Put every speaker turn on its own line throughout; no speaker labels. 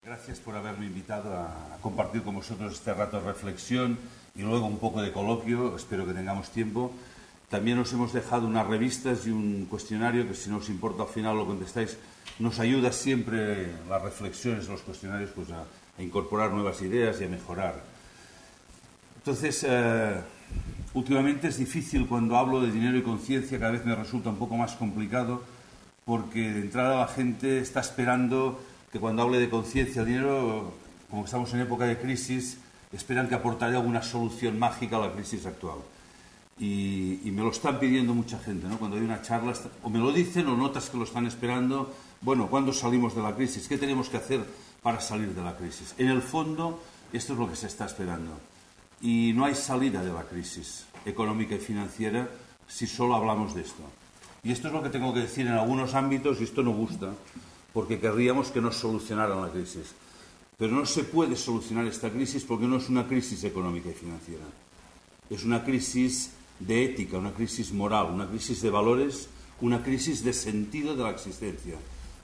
Gracias por haberme invitado a compartir con vosotros este rato de reflexión y luego un poco de coloquio. Espero que tengamos tiempo. También os hemos dejado unas revistas y un cuestionario que, si no os importa, al final lo contestáis. Nos ayuda siempre las reflexiones, los cuestionarios, pues a incorporar nuevas ideas y a mejorar. Entonces, últimamente es difícil, cuando hablo de dinero y conciencia, cada vez me resulta un poco más complicado, porque de entrada la gente está esperando que cuando hable de conciencia, dinero, como estamos en época de crisis, esperan que aportaré alguna solución mágica a la crisis actual. Y me lo están pidiendo mucha gente, ¿no? Cuando hay una charla, o me lo dicen o notas que lo están esperando. Bueno, ¿cuándo salimos de la crisis? ¿Qué tenemos que hacer para salir de la crisis? En el fondo, esto es lo que se está esperando. Y no hay salida de la crisis económica y financiera si solo hablamos de esto. Y esto es lo que tengo que decir en algunos ámbitos, y esto no gusta, porque querríamos que nos solucionaran la crisis. Pero no se puede solucionar esta crisis porque no es una crisis económica y financiera. Es una crisis de ética, una crisis moral, una crisis de valores, una crisis de sentido de la existencia.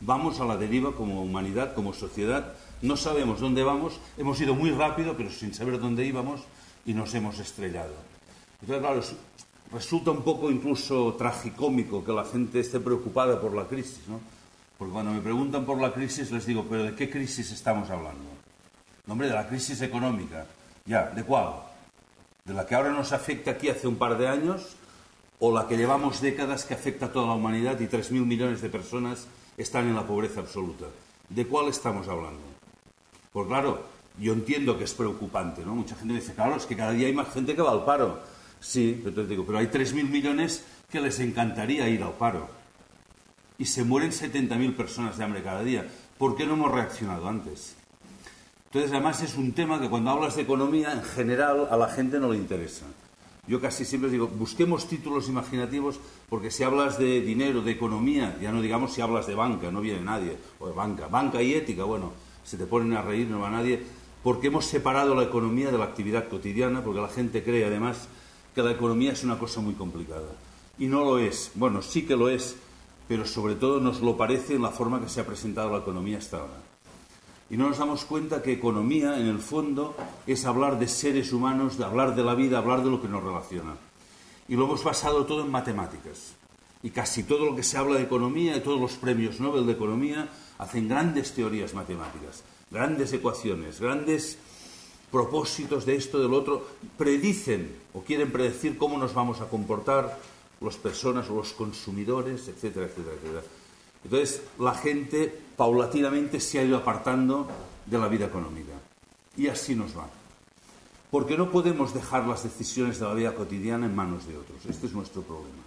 Vamos a la deriva como humanidad, como sociedad. No sabemos dónde vamos, hemos ido muy rápido, pero sin saber dónde íbamos, y nos hemos estrellado. Entonces, claro, resulta un poco incluso tragicómico que la gente esté preocupada por la crisis, ¿no? Porque cuando me preguntan por la crisis les digo, ¿pero de qué crisis estamos hablando? No, hombre, de la crisis económica. Ya, ¿de cuál? ¿De la que ahora nos afecta aquí hace un par de años? ¿O la que llevamos décadas que afecta a toda la humanidad y 3.000 millones de personas están en la pobreza absoluta? ¿De cuál estamos hablando? Pues claro, yo entiendo que es preocupante, ¿no? Mucha gente me dice, claro, es que cada día hay más gente que va al paro. Sí, entonces digo, pero hay 3.000 millones que les encantaría ir al paro. Y se mueren 70.000 personas de hambre cada día. ¿Por qué no hemos reaccionado antes? Entonces, además, es un tema que cuando hablas de economía, en general, a la gente no le interesa. Yo casi siempre digo, busquemos títulos imaginativos, porque si hablas de dinero, de economía, ya no digamos si hablas de banca, no viene nadie, o de banca y ética, bueno, se te ponen a reír, no va nadie, porque hemos separado la economía de la actividad cotidiana, porque la gente cree, además, que la economía es una cosa muy complicada. Y no lo es. Bueno, sí que lo es, pero sobre todo nos lo parece en la forma que se ha presentado la economía hasta ahora. Y no nos damos cuenta que economía, en el fondo, es hablar de seres humanos, de hablar de la vida, hablar de lo que nos relaciona. Y lo hemos basado todo en matemáticas. Y casi todo lo que se habla de economía, y todos los premios Nobel de economía, hacen grandes teorías matemáticas, grandes ecuaciones, grandes propósitos de esto, del otro, predicen o quieren predecir cómo nos vamos a comportar las personas o los consumidores, etcétera, etcétera, etcétera. Entonces, la gente paulatinamente se ha ido apartando de la vida económica. Y así nos va. Porque no podemos dejar las decisiones de la vida cotidiana en manos de otros. Este es nuestro problema.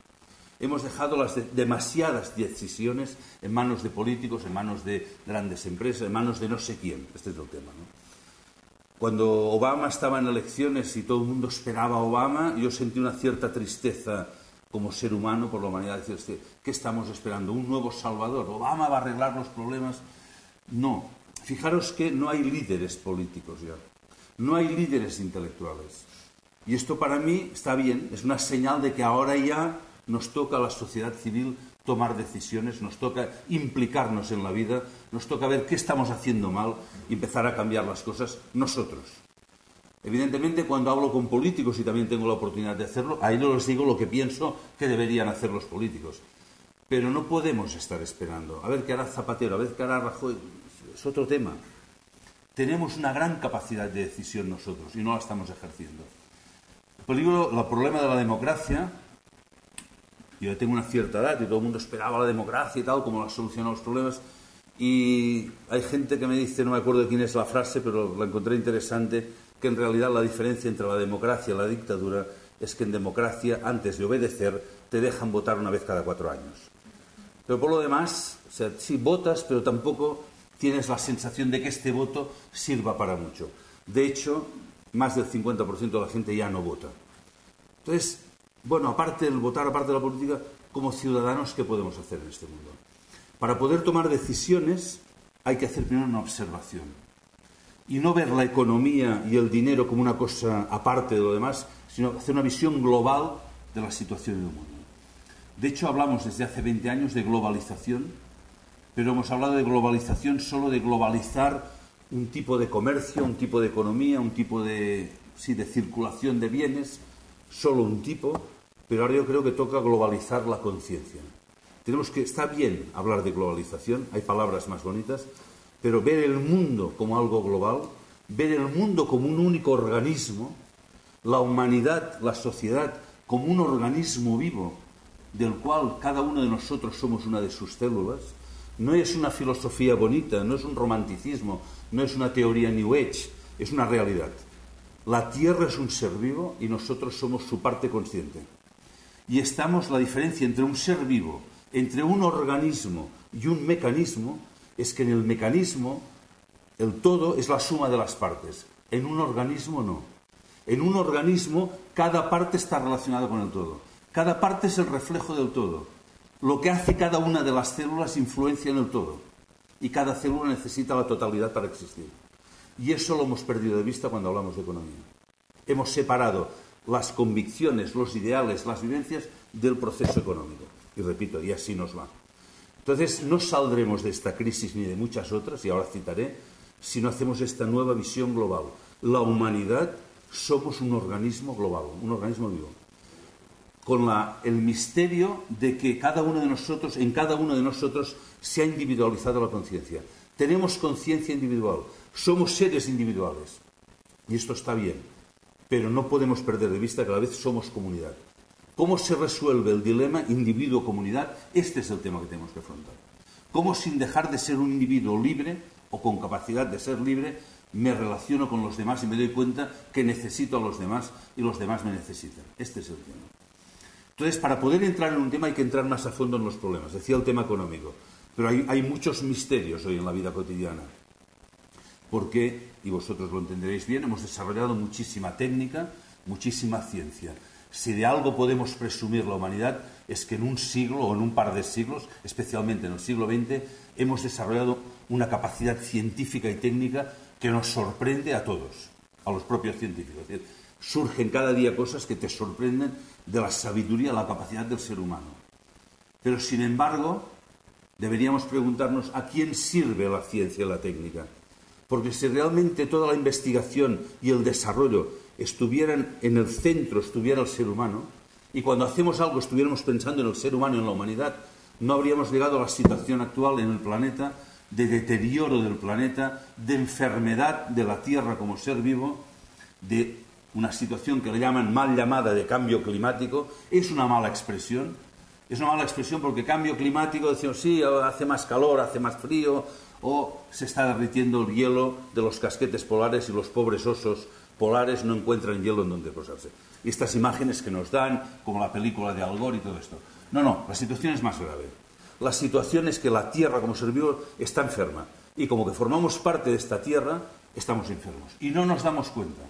Hemos dejado demasiadas decisiones en manos de políticos, en manos de grandes empresas, en manos de no sé quién. Este es el tema, ¿no? Cuando Obama estaba en elecciones y todo el mundo esperaba a Obama, yo sentí una cierta tristeza como ser humano por la humanidad. Decir, ¿qué estamos esperando? ¿Un nuevo Salvador? ¿Obama va a arreglar los problemas? No. Fijaros que no hay líderes políticos ya. No hay líderes intelectuales. Y esto para mí está bien. Es una señal de que ahora ya nos toca a la sociedad civil tomar decisiones, nos toca implicarnos en la vida, nos toca ver qué estamos haciendo mal y empezar a cambiar las cosas nosotros. Evidentemente, cuando hablo con políticos, y también tengo la oportunidad de hacerlo, ahí no les digo lo que pienso que deberían hacer los políticos. Pero no podemos estar esperando a ver qué hará Zapatero, a ver qué hará Rajoy. Es otro tema. Tenemos una gran capacidad de decisión nosotros y no la estamos ejerciendo. El problema de la democracia, yo tengo una cierta edad y todo el mundo esperaba la democracia y tal, como la solución a los problemas, y hay gente que me dice, no me acuerdo de quién es la frase, pero la encontré interesante, que en realidad la diferencia entre la democracia y la dictadura es que en democracia, antes de obedecer, te dejan votar una vez cada 4 años. Pero por lo demás, o sea, sí votas, pero tampoco tienes la sensación de que este voto sirva para mucho. De hecho, más del 50% de la gente ya no vota. Entonces, bueno, aparte del votar, aparte de la política, como ciudadanos, ¿qué podemos hacer en este mundo? Para poder tomar decisiones hay que hacer primero una observación. Y no ver la economía y el dinero como una cosa aparte de lo demás, sino hacer una visión global de la situación del mundo. De hecho, hablamos desde hace 20 años de globalización, pero hemos hablado de globalización solo de globalizar un tipo de comercio, un tipo de economía, un tipo de circulación de bienes, solo un tipo, pero ahora yo creo que toca globalizar la conciencia. Está bien hablar de globalización, hay palabras más bonitas, pero ver el mundo como algo global, ver el mundo como un único organismo, la humanidad, la sociedad, como un organismo vivo, del cual cada uno de nosotros somos una de sus células, no es una filosofía bonita, no es un romanticismo, no es una teoría New Age, es una realidad. La Tierra es un ser vivo y nosotros somos su parte consciente. Y la diferencia entre un ser vivo, entre un organismo y un mecanismo, es que en el mecanismo el todo es la suma de las partes. En un organismo no. En un organismo cada parte está relacionada con el todo. Cada parte es el reflejo del todo. Lo que hace cada una de las células influencia en el todo. Y cada célula necesita la totalidad para existir. Y eso lo hemos perdido de vista cuando hablamos de economía. Hemos separado las convicciones, los ideales, las vivencias del proceso económico. Y repito, y así nos va. Entonces, no saldremos de esta crisis ni de muchas otras, y ahora citaré, si no hacemos esta nueva visión global. La humanidad somos un organismo global, un organismo vivo. Con el misterio de que en cada uno de nosotros se ha individualizado la conciencia. Tenemos conciencia individual, somos seres individuales. Y esto está bien, pero no podemos perder de vista que a la vez somos comunidad. ¿Cómo se resuelve el dilema individuo-comunidad? Este es el tema que tenemos que afrontar. ¿Cómo sin dejar de ser un individuo libre o con capacidad de ser libre me relaciono con los demás y me doy cuenta que necesito a los demás y los demás me necesitan? Este es el tema. Entonces, para poder entrar en un tema hay que entrar más a fondo en los problemas. Decía el tema económico, pero hay muchos misterios hoy en la vida cotidiana. Porque, y vosotros lo entenderéis bien, hemos desarrollado muchísima técnica, muchísima ciencia. Si de algo podemos presumir la humanidad es que en un siglo o en un par de siglos, especialmente en el siglo XX, hemos desarrollado una capacidad científica y técnica que nos sorprende a todos, a los propios científicos. Es decir, surgen cada día cosas que te sorprenden de la sabiduría, la capacidad del ser humano. Pero, sin embargo, deberíamos preguntarnos a quién sirve la ciencia y la técnica. Porque si realmente toda la investigación y el desarrollo estuvieran en el centro, estuviera el ser humano, y cuando hacemos algo estuviéramos pensando en el ser humano y en la humanidad, no habríamos llegado a la situación actual en el planeta, de deterioro del planeta, de enfermedad de la Tierra como ser vivo, de una situación que le llaman mal llamada de cambio climático. Es una mala expresión porque cambio climático, decimos, sí, hace más calor, hace más frío, o se está derritiendo el hielo de los casquetes polares y los pobres osos polares no encuentran hielo en donde posarse. Y estas imágenes que nos dan, como la película de Al Gore y todo esto. No, la situación es más grave. La situación es que la Tierra como ser vivo está enferma. Y como que formamos parte de esta Tierra, estamos enfermos. Y no nos damos cuenta.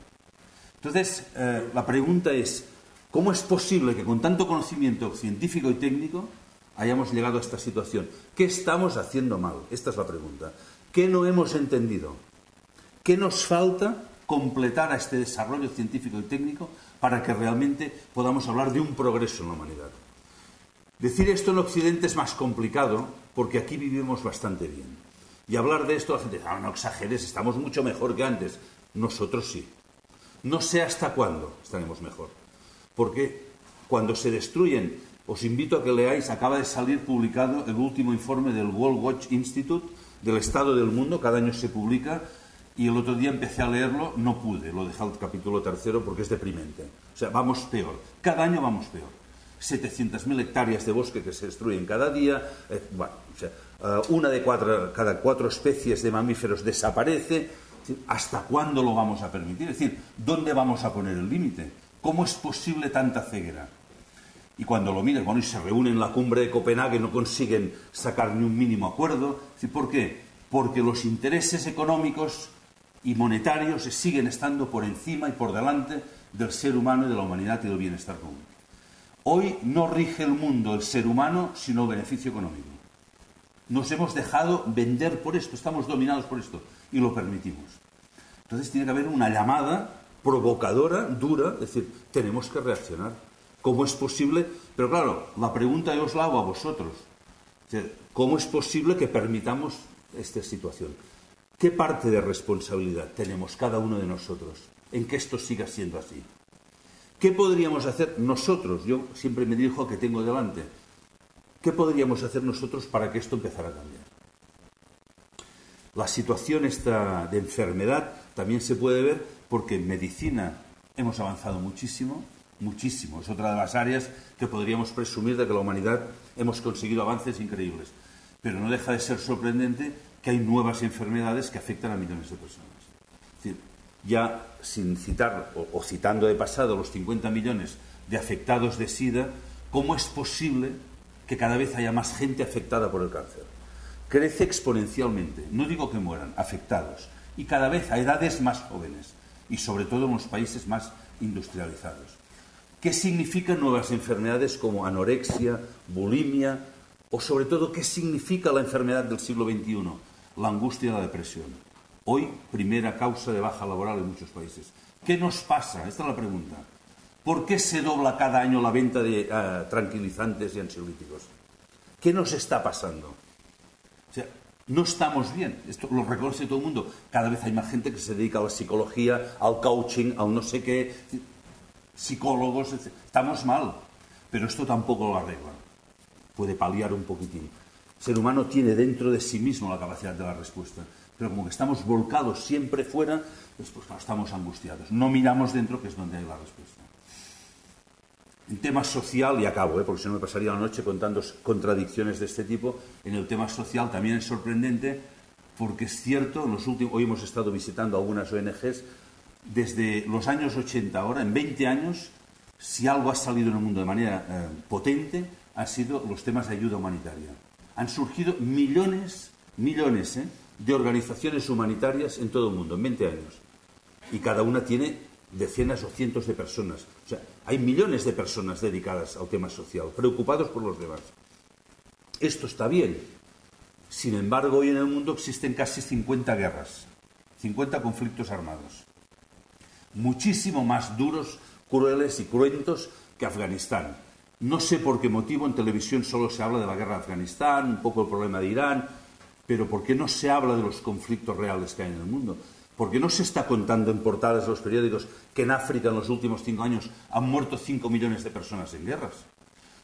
Entonces, la pregunta es, ¿cómo es posible que con tanto conocimiento científico y técnico hayamos llegado a esta situación? ¿Qué estamos haciendo mal? Esta es la pregunta. ¿Qué no hemos entendido? ¿Qué nos falta completar a este desarrollo científico y técnico para que realmente podamos hablar de un progreso en la humanidad? Decir esto en Occidente es más complicado porque aquí vivimos bastante bien. Y hablar de esto, la gente dice, no exageres, estamos mucho mejor que antes. Nosotros sí. No sé hasta cuándo estaremos mejor. Porque cuando se destruyen, os invito a que leáis, acaba de salir publicado el último informe del World Watch Institute del estado del mundo, cada año se publica, y el otro día empecé a leerlo, no pude, lo dejé al capítulo 3 porque es deprimente. O sea, vamos peor, cada año vamos peor. 700.000 hectáreas de bosque que se destruyen cada día, una de cada 4 especies de mamíferos desaparece. ¿Hasta cuándo lo vamos a permitir? Es decir, ¿dónde vamos a poner el límite? ¿Cómo es posible tanta ceguera? Y cuando lo miran, y se reúnen en la cumbre de Copenhague, no consiguen sacar ni un mínimo acuerdo. ¿Por qué? Porque los intereses económicos y monetarios siguen estando por encima y por delante del ser humano y de la humanidad y del bienestar común. Hoy no rige el mundo el ser humano, sino el beneficio económico. Nos hemos dejado vender por esto, estamos dominados por esto, y lo permitimos. Entonces tiene que haber una llamada provocadora, dura, es decir, tenemos que reaccionar. ¿Cómo es posible? Pero claro, la pregunta yo os la hago a vosotros. ¿Cómo es posible que permitamos esta situación? ¿Qué parte de responsabilidad tenemos cada uno de nosotros en que esto siga siendo así? ¿Qué podríamos hacer nosotros? Yo siempre me dirijo a que tengo delante. ¿Qué podríamos hacer nosotros para que esto empezara a cambiar? La situación esta de enfermedad también se puede ver porque en medicina hemos avanzado muchísimo, muchísimo. Es otra de las áreas que podríamos presumir de que la humanidad hemos conseguido avances increíbles. Pero no deja de ser sorprendente que hay nuevas enfermedades que afectan a millones de personas. Es decir, ya sin citar o citando de pasado los 50 millones de afectados de SIDA, ¿cómo es posible que cada vez haya más gente afectada por el cáncer? Crece exponencialmente, no digo que mueran, afectados, y cada vez a edades más jóvenes, y sobre todo en los países más industrializados. ¿Qué significan nuevas enfermedades como anorexia, bulimia, o sobre todo qué significa la enfermedad del siglo XXI? La angustia y la depresión. Hoy, primera causa de baja laboral en muchos países. ¿Qué nos pasa? Esta es la pregunta. ¿Por qué se dobla cada año la venta de tranquilizantes y ansiolíticos? ¿Qué nos está pasando? O sea, no estamos bien. Esto lo reconoce todo el mundo. Cada vez hay más gente que se dedica a la psicología, al coaching, a un no sé qué, psicólogos, etc. Estamos mal, pero esto tampoco lo arregla. Puede paliar un poquitín. El ser humano tiene dentro de sí mismo la capacidad de la respuesta, pero como que estamos volcados siempre fuera, pues claro, estamos angustiados. No miramos dentro, que es donde hay la respuesta. En tema social, y acabo, porque si no me pasaría la noche contando contradicciones de este tipo, en el tema social también es sorprendente, porque es cierto, hoy hemos estado visitando algunas ONGs, desde los años 80 ahora, en 20 años, si algo ha salido en el mundo de manera potente, han sido los temas de ayuda humanitaria. Han surgido millones de organizaciones humanitarias en todo el mundo, en 20 años. Y cada una tiene decenas o cientos de personas. O sea, hay millones de personas dedicadas al tema social, preocupados por los demás. Esto está bien. Sin embargo, hoy en el mundo existen casi 50 guerras, 50 conflictos armados. Muchísimo más duros, crueles y cruentos que Afganistán. No sé por qué motivo en televisión solo se habla de la guerra de Afganistán, un poco el problema de Irán, pero ¿por qué no se habla de los conflictos reales que hay en el mundo? ¿Por qué no se está contando en portadas de los periódicos que en África en los últimos 5 años han muerto 5 millones de personas en guerras?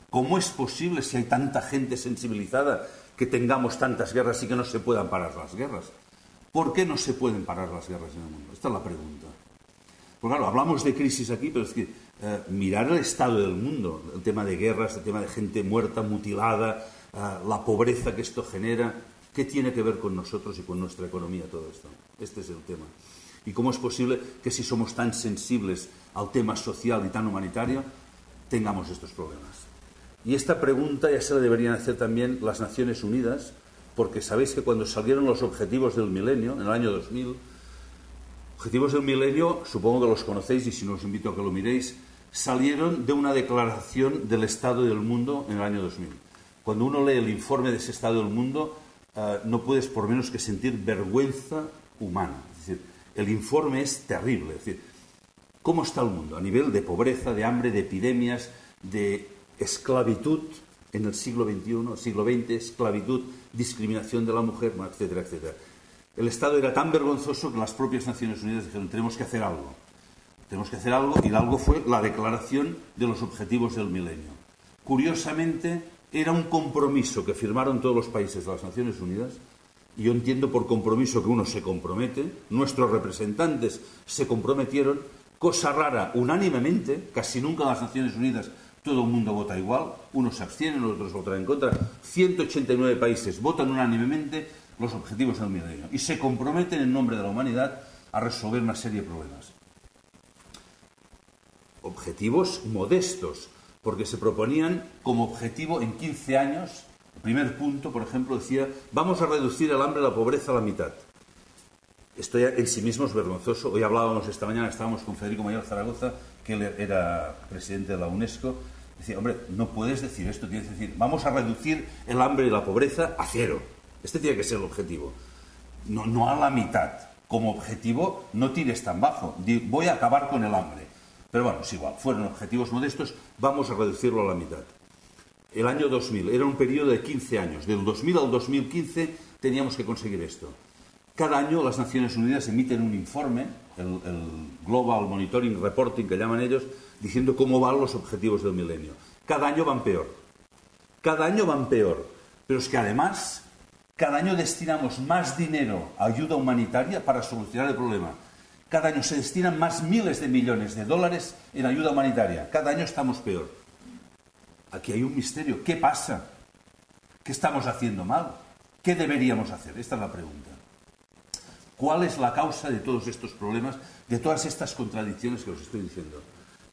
¿Cómo es posible, si hay tanta gente sensibilizada, que tengamos tantas guerras y que no se puedan parar las guerras? ¿Por qué no se pueden parar las guerras en el mundo? Esta es la pregunta. Pues claro, hablamos de crisis aquí, pero es que mirar el estado del mundo, el tema de guerras, el tema de gente muerta, mutilada, la pobreza que esto genera, ¿qué tiene que ver con nosotros y con nuestra economía todo esto? Este es el tema. ¿Y cómo es posible que si somos tan sensibles al tema social y tan humanitario, tengamos estos problemas? Y esta pregunta ya se la deberían hacer también las Naciones Unidas, porque sabéis que cuando salieron los objetivos del milenio, en el año 2000, objetivos del milenio, supongo que los conocéis y si no os invito a que lo miréis, salieron de una declaración del Estado del Mundo en el año 2000. Cuando uno lee el informe de ese Estado del Mundo, no puedes por menos que sentir vergüenza humana. Es decir, el informe es terrible. Es decir, ¿cómo está el mundo? A nivel de pobreza, de hambre, de epidemias, de esclavitud en el siglo XXI, siglo XX, esclavitud, discriminación de la mujer, etcétera, etcétera. El Estado era tan vergonzoso que las propias Naciones Unidas dijeron, tenemos que hacer algo. Tenemos que hacer algo, y el algo fue la declaración de los objetivos del milenio. Curiosamente, era un compromiso que firmaron todos los países de las Naciones Unidas, y yo entiendo por compromiso que uno se compromete, nuestros representantes se comprometieron, cosa rara, unánimemente, casi nunca en las Naciones Unidas todo el mundo vota igual, unos se abstienen, otros votan en contra, 189 países votan unánimemente los objetivos del milenio y se comprometen en nombre de la humanidad a resolver una serie de problemas. Objetivos modestos, porque se proponían como objetivo en 15 años, el primer punto, por ejemplo, decía, vamos a reducir el hambre y la pobreza a la mitad. Esto ya en sí mismo es vergonzoso. Hoy hablábamos, esta mañana estábamos con Federico Mayor Zaragoza, que él era presidente de la UNESCO. Decía, hombre, no puedes decir esto, tienes que decir, vamos a reducir el hambre y la pobreza a 0. Este tiene que ser el objetivo. No a la mitad. Como objetivo, no tires tan bajo. Voy a acabar con el hambre. Pero bueno, es igual. Fueron objetivos modestos, vamos a reducirlo a la mitad. El año 2000 era un periodo de 15 años. Del 2000 al 2015 teníamos que conseguir esto. Cada año las Naciones Unidas emiten un informe, el Global Monitoring Reporting, que llaman ellos, diciendo cómo van los objetivos del milenio. Cada año van peor. Cada año van peor. Pero es que además, cada año destinamos más dinero a ayuda humanitaria para solucionar el problema. Cada año se destinan más miles de millones de dólares en ayuda humanitaria. Cada año estamos peor. Aquí hay un misterio. ¿Qué pasa? ¿Qué estamos haciendo mal? ¿Qué deberíamos hacer? Esta es la pregunta. ¿Cuál es la causa de todos estos problemas, de todas estas contradicciones que os estoy diciendo?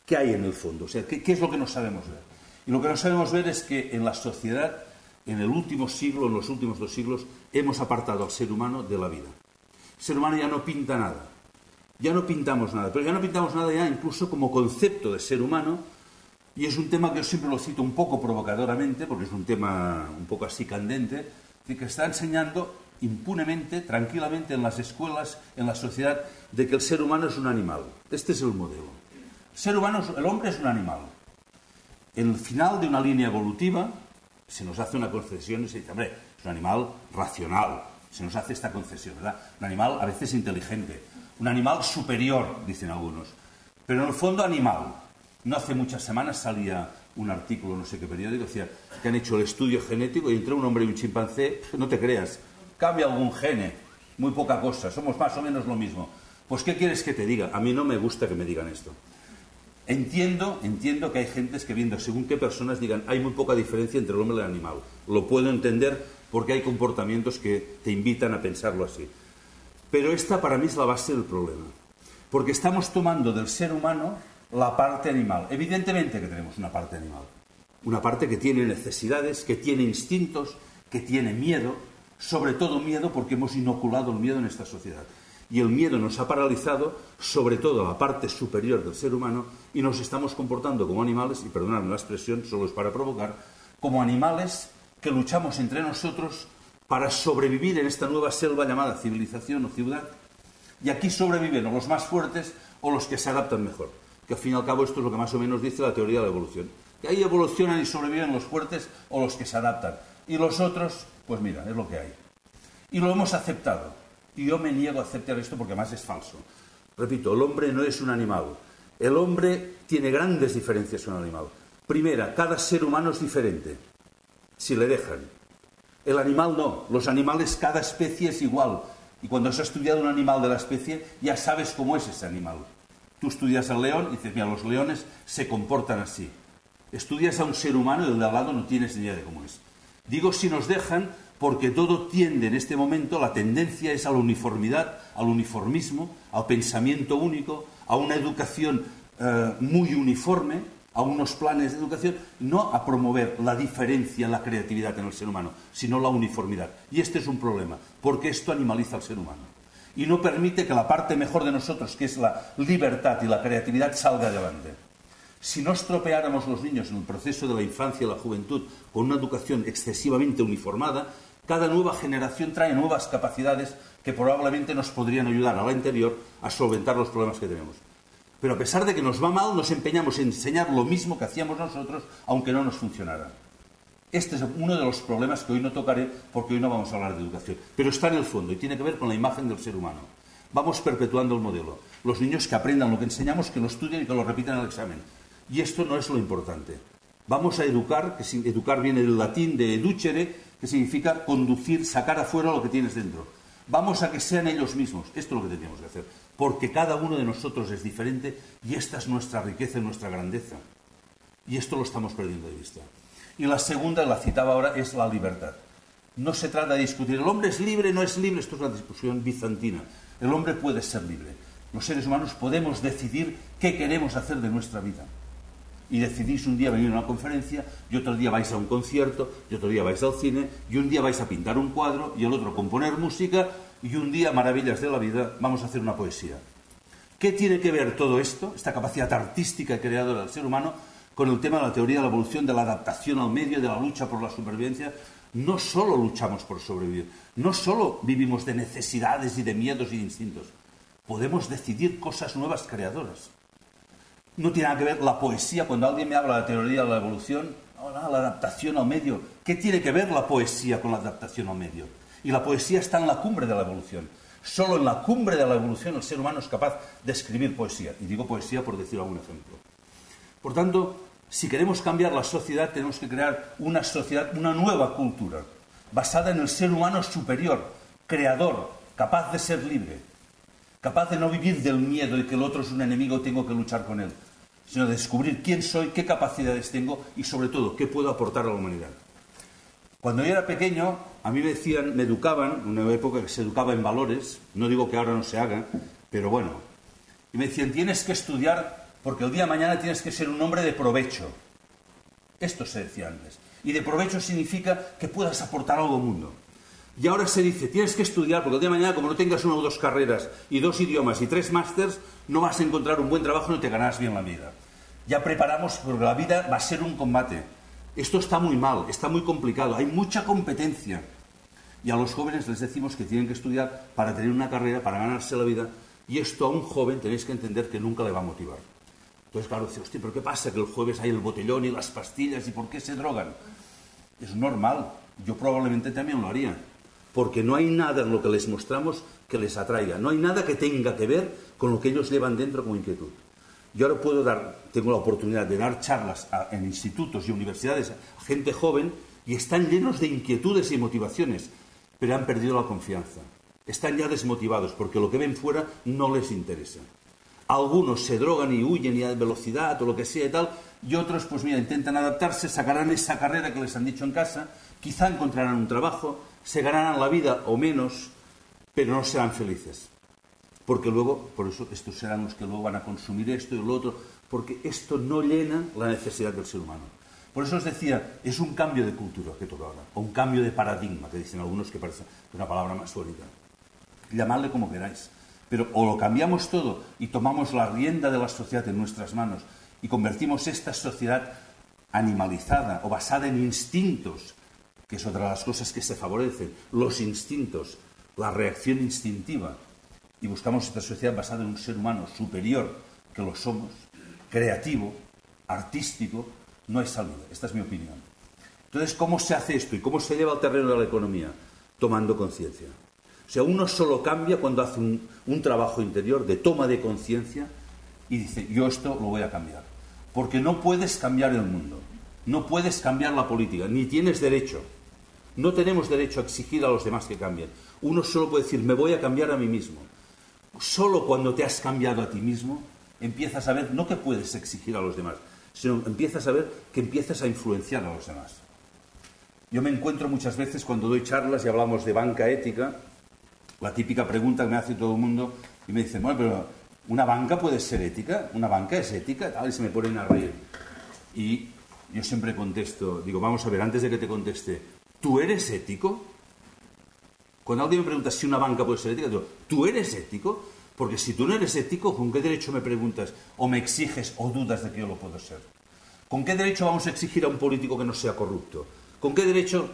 ¿Qué hay en el fondo? O sea, ¿qué es lo que no sabemos ver? Y lo que no sabemos ver es que en la sociedad, en el último siglo, en los últimos 2 siglos, hemos apartado al ser humano de la vida. El ser humano ya no pinta nada. Ya no pintamos nada. Pero ya no pintamos nada ya incluso como concepto de ser humano. Y es un tema que yo siempre lo cito un poco provocadoramente, porque es un tema un poco así candente, que está enseñando impunemente, tranquilamente en las escuelas, en la sociedad, de que el ser humano es un animal. Este es el modelo. El hombre es un animal. En el final de una línea evolutiva se nos hace una concesión y se dice, hombre, es un animal racional. Se nos hace esta concesión, ¿verdad? Un animal a veces inteligente. Un animal superior, dicen algunos. Pero en el fondo animal. No hace muchas semanas salía un artículo, no sé qué periódico, decía que han hecho el estudio genético y entre un hombre y un chimpancé, no te creas, cambia algún gene, muy poca cosa, somos más o menos lo mismo. Pues, ¿qué quieres que te diga? A mí no me gusta que me digan esto. Entiendo que hay gentes que viendo según qué personas digan hay muy poca diferencia entre el hombre y el animal. Lo puedo entender porque hay comportamientos que te invitan a pensarlo así. Pero esta para mí es la base del problema. Porque estamos tomando del ser humano la parte animal. Evidentemente que tenemos una parte animal. Una parte que tiene necesidades, que tiene instintos, que tiene miedo. Sobre todo miedo porque hemos inoculado el miedo en esta sociedad. Y el miedo nos ha paralizado, sobre todo a la parte superior del ser humano, y nos estamos comportando como animales, y perdonadme la expresión, solo es para provocar, como animales que luchamos entre nosotros para sobrevivir en esta nueva selva llamada civilización o ciudad. Y aquí sobreviven o los más fuertes o los que se adaptan mejor. Que al fin y al cabo esto es lo que más o menos dice la teoría de la evolución. Que ahí evolucionan y sobreviven los fuertes o los que se adaptan. Y los otros, pues mira, es lo que hay. Y lo hemos aceptado. Y yo me niego a aceptar esto porque además es falso. Repito, el hombre no es un animal. El hombre tiene grandes diferencias con el animal. Primera, cada ser humano es diferente, si le dejan. El animal no. Los animales, cada especie es igual. Y cuando has estudiado un animal de la especie, ya sabes cómo es ese animal. Tú estudias al león y dices, mira, los leones se comportan así. Estudias a un ser humano y el de al lado no tienes ni idea de cómo es. Digo si nos dejan porque todo tiende en este momento, la tendencia es a la uniformidad, al uniformismo, al pensamiento único, a una educación muy uniforme, a unos planes de educación, no a promover la diferencia, la creatividad en el ser humano, sino la uniformidad. Y este es un problema, porque esto animaliza al ser humano. Y no permite que la parte mejor de nosotros, que es la libertad y la creatividad, salga adelante. Si no estropeáramos los niños en el proceso de la infancia y la juventud con una educación excesivamente uniformada, cada nueva generación trae nuevas capacidades que probablemente nos podrían ayudar a la anterior a solventar los problemas que tenemos. Pero a pesar de que nos va mal, nos empeñamos en enseñar lo mismo que hacíamos nosotros, aunque no nos funcionara. Este es uno de los problemas que hoy no tocaré, porque hoy no vamos a hablar de educación. Pero está en el fondo y tiene que ver con la imagen del ser humano. Vamos perpetuando el modelo. Los niños que aprendan lo que enseñamos, que lo estudien y que lo repitan en el examen. Y esto no es lo importante. Vamos a educar, que educar viene del latín de educere, que significa conducir, sacar afuera lo que tienes dentro. Vamos a que sean ellos mismos. Esto es lo que tenemos que hacer. Porque cada uno de nosotros es diferente y esta es nuestra riqueza y nuestra grandeza. Y esto lo estamos perdiendo de vista. Y la segunda, la citaba ahora, es la libertad. No se trata de discutir, ¿el hombre es libre, no es libre? Esto es una discusión bizantina. El hombre puede ser libre. Los seres humanos podemos decidir qué queremos hacer de nuestra vida. Y decidís un día venir a una conferencia, y otro día vais a un concierto, y otro día vais al cine, y un día vais a pintar un cuadro, y el otro componer música, y un día, maravillas de la vida, vamos a hacer una poesía. ¿Qué tiene que ver todo esto, esta capacidad artística y creadora del ser humano, con el tema de la teoría de la evolución, de la adaptación al medio, de la lucha por la supervivencia? No solo luchamos por sobrevivir, no solo vivimos de necesidades y de miedos y de instintos, podemos decidir cosas nuevas creadoras. No tiene nada que ver la poesía, cuando alguien me habla de la teoría de la evolución, la adaptación al medio. ¿Qué tiene que ver la poesía con la adaptación al medio? Y la poesía está en la cumbre de la evolución. Solo en la cumbre de la evolución el ser humano es capaz de escribir poesía. Y digo poesía por decir algún ejemplo. Por tanto, si queremos cambiar la sociedad, tenemos que crear una sociedad, una nueva cultura, basada en el ser humano superior, creador, capaz de ser libre, capaz de no vivir del miedo de que el otro es un enemigo y tengo que luchar con él, sino de descubrir quién soy, qué capacidades tengo y, sobre todo, qué puedo aportar a la humanidad. Cuando yo era pequeño, a mí me educaban, en una época que se educaba en valores, no digo que ahora no se haga, pero bueno, y me decían, tienes que estudiar porque el día de mañana tienes que ser un hombre de provecho. Esto se decía antes. Y de provecho significa que puedas aportar algo al mundo. Y ahora se dice, tienes que estudiar porque el día de mañana, como no tengas una o dos carreras y 2 idiomas y 3 másters, no vas a encontrar un buen trabajo y no te ganarás bien la vida. Ya preparamos porque la vida va a ser un combate. Esto está muy mal, está muy complicado, hay mucha competencia. Y a los jóvenes les decimos que tienen que estudiar para tener una carrera, para ganarse la vida. Y esto a un joven tenéis que entender que nunca le va a motivar. Entonces, claro, dice, hostia, ¿pero qué pasa? Que el jueves hay el botellón y las pastillas, ¿y por qué se drogan? Es normal, yo probablemente también lo haría. Porque no hay nada en lo que les mostramos que les atraiga. No hay nada que tenga que ver con lo que ellos llevan dentro como inquietud. Yo ahora tengo la oportunidad de dar charlas en institutos y universidades a gente joven y están llenos de inquietudes y motivaciones, pero han perdido la confianza. Están ya desmotivados porque lo que ven fuera no les interesa. Algunos se drogan y huyen y a velocidad o lo que sea y tal, y otros, pues mira, intentan adaptarse, sacarán esa carrera que les han dicho en casa, quizá encontrarán un trabajo, se ganarán la vida o menos, pero no serán felices. Porque luego, por eso estos serán los que luego van a consumir esto y lo otro, porque esto no llena la necesidad del ser humano. Por eso os decía, es un cambio de cultura que toca ahora, o un cambio de paradigma, que dicen algunos que parece una palabra más bonita. Llamadle como queráis. Pero o lo cambiamos todo y tomamos la rienda de la sociedad en nuestras manos y convertimos esta sociedad animalizada o basada en instintos, que es otra de las cosas que se favorecen, los instintos, la reacción instintiva, y buscamos esta sociedad basada en un ser humano superior, que lo somos, creativo, artístico, no hay salida. Esta es mi opinión. Entonces, ¿cómo se hace esto y cómo se lleva al terreno de la economía? Tomando conciencia. O sea, uno solo cambia cuando hace un trabajo interior de toma de conciencia y dice, yo esto lo voy a cambiar. Porque no puedes cambiar el mundo, no puedes cambiar la política, ni tienes derecho. No tenemos derecho a exigir a los demás que cambien. Uno solo puede decir, me voy a cambiar a mí mismo. Solo cuando te has cambiado a ti mismo, empiezas a ver, no que puedes exigir a los demás, sino empiezas a ver que empiezas a influenciar a los demás. Yo me encuentro muchas veces cuando doy charlas y hablamos de banca ética, la típica pregunta que me hace todo el mundo, y me dicen, bueno, pero ¿una banca puede ser ética? ¿Una banca es ética? Tal, y se me ponen a reír. Y yo siempre contesto, digo, vamos a ver, antes de que te conteste, ¿tú eres ético? Cuando alguien me pregunta si una banca puede ser ética, digo, ¿tú eres ético? Porque si tú no eres ético, ¿con qué derecho me preguntas o me exiges o dudas de que yo lo puedo ser? ¿Con qué derecho vamos a exigir a un político que no sea corrupto? ¿Con qué derecho?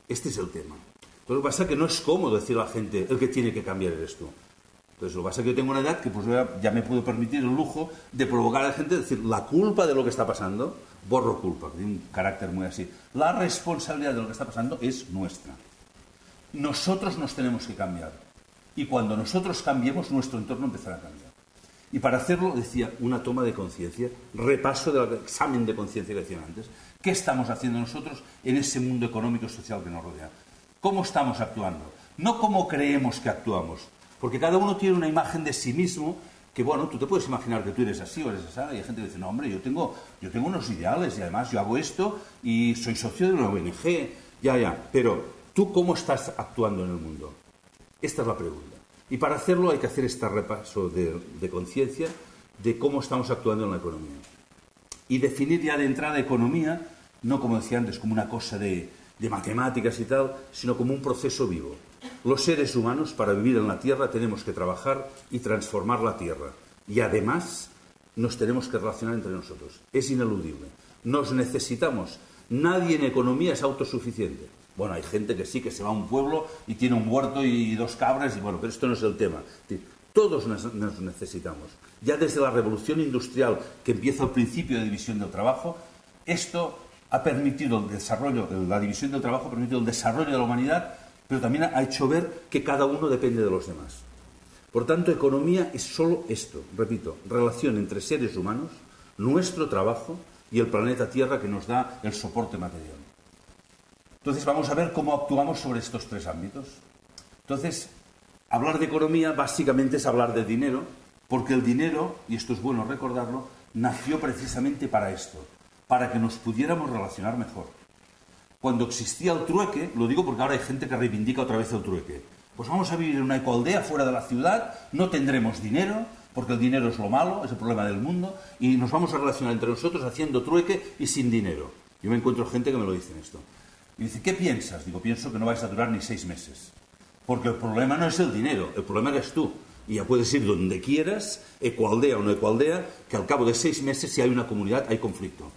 Este es el tema. Entonces, lo que pasa es que no es cómodo decir a la gente, el que tiene que cambiar eres tú. Entonces, lo que pasa es que yo tengo una edad que pues, ya me puedo permitir el lujo de provocar a la gente, decir, la culpa de lo que está pasando, borro culpa, que tiene un carácter muy así. La responsabilidad de lo que está pasando es nuestra. Nosotros nos tenemos que cambiar. Y cuando nosotros cambiemos, nuestro entorno empezará a cambiar. Y para hacerlo, decía, una toma de conciencia, repaso del examen de conciencia que decían antes. ¿Qué estamos haciendo nosotros en ese mundo económico y social que nos rodea? ¿Cómo estamos actuando? No cómo creemos que actuamos. Porque cada uno tiene una imagen de sí mismo que, bueno, tú te puedes imaginar que tú eres así o eres así. Y hay gente que dice, no, hombre, yo tengo unos ideales y además yo hago esto y soy socio de una ONG. Ya. Pero, ¿tú cómo estás actuando en el mundo? Esta es la pregunta. Y para hacerlo hay que hacer este repaso de conciencia de cómo estamos actuando en la economía. Y definir ya de entrada economía, no como decía antes, como una cosa de matemáticas y tal, sino como un proceso vivo. Los seres humanos, para vivir en la Tierra, tenemos que trabajar y transformar la Tierra. Y además, nos tenemos que relacionar entre nosotros. Es ineludible. Nos necesitamos. Nadie en economía es autosuficiente. Bueno, hay gente que sí, que se va a un pueblo y tiene un huerto y 2 cabras, y bueno, pero esto no es el tema. Todos nos necesitamos. Ya desde la revolución industrial, que empieza al principio de división del trabajo, esto ha permitido el desarrollo, la división del trabajo ha permitido el desarrollo de la humanidad pero también ha hecho ver que cada uno depende de los demás. Por tanto, economía es solo esto, repito, relación entre seres humanos, nuestro trabajo y el planeta Tierra que nos da el soporte material. Entonces vamos a ver cómo actuamos sobre estos tres ámbitos. Entonces, hablar de economía básicamente es hablar de dinero, porque el dinero, y esto es bueno recordarlo, nació precisamente para esto, para que nos pudiéramos relacionar mejor. Cuando existía el trueque, lo digo porque ahora hay gente que reivindica otra vez el trueque, pues vamos a vivir en una ecoaldea fuera de la ciudad, no tendremos dinero, porque el dinero es lo malo, es el problema del mundo, y nos vamos a relacionar entre nosotros haciendo trueque y sin dinero. Yo me encuentro gente que me lo dice esto. Y dice, ¿qué piensas? Digo, pienso que no vais a durar ni 6 meses. Porque el problema no es el dinero, el problema eres tú. Y ya puedes ir donde quieras, ecoaldea o no ecoaldea, que al cabo de 6 meses, si hay una comunidad, hay conflicto.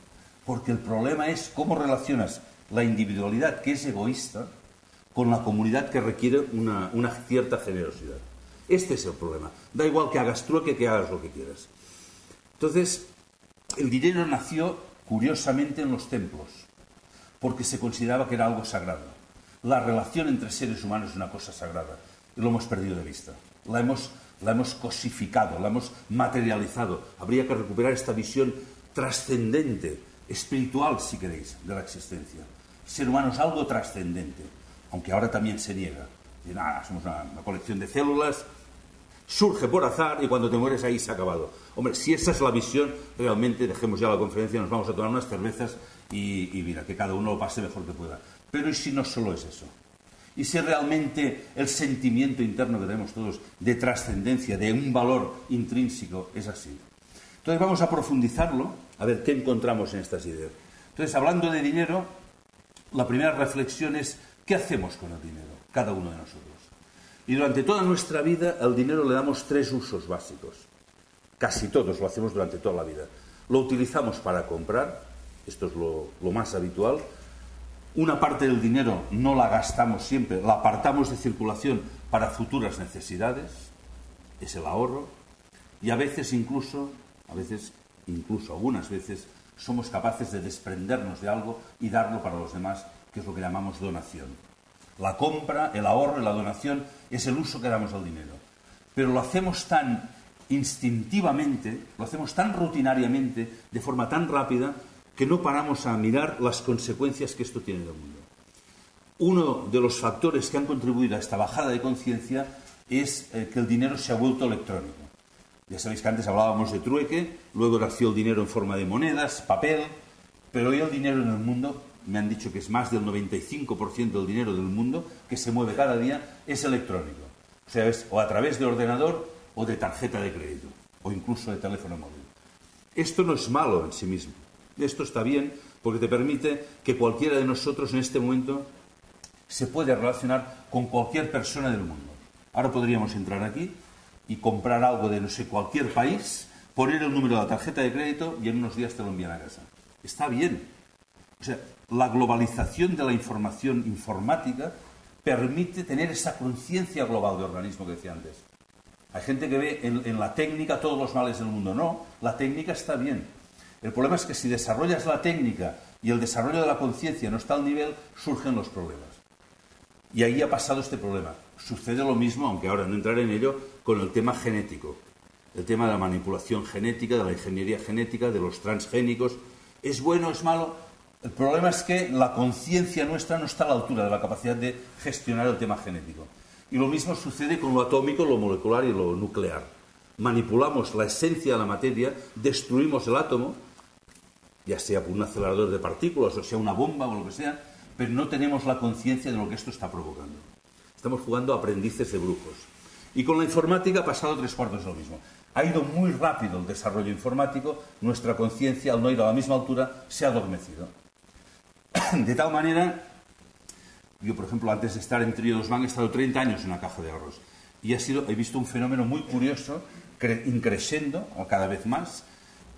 Porque el problema es cómo relacionas la individualidad, que es egoísta, con la comunidad que requiere una cierta generosidad. Este es el problema. Da igual que hagas trueque, que hagas lo que quieras. Entonces, el dinero nació, curiosamente, en los templos, porque se consideraba que era algo sagrado. La relación entre seres humanos es una cosa sagrada, y lo hemos perdido de vista. La hemos cosificado, la hemos materializado. Habría que recuperar esta visión trascendente, espiritual, si queréis, de la existencia. El ser humano es algo trascendente, aunque ahora también se niega. Y nada, somos una colección de células, surge por azar y cuando te mueres ahí se ha acabado. Hombre, si esa es la visión, realmente dejemos ya la conferencia, nos vamos a tomar unas cervezas y mira, que cada uno lo pase mejor que pueda. Pero ¿y si no solo es eso? ¿Y si realmente el sentimiento interno que tenemos todos de trascendencia, de un valor intrínseco, es así? Entonces vamos a profundizarlo, a ver qué encontramos en estas ideas. Entonces, hablando de dinero, la primera reflexión es ¿qué hacemos con el dinero? Cada uno de nosotros. Y durante toda nuestra vida al dinero le damos 3 usos básicos. Casi todos lo hacemos durante toda la vida. Lo utilizamos para comprar, esto es lo más habitual. Una parte del dinero no la gastamos siempre, la apartamos de circulación para futuras necesidades, es el ahorro. Y a veces incluso algunas veces, somos capaces de desprendernos de algo y darlo para los demás, que es lo que llamamos donación. La compra, el ahorro y la donación es el uso que damos al dinero. Pero lo hacemos tan instintivamente, lo hacemos tan rutinariamente, de forma tan rápida, que no paramos a mirar las consecuencias que esto tiene en el mundo. Uno de los factores que han contribuido a esta bajada de conciencia es que el dinero se ha vuelto electrónico. Ya sabéis que antes hablábamos de trueque, luego nació el dinero en forma de monedas, papel, pero hoy el dinero en el mundo, me han dicho que es más del 95% del dinero del mundo que se mueve cada día, es electrónico. O sea, es o a través de ordenador o de tarjeta de crédito, o incluso de teléfono móvil. Esto no es malo en sí mismo. Esto está bien porque te permite que cualquiera de nosotros en este momento se puede relacionar con cualquier persona del mundo. Ahora podríamos entrar aquí y comprar algo de no sé cualquier país, poner el número de la tarjeta de crédito y en unos días te lo envían a casa. Está bien. O sea, la globalización de la información informática permite tener esa conciencia global de organismo que decía antes. Hay gente que ve en la técnica todos los males del mundo. No, la técnica está bien. El problema es que si desarrollas la técnica y el desarrollo de la conciencia no está al nivel, surgen los problemas. Y ahí ha pasado este problema. Sucede lo mismo, aunque ahora no entraré en ello, con el tema genético. El tema de la manipulación genética, de la ingeniería genética, de los transgénicos. ¿Es bueno o es malo? El problema es que la conciencia nuestra no está a la altura de la capacidad de gestionar el tema genético. Y lo mismo sucede con lo atómico, lo molecular y lo nuclear. Manipulamos la esencia de la materia, destruimos el átomo, ya sea por un acelerador de partículas o sea una bomba o lo que sea, pero no tenemos la conciencia de lo que esto está provocando. Estamos jugando a aprendices de brujos. Y con la informática ha pasado 3/4 de lo mismo. Ha ido muy rápido el desarrollo informático, nuestra conciencia, al no ir a la misma altura, se ha adormecido. De tal manera, yo por ejemplo, antes de estar en Triodos Bank he estado 30 años en una caja de ahorros. Y he visto un fenómeno muy curioso, increciendo, o cada vez más,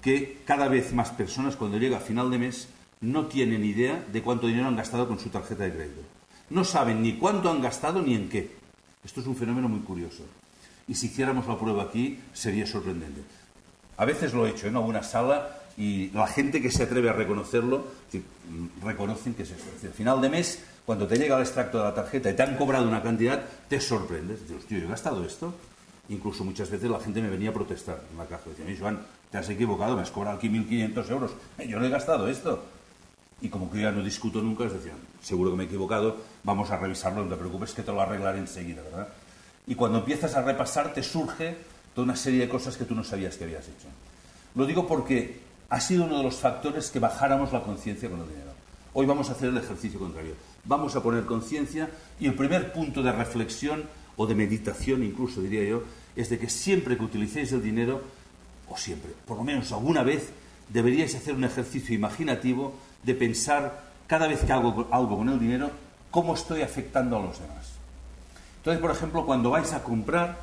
que cada vez más personas cuando llega a final de mes no tienen idea de cuánto dinero han gastado con su tarjeta de crédito. No saben ni cuánto han gastado ni en qué. Esto es un fenómeno muy curioso. Y si hiciéramos la prueba aquí, sería sorprendente. A veces lo he hecho en alguna sala y la gente que se atreve a reconocerlo, reconocen que es esto. Es decir, al final de mes, cuando te llega el extracto de la tarjeta y te han cobrado una cantidad, te sorprendes. Dices, hostia, ¿yo he gastado esto? Incluso muchas veces la gente me venía a protestar en la caja. Decía, Joan, te has equivocado, me has cobrado aquí 1.500 euros. Yo no he gastado esto. Y como que yo ya no discuto nunca, les decían, seguro que me he equivocado, vamos a revisarlo, no te preocupes que te lo arreglaré enseguida, ¿verdad? Y cuando empiezas a repasar te surge toda una serie de cosas que tú no sabías que habías hecho. Lo digo porque ha sido uno de los factores que bajáramos la conciencia con el dinero. Hoy vamos a hacer el ejercicio contrario. Vamos a poner conciencia y el primer punto de reflexión o de meditación incluso, diría yo, es de que siempre que utilicéis el dinero, o siempre, por lo menos alguna vez, deberíais hacer un ejercicio imaginativo de pensar, cada vez que hago algo con el dinero, cómo estoy afectando a los demás. Entonces, por ejemplo, cuando vais a comprar,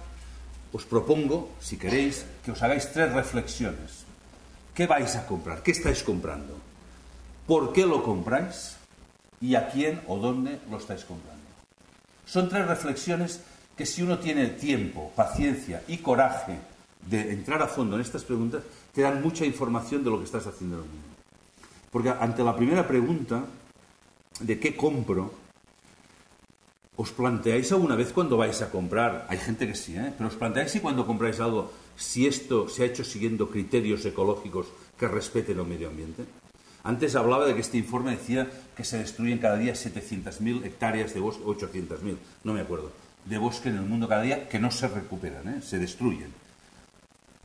os propongo, si queréis, que os hagáis 3 reflexiones. ¿Qué vais a comprar? ¿Qué estáis comprando? ¿Por qué lo compráis? ¿Y a quién o dónde lo estáis comprando? Son 3 reflexiones que si uno tiene tiempo, paciencia y coraje de entrar a fondo en estas preguntas, te dan mucha información de lo que estás haciendo en el mundo. Porque ante la primera pregunta de qué compro, ¿os planteáis alguna vez cuando vais a comprar? Hay gente que sí, pero ¿os planteáis si cuando compráis algo, si esto se ha hecho siguiendo criterios ecológicos que respeten el medio ambiente? Antes hablaba de que este informe decía que se destruyen cada día 700.000 hectáreas de bosque, 800.000, no me acuerdo, de bosque en el mundo cada día que no se recuperan, se destruyen.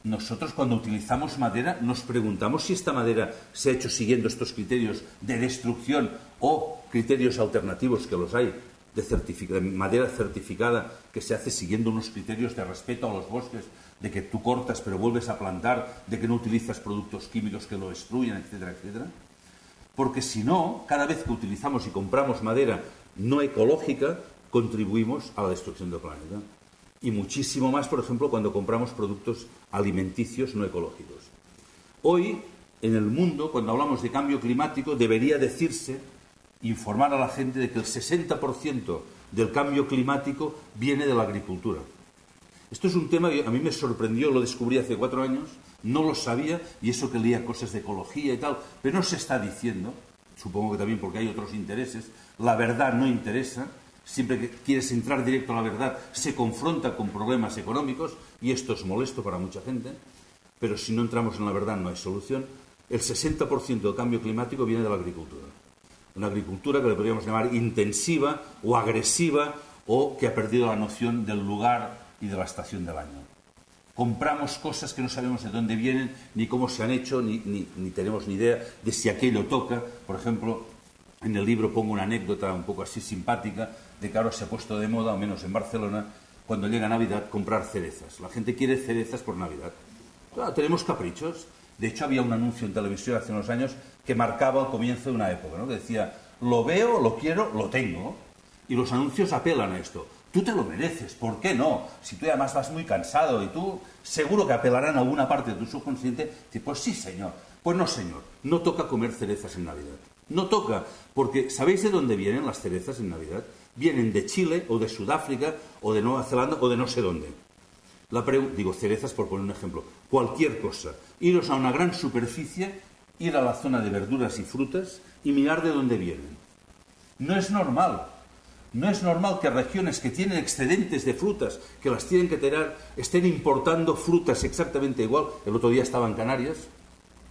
Nosotros cuando utilizamos madera nos preguntamos si esta madera se ha hecho siguiendo estos criterios de destrucción o criterios alternativos que los hay, de madera certificada que se hace siguiendo unos criterios de respeto a los bosques, de que tú cortas pero vuelves a plantar, de que no utilizas productos químicos que lo destruyen, etcétera, etcétera. Porque si no, cada vez que utilizamos y compramos madera no ecológica, contribuimos a la destrucción del planeta. Y muchísimo más, por ejemplo, cuando compramos productos alimenticios no ecológicos. Hoy, en el mundo, cuando hablamos de cambio climático, debería decirse, informar a la gente de que el 60% del cambio climático viene de la agricultura. Esto es un tema que a mí me sorprendió, lo descubrí hace 4 años, no lo sabía, y eso que leía cosas de ecología y tal, pero no se está diciendo, supongo que también porque hay otros intereses, la verdad no interesa. Siempre que quieres entrar directo a la verdad, se confronta con problemas económicos y esto es molesto para mucha gente, pero si no entramos en la verdad no hay solución. El 60% del cambio climático viene de la agricultura. Una agricultura que le podríamos llamar intensiva o agresiva o que ha perdido la noción del lugar y de la estación del año. Compramos cosas que no sabemos de dónde vienen, ni cómo se han hecho, ni tenemos ni idea de si aquello toca. Por ejemplo, en el libro pongo una anécdota un poco así simpática de que ahora se ha puesto de moda, al menos en Barcelona, cuando llega Navidad, comprar cerezas. La gente quiere cerezas por Navidad. Claro, tenemos caprichos. De hecho, había un anuncio en televisión hace unos años que marcaba el comienzo de una época, ¿no? Que decía, lo veo, lo quiero, lo tengo. Y los anuncios apelan a esto. Tú te lo mereces, ¿por qué no? Si tú además vas muy cansado y tú seguro que apelarán a alguna parte de tu subconsciente, pues sí, señor. Pues no, señor, no toca comer cerezas en Navidad. No toca, porque ¿sabéis de dónde vienen las cerezas en Navidad? Vienen de Chile o de Sudáfrica o de Nueva Zelanda o de no sé dónde. Digo cerezas por poner un ejemplo. Cualquier cosa. Iros a una gran superficie, ir a la zona de verduras y frutas y mirar de dónde vienen. No es normal. No es normal que regiones que tienen excedentes de frutas, que las tienen que tener, estén importando frutas exactamente igual. El otro día estaba en Canarias.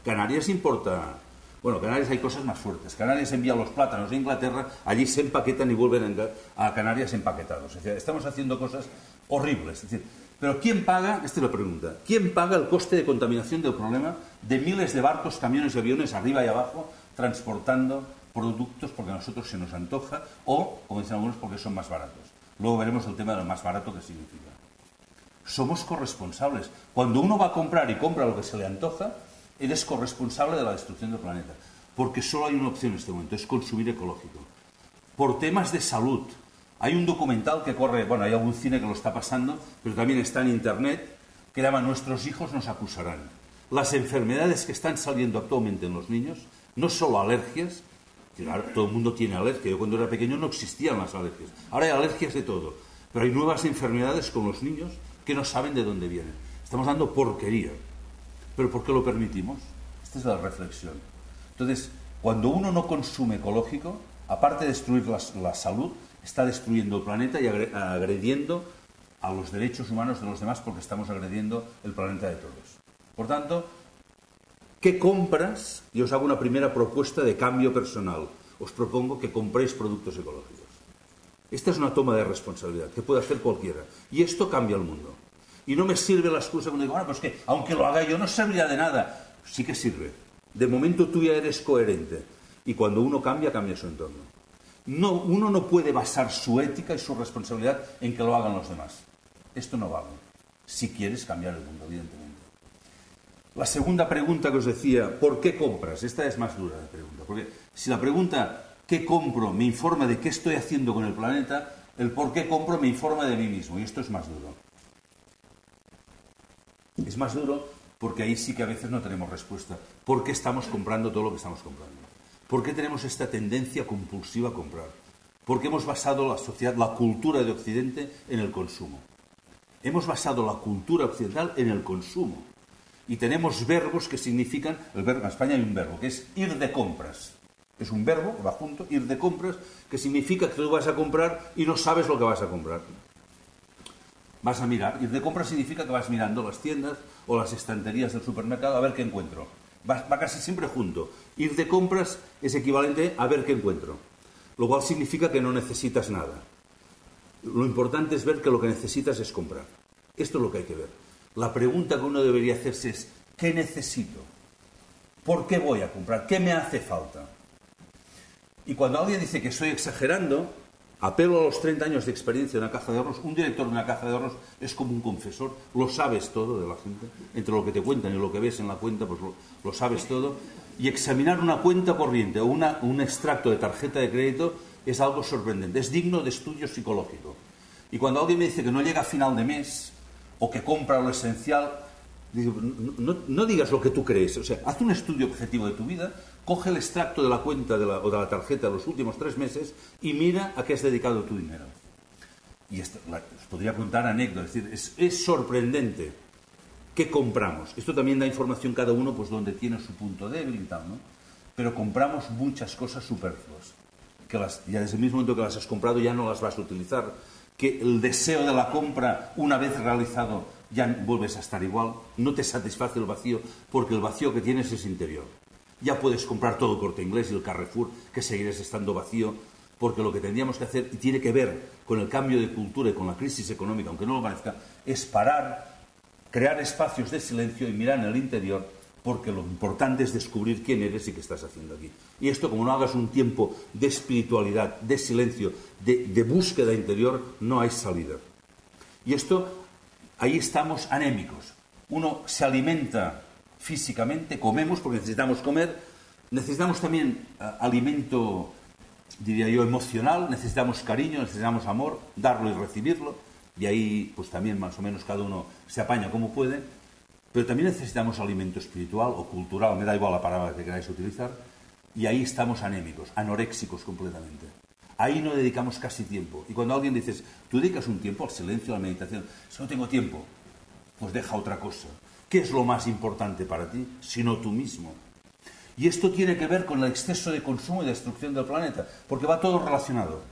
Canarias importa... Bueno, Canarias hay cosas más fuertes. Canarias envía los plátanos a Inglaterra, allí se empaquetan y vuelven a Canarias empaquetados. Es decir, estamos haciendo cosas horribles. Es decir, pero ¿quién paga? Esta es la pregunta. ¿Quién paga el coste de contaminación del problema de miles de barcos, camiones y aviones arriba y abajo transportando productos porque a nosotros se nos antoja o, como dicen algunos, porque son más baratos? Luego veremos el tema de lo más barato que significa. Somos corresponsables. Cuando uno va a comprar y compra lo que se le antoja, eres corresponsable de la destrucción del planeta. Porque solo hay una opción en este momento, es consumir ecológico. Por temas de salud. Hay un documental que corre, bueno, hay algún cine que lo está pasando, pero también está en internet, que llama Nuestros hijos nos acusarán. Las enfermedades que están saliendo actualmente en los niños, no solo alergias, claro, todo el mundo tiene alergia. Yo cuando era pequeño no existían las alergias. Ahora hay alergias de todo. Pero hay nuevas enfermedades con los niños que no saben de dónde vienen. Estamos dando porquería. ¿Pero por qué lo permitimos? Esta Esta es la reflexión. Entonces, cuando uno no consume ecológico, aparte de destruir la salud, está destruyendo el planeta y agrediendo a los derechos humanos de los demás, porque estamos agrediendo el planeta de todos. Por tanto, ¿qué compras? Y os hago una primera propuesta de cambio personal. Os propongo que compréis productos ecológicos. Esta es una toma de responsabilidad que puede hacer cualquiera. Y esto cambia el mundo. Y no me sirve la excusa cuando digo, bueno, pues que aunque lo haga yo no serviría de nada. Sí que sirve. De momento tú ya eres coherente. Y cuando uno cambia, cambia su entorno. No, uno no puede basar su ética y su responsabilidad en que lo hagan los demás. Esto no vale. Si quieres cambiar el mundo, evidentemente. La segunda pregunta que os decía, ¿por qué compras? Esta es más dura de pregunta. Porque si la pregunta ¿qué compro? Me informa de qué estoy haciendo con el planeta, el por qué compro me informa de mí mismo, y esto es más duro. Es más duro porque ahí sí que a veces no tenemos respuesta. ¿Por qué estamos comprando todo lo que estamos comprando? ¿Por qué tenemos esta tendencia compulsiva a comprar? ¿Por qué hemos basado la sociedad, la cultura de Occidente en el consumo? Hemos basado la cultura occidental en el consumo. Y tenemos verbos que significan, en España hay un verbo que es ir de compras. Es un verbo, va junto, ir de compras, que significa que tú vas a comprar y no sabes lo que vas a comprar. Vas a mirar. Ir de compras significa que vas mirando las tiendas o las estanterías del supermercado a ver qué encuentro. Va casi siempre junto. Ir de compras es equivalente a ver qué encuentro. Lo cual significa que no necesitas nada. Lo importante es ver que lo que necesitas es comprar. Esto es lo que hay que ver. La pregunta que uno debería hacerse es, ¿qué necesito? ¿Por qué voy a comprar? ¿Qué me hace falta? Y cuando alguien dice que estoy exagerando, apelo a los 30 años de experiencia en una caja de ahorros. Un director de una caja de ahorros es como un confesor, lo sabes todo de la gente, entre lo que te cuentan y lo que ves en la cuenta, pues lo sabes todo. Y examinar una cuenta corriente o un extracto de tarjeta de crédito es algo sorprendente, es digno de estudio psicológico. Y cuando alguien me dice que no llega a final de mes o que compra lo esencial, digo, no digas lo que tú crees, o sea, haz un estudio objetivo de tu vida, coge el extracto de la cuenta o de la tarjeta de los últimos 3 meses y mira a qué has dedicado tu dinero. Y os podría contar anécdotas, es decir, es sorprendente qué compramos. Esto también da información cada uno, pues donde tiene su punto débil y tal, ¿no? Pero compramos muchas cosas superfluas, que ya desde el mismo momento que las has comprado ya no las vas a utilizar, que el deseo de la compra, una vez realizado, ya vuelves a estar igual, no te satisface el vacío, porque el vacío que tienes es interior. Ya puedes comprar todo Corte Inglés y el Carrefour, que seguirás estando vacío, porque lo que tendríamos que hacer, y tiene que ver con el cambio de cultura y con la crisis económica, aunque no lo parezca, es parar, crear espacios de silencio y mirar en el interior, porque lo importante es descubrir quién eres y qué estás haciendo aquí. Y esto, como no hagas un tiempo de espiritualidad, de silencio, de búsqueda interior, no hay salida. Y esto, ahí estamos anémicos. Uno se alimenta físicamente, comemos porque necesitamos comer, necesitamos también alimento, diría yo, emocional, necesitamos cariño, necesitamos amor, darlo y recibirlo, y ahí pues también más o menos cada uno se apaña como puede, pero también necesitamos alimento espiritual o cultural, me da igual la palabra que queráis utilizar, y ahí estamos anémicos, anoréxicos completamente. Ahí no dedicamos casi tiempo. Y cuando alguien dices, tú dedicas un tiempo al silencio, a la meditación, si no tengo tiempo, pues deja otra cosa. ¿Qué es lo más importante para ti, sino tú mismo? Y esto tiene que ver con el exceso de consumo y destrucción del planeta, porque va todo relacionado.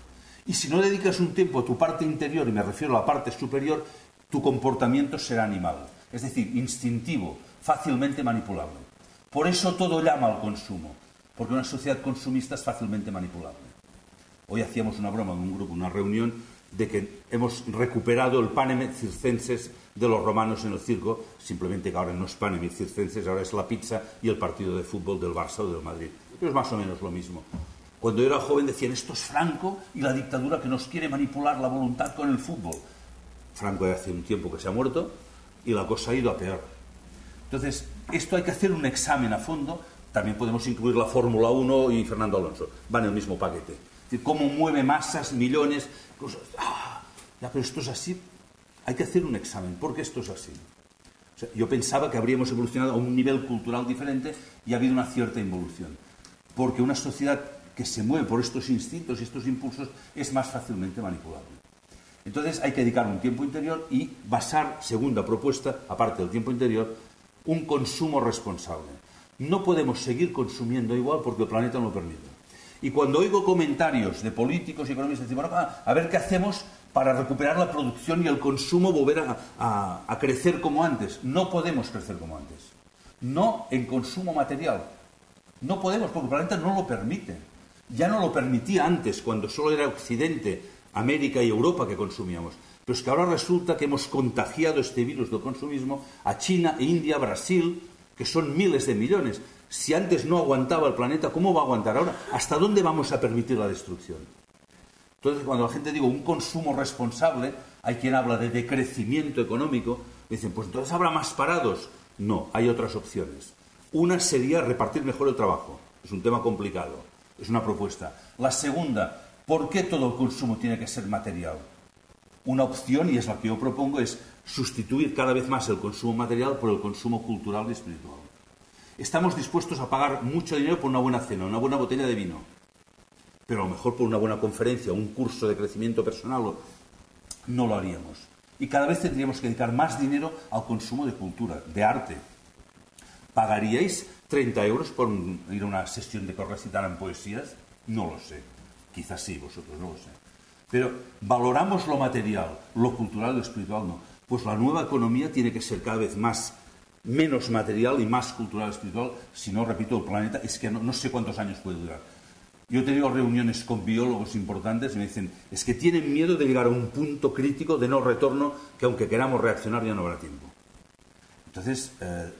Y si no dedicas un tiempo a tu parte interior, y me refiero a la parte superior, tu comportamiento será animal, es decir, instintivo, fácilmente manipulable. Por eso todo llama al consumo, porque una sociedad consumista es fácilmente manipulable. Hoy hacíamos una broma en un grupo, una reunión, de que hemos recuperado el panem et circenses de los romanos en el circo, simplemente que ahora no es panem et circenses, ahora es la pizza y el partido de fútbol del Barça o del Madrid. Pero es más o menos lo mismo. Cuando yo era joven decían, esto es Franco y la dictadura que nos quiere manipular la voluntad con el fútbol. Franco hace un tiempo que se ha muerto y la cosa ha ido a peor. Entonces, esto hay que hacer un examen a fondo. También podemos incluir la Fórmula 1 y Fernando Alonso. Van en el mismo paquete. Es decir, cómo mueve masas, millones, cosas. Ya, pero esto es así. Hay que hacer un examen. ¿Por qué esto es así? O sea, yo pensaba que habríamos evolucionado a un nivel cultural diferente y ha habido una cierta involución. Porque una sociedad que se mueve por estos instintos y estos impulsos es más fácilmente manipulable. Entonces hay que dedicar un tiempo interior y basar, segunda propuesta, aparte del tiempo interior, un consumo responsable. No podemos seguir consumiendo igual porque el planeta no lo permite. Y cuando oigo comentarios de políticos y economistas, dicen, bueno, a ver qué hacemos para recuperar la producción y el consumo, volver a crecer como antes. No podemos crecer como antes. No en consumo material. No podemos, porque el planeta no lo permite. Ya no lo permitía antes, cuando solo era Occidente, América y Europa que consumíamos. Pero es que ahora resulta que hemos contagiado este virus del consumismo a China, India, Brasil, que son miles de millones. Si antes no aguantaba el planeta, ¿cómo va a aguantar ahora? ¿Hasta dónde vamos a permitir la destrucción? Entonces, cuando la gente dice un consumo responsable, hay quien habla de decrecimiento económico, dicen, pues entonces habrá más parados. No, hay otras opciones. Una sería repartir mejor el trabajo. Es un tema complicado, es una propuesta. La segunda, ¿por qué todo el consumo tiene que ser material? Una opción, y es la que yo propongo, es sustituir cada vez más el consumo material por el consumo cultural y espiritual. Estamos dispuestos a pagar mucho dinero por una buena cena, una buena botella de vino, pero a lo mejor por una buena conferencia, un curso de crecimiento personal, no lo haríamos. Y cada vez tendríamos que dedicar más dinero al consumo de cultura, de arte. ¿Pagaríais 30 euros por ir a una sesión de que os recitaran poesías? No lo sé. Quizás sí, vosotros no lo sé. Pero valoramos lo material, lo cultural y lo espiritual no. Pues la nueva economía tiene que ser cada vez menos material y más cultural y espiritual. Si no, repito, el planeta es que no sé cuántos años puede durar. Yo he tenido reuniones con biólogos importantes y me dicen, es que tienen miedo de llegar a un punto crítico de no retorno que aunque queramos reaccionar ya no habrá tiempo. Entonces,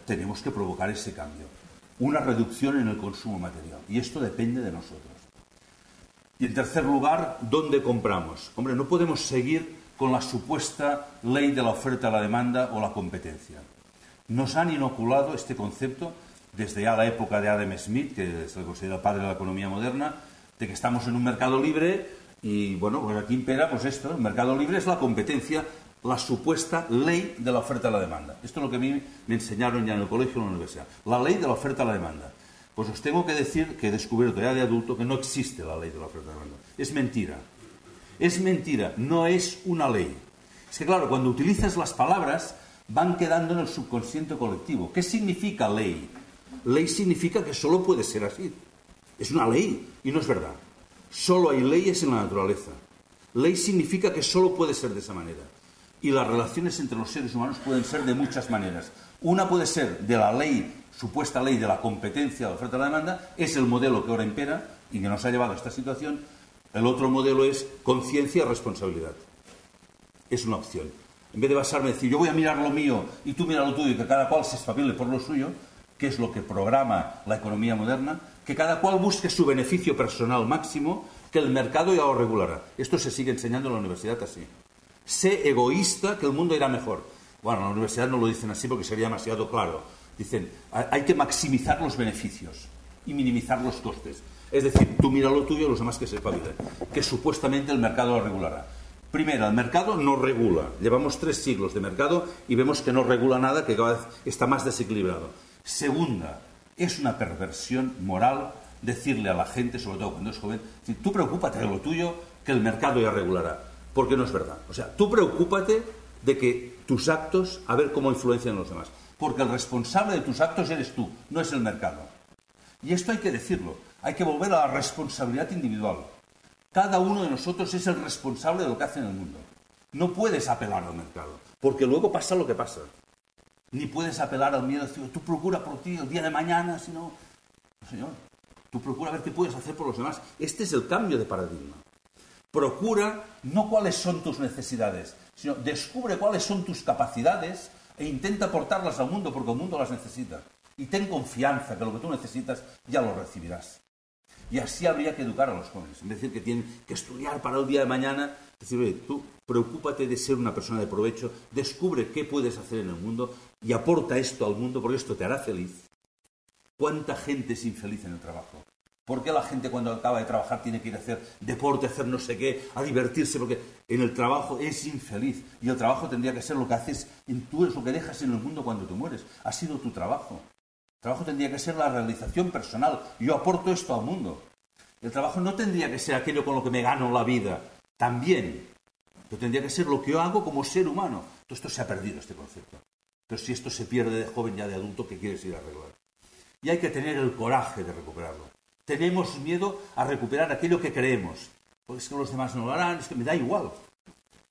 tenemos que provocar ese cambio. Una reducción en el consumo material. Y esto depende de nosotros. Y en tercer lugar, ¿dónde compramos? Hombre, no podemos seguir con la supuesta ley de la oferta, la demanda o la competencia. Nos han inoculado este concepto desde ya la época de Adam Smith, que se le considera el padre de la economía moderna, de que estamos en un mercado libre y, bueno, pues aquí impera pues esto, el mercado libre es la competencia, la supuesta ley de la oferta y la demanda. Esto es lo que a mí me enseñaron ya en el colegio y en la universidad. La ley de la oferta y la demanda. Pues os tengo que decir que he descubierto ya de adulto que no existe la ley de la oferta y la demanda. Es mentira. Es mentira, no es una ley. Es que claro, cuando utilizas las palabras van quedando en el subconsciente colectivo. ¿Qué significa ley? Ley significa que solo puede ser así. Es una ley y no es verdad. Solo hay leyes en la naturaleza. Ley significa que solo puede ser de esa manera. Y las relaciones entre los seres humanos pueden ser de muchas maneras. Una puede ser de la ley, supuesta ley de la competencia, de la oferta y la demanda, es el modelo que ahora impera y que nos ha llevado a esta situación. El otro modelo es conciencia y responsabilidad. Es una opción. En vez de basarme en decir, yo voy a mirar lo mío y tú mira lo tuyo y que cada cual se espabile por lo suyo, que es lo que programa la economía moderna, que cada cual busque su beneficio personal máximo, que el mercado ya lo regulará. Esto se sigue enseñando en la universidad así. Sé egoísta, que el mundo irá mejor. Bueno, en la universidad no lo dicen así porque sería demasiado claro. Dicen, hay que maximizar los beneficios y minimizar los costes. Es decir, tú mira lo tuyo, los demás que se espabilen. Que supuestamente el mercado lo regulará. Primero, el mercado no regula. Llevamos 3 siglos de mercado y vemos que no regula nada, que cada vez está más desequilibrado. Segunda, es una perversión moral decirle a la gente, sobre todo cuando es joven, tú preocúpate de lo tuyo, que el mercado ya regulará. Porque no es verdad. O sea, tú preocúpate de que tus actos, a ver cómo influencian a los demás. Porque el responsable de tus actos eres tú, no es el mercado. Y esto hay que decirlo. Hay que volver a la responsabilidad individual. Cada uno de nosotros es el responsable de lo que hace en el mundo. No puedes apelar al mercado, porque luego pasa lo que pasa. Ni puedes apelar al miedo, decir, tú procura por ti el día de mañana, si no... No, señor, tú procura ver qué puedes hacer por los demás. Este es el cambio de paradigma. Procura no cuáles son tus necesidades, sino descubre cuáles son tus capacidades e intenta aportarlas al mundo, porque el mundo las necesita. Y ten confianza que lo que tú necesitas ya lo recibirás. Y así habría que educar a los jóvenes. En vez de decir que tienen que estudiar para el día de mañana, decir, oye, tú preocúpate de ser una persona de provecho, descubre qué puedes hacer en el mundo y aporta esto al mundo porque esto te hará feliz. ¿Cuánta gente es infeliz en el trabajo? ¿Por qué la gente cuando acaba de trabajar tiene que ir a hacer deporte, a hacer no sé qué, a divertirse? Porque en el trabajo es infeliz. Y el trabajo tendría que ser lo que haces, tú es lo que dejas en el mundo cuando te mueres. Ha sido tu trabajo. El trabajo tendría que ser la realización personal. Yo aporto esto al mundo. El trabajo no tendría que ser aquello con lo que me gano la vida. También. Pero tendría que ser lo que yo hago como ser humano. Todo esto se ha perdido, este concepto. Pero si esto se pierde de joven ya de adulto, ¿qué quieres ir a arreglar? y hay que tener el coraje de recuperarlo. Tenemos miedo a recuperar aquello que creemos. Pues es que los demás no lo harán, es que me da igual.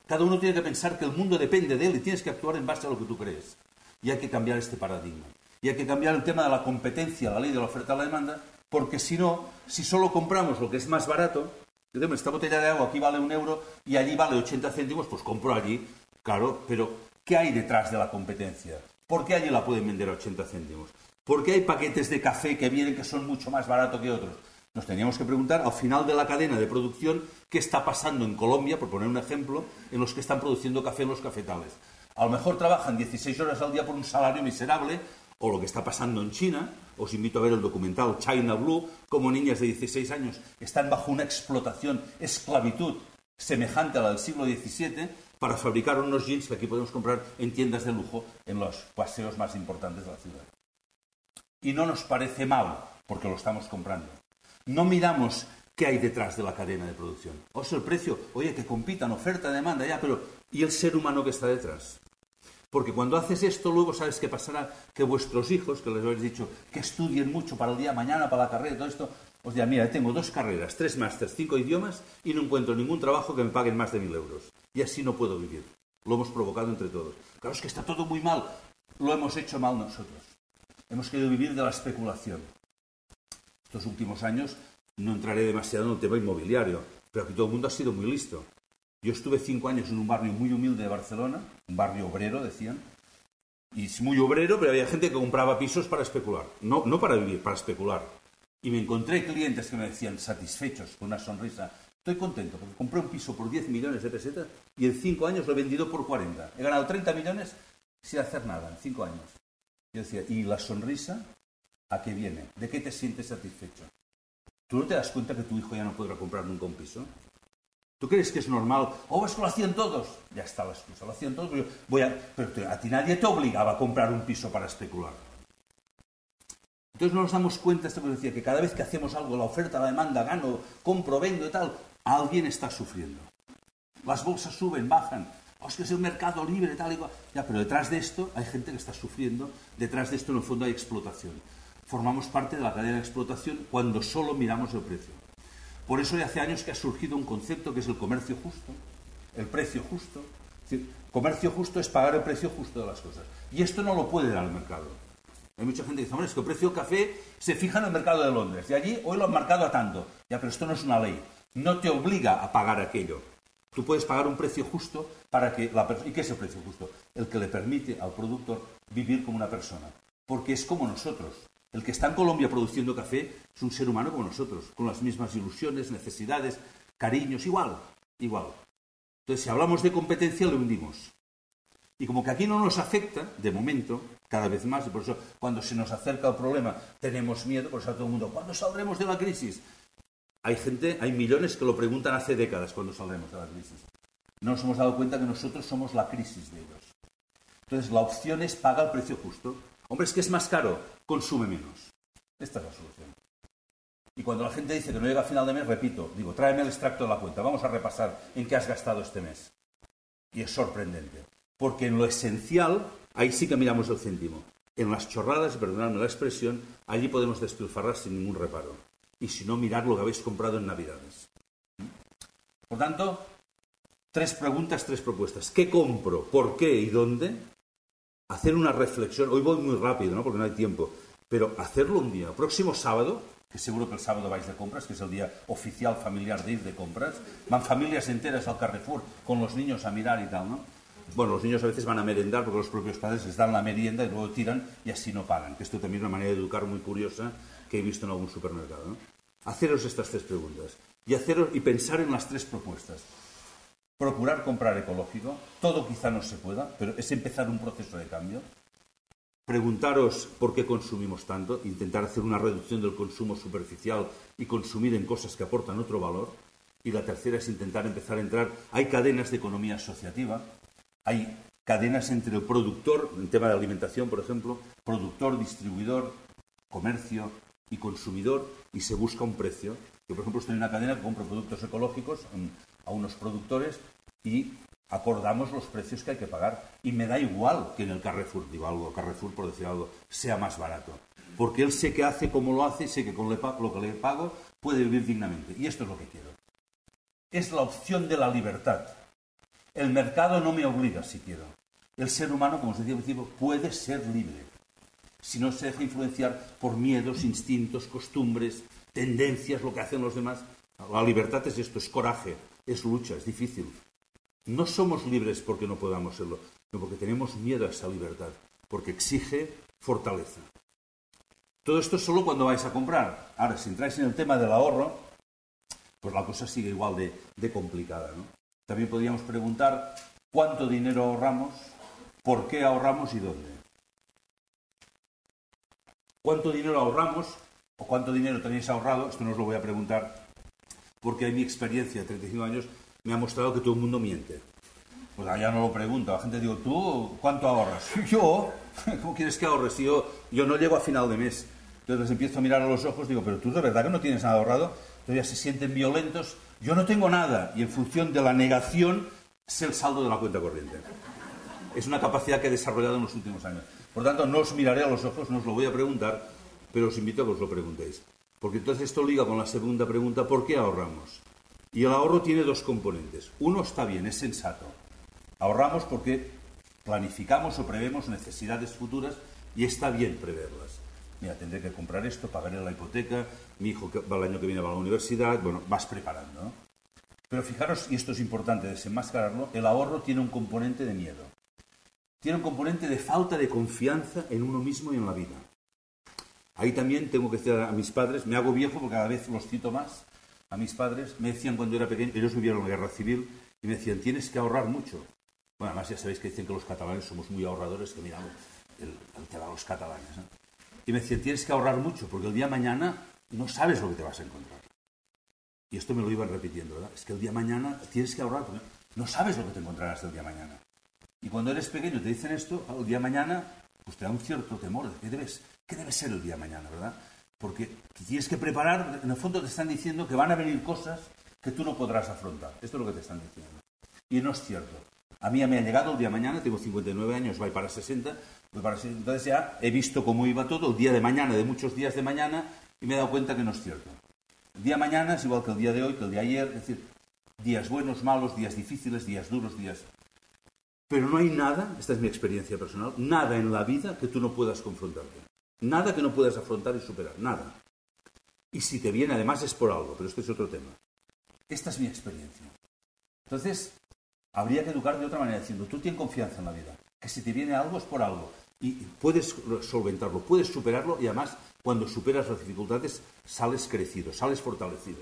Cada uno tiene que pensar que el mundo depende de él y tienes que actuar en base a lo que tú crees. Y hay que cambiar este paradigma. Y hay que cambiar el tema de la competencia, la ley de la oferta y la demanda, porque si no, si solo compramos lo que es más barato, esta botella de agua aquí vale 1 euro y allí vale 80 céntimos, pues compro allí, claro, pero ¿qué hay detrás de la competencia? ¿Por qué allí la pueden vender a 80 céntimos? ¿Por qué hay paquetes de café que vienen que son mucho más baratos que otros? Nos teníamos que preguntar al final de la cadena de producción qué está pasando en Colombia, por poner un ejemplo, en los que están produciendo café en los cafetales. A lo mejor trabajan 16 horas al día por un salario miserable, o lo que está pasando en China. Os invito a ver el documental China Blue, como niñas de 16 años están bajo una explotación, esclavitud semejante a la del siglo XVII para fabricar unos jeans que aquí podemos comprar en tiendas de lujo en los paseos más importantes de la ciudad. Y no nos parece mal, porque lo estamos comprando. No miramos qué hay detrás de la cadena de producción. O sea, el precio, oye, que compitan, oferta, demanda, ya, pero ¿y el ser humano que está detrás? Porque cuando haces esto, luego sabes qué pasará, que vuestros hijos, que les habéis dicho que estudien mucho para el día de mañana, para la carrera y todo esto, os dirán, mira, tengo 2 carreras, 3 másters, 5 idiomas y no encuentro ningún trabajo que me paguen más de 1.000 euros. Y así no puedo vivir. Lo hemos provocado entre todos. Claro, es que está todo muy mal. Lo hemos hecho mal nosotros. Hemos querido vivir de la especulación. Estos últimos años no entraré demasiado en el tema inmobiliario, pero aquí todo el mundo ha sido muy listo. Yo estuve 5 años en un barrio muy humilde de Barcelona, un barrio obrero, decían, y es muy obrero, pero había gente que compraba pisos para especular, no para vivir, para especular. Y me encontré clientes que me decían, satisfechos, con una sonrisa, estoy contento porque compré un piso por 10 millones de pesetas y en 5 años lo he vendido por 40. He ganado 30 millones sin hacer nada, en 5 años. Yo decía, ¿y la sonrisa a qué viene? ¿De qué te sientes satisfecho? ¿Tú no te das cuenta que tu hijo ya no podrá comprar nunca un piso? ¿Tú crees que es normal? Oh, es que lo hacían todos. Ya está la excusa, lo hacían todos. Pero a ti nadie te obligaba a comprar un piso para especular. Entonces no nos damos cuenta, esto que os decía, que cada vez que hacemos algo, la oferta, la demanda, gano, compro, vendo y tal, alguien está sufriendo. Las bolsas suben, bajan. Oh, es que es un mercado libre, tal y cual. Ya, pero detrás de esto hay gente que está sufriendo. Detrás de esto, en el fondo, hay explotación. Formamos parte de la cadena de explotación cuando solo miramos el precio. Por eso ya hace años que ha surgido un concepto que es el comercio justo, el precio justo. Es decir, comercio justo es pagar el precio justo de las cosas. Y esto no lo puede dar el mercado. Hay mucha gente que dice, hombre, es que el precio del café se fija en el mercado de Londres. Y allí hoy lo han marcado a tanto. Ya, pero esto no es una ley. No te obliga a pagar aquello. Tú puedes pagar un precio justo para que la persona... ¿Y qué es el precio justo? El que le permite al productor vivir como una persona. Porque es como nosotros. El que está en Colombia produciendo café es un ser humano como nosotros, con las mismas ilusiones, necesidades, cariños, igual. Entonces, si hablamos de competencia, lo hundimos. Y como que aquí no nos afecta, de momento, cada vez más, y por eso cuando se nos acerca el problema tenemos miedo, por eso a todo el mundo, ¿cuándo saldremos de la crisis? Hay millones que lo preguntan hace décadas cuándo saldremos de la crisis. No nos hemos dado cuenta que nosotros somos la crisis de ellos. Entonces, la opción es pagar el precio justo. Hombre, es que es más caro, consume menos. Esta es la solución. Y cuando la gente dice que no llega a final de mes, repito, digo, tráeme el extracto de la cuenta, vamos a repasar en qué has gastado este mes. Y es sorprendente. Porque en lo esencial, ahí sí que miramos el céntimo. En las chorradas, perdonadme la expresión, allí podemos despilfarrar sin ningún reparo. Y si no, mirar lo que habéis comprado en Navidades. Por tanto, 3 preguntas, 3 propuestas. ¿Qué compro? ¿Por qué? ¿Y dónde? Hacer una reflexión. Hoy voy muy rápido, ¿no? Porque no hay tiempo. Pero hacerlo un día. Próximo sábado, que seguro que el sábado vais de compras, que es el día oficial familiar de ir de compras. Van familias enteras al Carrefour con los niños a mirar y tal, ¿no? Bueno, los niños a veces van a merendar porque los propios padres les dan la merienda y luego tiran y así no pagan. Que esto también es una manera de educar muy curiosa que he visto en algún supermercado, ¿no? Haceros estas 3 preguntas y pensar en las 3 propuestas. Procurar comprar ecológico, todo quizá no se pueda, pero es empezar un proceso de cambio. Preguntaros por qué consumimos tanto, intentar hacer una reducción del consumo superficial y consumir en cosas que aportan otro valor. Y la tercera es intentar empezar a entrar. Hay cadenas de economía asociativa, hay cadenas entre el productor, en tema de alimentación, por ejemplo, productor, distribuidor, comercio y consumidor, y se busca un precio. Yo, por ejemplo, estoy en una cadena que compro productos ecológicos a unos productores y acordamos los precios que hay que pagar. Y me da igual que en el Carrefour, digo algo, Carrefour por decir algo, sea más barato. porque él sé que hace como lo hace y sé que con lo que le pago puede vivir dignamente. Y esto es lo que quiero. Es la opción de la libertad. El mercado no me obliga si quiero. El ser humano, como os decía al principio, puede ser libre si no se deja influenciar por miedos, instintos, costumbres, tendencias, lo que hacen los demás. La libertad es esto, es coraje, es lucha, es difícil. No somos libres porque no podamos serlo, sino porque tenemos miedo a esa libertad, porque exige fortaleza. Todo esto es solo cuando vais a comprar. Ahora, si entráis en el tema del ahorro, pues la cosa sigue igual de complicada, ¿no? También podríamos preguntar cuánto dinero ahorramos, por qué ahorramos y dónde. ¿Cuánto dinero ahorramos o cuánto dinero tenéis ahorrado? Esto no os lo voy a preguntar porque en mi experiencia de 35 años me ha mostrado que todo el mundo miente. Pues ya no lo pregunto. La gente digo, ¿tú cuánto ahorras? Yo, ¿cómo quieres que ahorres? Si yo no llego a final de mes. Entonces les empiezo a mirar a los ojos, digo, ¿pero tú de verdad que no tienes nada ahorrado? Entonces ya se sienten violentos. Yo no tengo nada. Y en función de la negación, sé el saldo de la cuenta corriente. Es una capacidad que he desarrollado en los últimos años. Por tanto, no os miraré a los ojos, no os lo voy a preguntar, pero os invito a que os lo preguntéis. Porque entonces esto liga con la segunda pregunta, ¿por qué ahorramos? Y el ahorro tiene dos componentes. Uno está bien, es sensato. Ahorramos porque planificamos o prevemos necesidades futuras y está bien preverlas. Mira, tendré que comprar esto, pagaré la hipoteca, mi hijo va el año que viene va a la universidad, bueno, vas preparando, ¿no? Pero fijaros, y esto es importante desenmascararlo, el ahorro tiene un componente de miedo. Tiene un componente de falta de confianza en uno mismo y en la vida. Ahí también tengo que decir a mis padres, me hago viejo porque cada vez los cito más, a mis padres me decían cuando era pequeño, ellos vivieron la guerra civil, y me decían, tienes que ahorrar mucho. Bueno, además ya sabéis que dicen que los catalanes somos muy ahorradores, que miramos el tema de los catalanes, ¿no? Y me decían, tienes que ahorrar mucho, porque el día de mañana no sabes lo que te vas a encontrar. Y esto me lo iban repitiendo, ¿verdad? Es que el día de mañana tienes que ahorrar, porque no sabes lo que te encontrarás el día de mañana. Y cuando eres pequeño te dicen esto, el día de mañana, pues te da un cierto temor. ¿Qué debe ser el día de mañana, verdad? Porque te tienes que preparar, en el fondo te están diciendo que van a venir cosas que tú no podrás afrontar. Esto es lo que te están diciendo. Y no es cierto. A mí me ha llegado el día de mañana, tengo 59 años, voy para 60, entonces ya he visto cómo iba todo, el día de mañana, de muchos días de mañana, y me he dado cuenta que no es cierto. El día de mañana es igual que el día de hoy, que el de ayer, es decir, días buenos, malos, días difíciles, días duros, días... Pero no hay nada, esta es mi experiencia personal, nada en la vida que tú no puedas confrontarte. Nada que no puedas afrontar y superar, nada. Y si te viene, además es por algo, pero esto es otro tema. Esta es mi experiencia. Entonces, habría que educar de otra manera, diciendo, tú tienes confianza en la vida, que si te viene algo es por algo. Y puedes solventarlo, puedes superarlo y además, cuando superas las dificultades, sales crecido, sales fortalecido.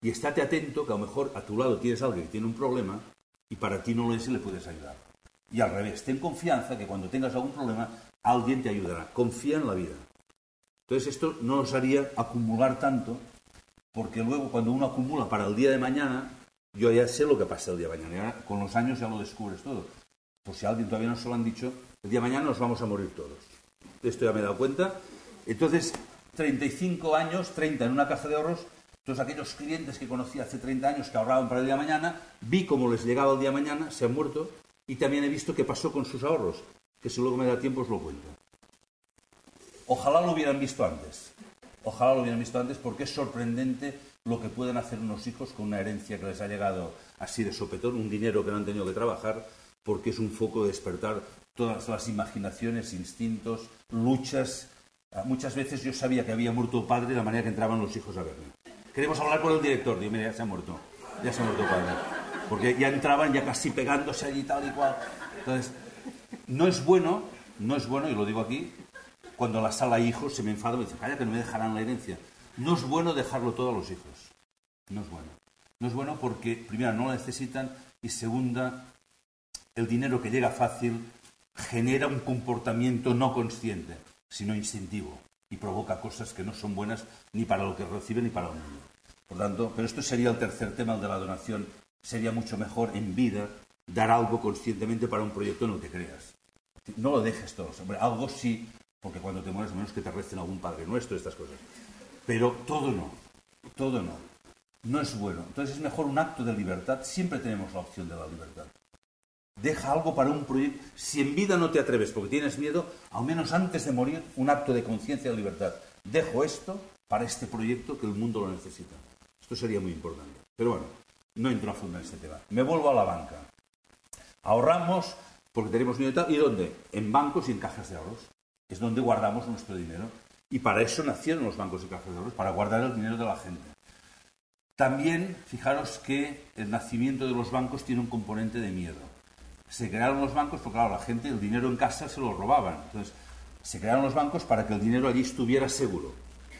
Y estate atento que a lo mejor a tu lado tienes a alguien que tiene un problema y para ti no lo es y le puedes ayudar. Y al revés, ten confianza que cuando tengas algún problema, alguien te ayudará. Confía en la vida. Entonces esto no nos haría acumular tanto, porque luego cuando uno acumula para el día de mañana, yo ya sé lo que pasa el día de mañana. Y ahora, con los años ya lo descubres todo. Por si a alguien todavía no se lo han dicho, el día de mañana nos vamos a morir todos. De esto ya me he dado cuenta. Entonces, 35 años, 30 en una caja de ahorros, todos aquellos clientes que conocí hace 30 años que ahorraban para el día de mañana, vi cómo les llegaba el día de mañana, se han muerto, y también he visto qué pasó con sus ahorros, que si luego me da tiempo os lo cuento. Ojalá lo hubieran visto antes. Ojalá lo hubieran visto antes porque es sorprendente lo que pueden hacer unos hijos con una herencia que les ha llegado así de sopetón, un dinero que no han tenido que trabajar, porque es un foco de despertar todas las imaginaciones, instintos, luchas. Muchas veces yo sabía que había muerto el padre de la manera que entraban los hijos a verme. Queremos hablar con el director. Digo, mira, ya se ha muerto el padre. Porque ya entraban ya casi pegándose allí tal y cual. Entonces, no es bueno, y lo digo aquí, cuando la sala hijos se me enfada y me dice, calla que no me dejarán la herencia. No es bueno dejarlo todo a los hijos. No es bueno. No es bueno porque, primero, no lo necesitan y segunda, el dinero que llega fácil genera un comportamiento no consciente, sino instintivo y provoca cosas que no son buenas ni para lo que recibe ni para el mundo. Por tanto, pero esto sería el tercer tema, el de la donación. Sería mucho mejor en vida dar algo conscientemente para un proyecto en el que creas. No lo dejes todo. Hombre, algo sí, porque cuando te mueres, menos que te recen algún Padre Nuestro, estas cosas. Pero todo no. Todo no. No es bueno. Entonces es mejor un acto de libertad. Siempre tenemos la opción de la libertad. Deja algo para un proyecto. Si en vida no te atreves porque tienes miedo, al menos antes de morir, un acto de conciencia de libertad. Dejo esto para este proyecto que el mundo lo necesita. Esto sería muy importante. Pero bueno, no entro a fondo en este tema. Me vuelvo a la banca. Ahorramos porque tenemos dinero. ¿Y dónde? En bancos y en cajas de ahorros. Es donde guardamos nuestro dinero. Y para eso nacieron los bancos y cajas de ahorros, para guardar el dinero de la gente. También, fijaros que el nacimiento de los bancos tiene un componente de miedo. Se crearon los bancos porque, claro, la gente el dinero en casa se lo robaban. Entonces, se crearon los bancos para que el dinero allí estuviera seguro.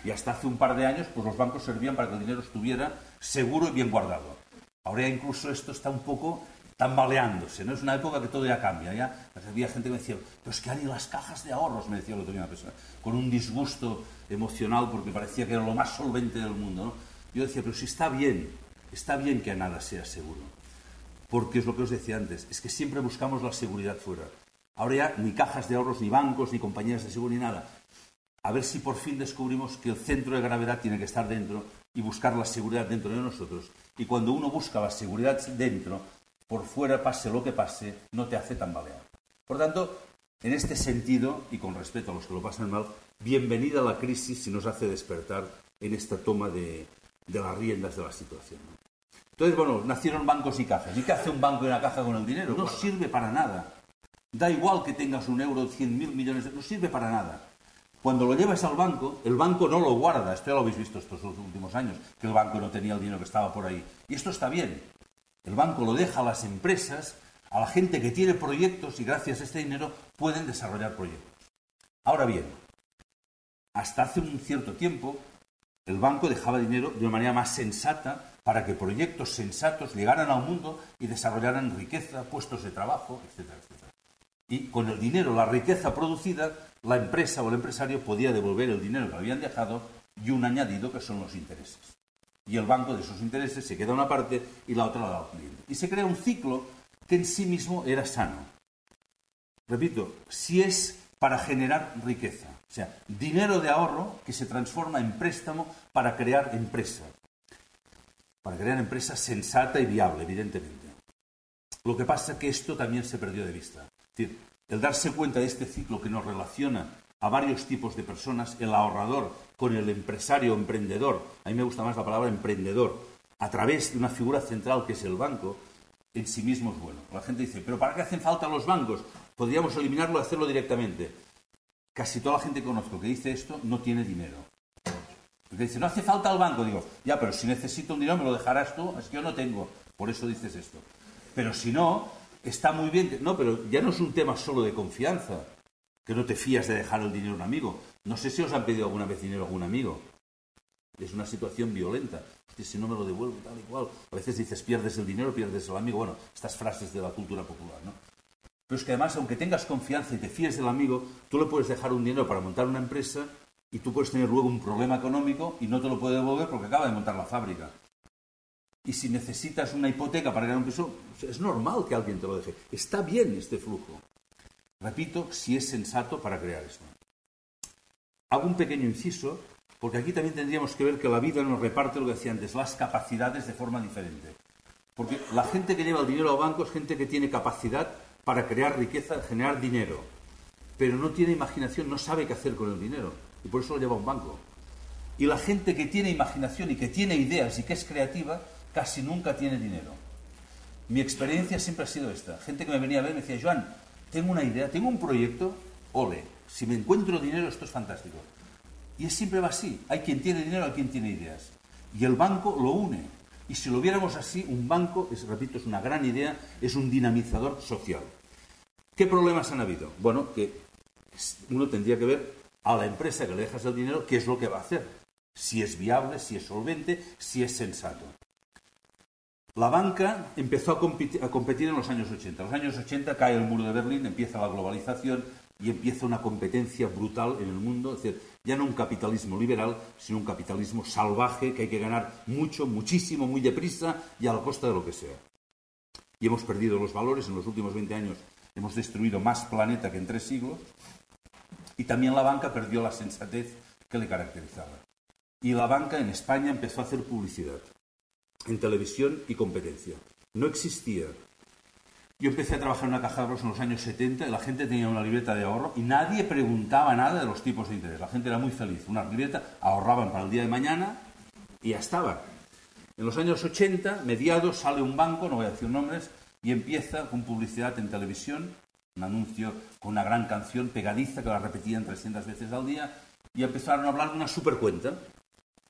Y hasta hace un par de años, pues los bancos servían para que el dinero estuviera seguro y bien guardado. Ahora ya incluso esto está un poco tambaleándose, ¿no? Es una época que todo ya cambia. Ya había gente que me decía, pero es que han ido las cajas de ahorros, me decía el otro día una persona, con un disgusto emocional porque parecía que era lo más solvente del mundo, ¿no? Yo decía, pero si está bien que nada sea seguro. Porque es lo que os decía antes, es que siempre buscamos la seguridad fuera. Ahora ya ni cajas de ahorros, ni bancos, ni compañías de seguro, ni nada. A ver si por fin descubrimos que el centro de gravedad tiene que estar dentro y buscar la seguridad dentro de nosotros. Y cuando uno busca la seguridad dentro, por fuera, pase lo que pase, no te hace tambalear. Por tanto, en este sentido, y con respeto a los que lo pasan mal, bienvenida a la crisis si nos hace despertar en esta toma de las riendas de la situación. Entonces, bueno, nacieron bancos y cajas. ¿Y qué hace un banco y una caja con el dinero? No sirve para nada. Da igual que tengas un euro, 100.000 millones, no sirve para nada. Cuando lo llevas al banco, el banco no lo guarda. Esto ya lo habéis visto estos últimos años, que el banco no tenía el dinero que estaba por ahí. Y esto está bien. El banco lo deja a las empresas, a la gente que tiene proyectos y gracias a este dinero pueden desarrollar proyectos. Ahora bien, hasta hace un cierto tiempo, el banco dejaba dinero de una manera más sensata para que proyectos sensatos llegaran al mundo y desarrollaran riqueza, puestos de trabajo, etcétera, etcétera. Y con el dinero, la riqueza producida, la empresa o el empresario podía devolver el dinero que habían dejado y un añadido que son los intereses. Y el banco de esos intereses se queda una parte y la otra la da al cliente. Y se crea un ciclo que en sí mismo era sano. Repito, si es para generar riqueza. O sea, dinero de ahorro que se transforma en préstamo para crear empresa. Para crear empresa sensata y viable, evidentemente. Lo que pasa es que esto también se perdió de vista. Es decir, el darse cuenta de este ciclo que nos relaciona a varios tipos de personas, el ahorrador con el empresario emprendedor, a mí me gusta más la palabra emprendedor, a través de una figura central que es el banco, en sí mismo es bueno. La gente dice, ¿pero para qué hacen falta los bancos? Podríamos eliminarlo y hacerlo directamente. Casi toda la gente que conozco que dice esto no tiene dinero. Porque dice, no hace falta el banco. Digo, ya, pero si necesito un dinero me lo dejarás tú, es que yo no tengo. Por eso dices esto. Pero si no, está muy bien. No, pero ya no es un tema solo de confianza, que no te fías de dejar el dinero a un amigo. No sé si os han pedido alguna vez dinero a algún amigo. Es una situación violenta. Hostia, si no me lo devuelvo, tal y cual. A veces dices, pierdes el dinero, pierdes el amigo. Bueno, estas frases de la cultura popular, ¿no? Pero es que además, aunque tengas confianza y te fíes del amigo, tú le puedes dejar un dinero para montar una empresa y tú puedes tener luego un problema económico y no te lo puede devolver porque acaba de montar la fábrica. Y si necesitas una hipoteca para ganar un piso, es normal que alguien te lo deje. Está bien este flujo. Repito, si es sensato para crear esto. Hago un pequeño inciso, porque aquí también tendríamos que ver que la vida nos reparte, lo que decía antes, las capacidades de forma diferente. Porque la gente que lleva el dinero al banco es gente que tiene capacidad para crear riqueza, generar dinero, pero no tiene imaginación, no sabe qué hacer con el dinero, y por eso lo lleva a un banco. Y la gente que tiene imaginación y que tiene ideas y que es creativa, casi nunca tiene dinero. Mi experiencia siempre ha sido esta. Gente que me venía a ver me decía, Joan, tengo una idea, tengo un proyecto, ole, si me encuentro dinero esto es fantástico. Y siempre va así, hay quien tiene dinero, hay quien tiene ideas. Y el banco lo une. Y si lo viéramos así, un banco, repito, es una gran idea, es un dinamizador social. ¿Qué problemas han habido? Bueno, que uno tendría que ver a la empresa que le dejas el dinero qué es lo que va a hacer. Si es viable, si es solvente, si es sensato. La banca empezó a competir en los años 80. En los años 80 cae el muro de Berlín, empieza la globalización y empieza una competencia brutal en el mundo. Es decir, ya no un capitalismo liberal, sino un capitalismo salvaje que hay que ganar mucho, muchísimo, muy deprisa y a la costa de lo que sea. Y hemos perdido los valores. En los últimos 20 años hemos destruido más planeta que en 3 siglos. Y también la banca perdió la sensatez que le caracterizaba. Y la banca en España empezó a hacer publicidad en televisión y competencia. No existía Yo empecé a trabajar en una caja de ahorros en los años 70 y la gente tenía una libreta de ahorro y nadie preguntaba nada de los tipos de interés. La gente era muy feliz. Una libreta, ahorraban para el día de mañana y ya estaba. En los años 80, mediados, sale un banco, no voy a decir nombres, y empieza con publicidad en televisión, un anuncio con una gran canción pegadiza que la repetían 300 veces al día, y empezaron a hablar de una supercuenta.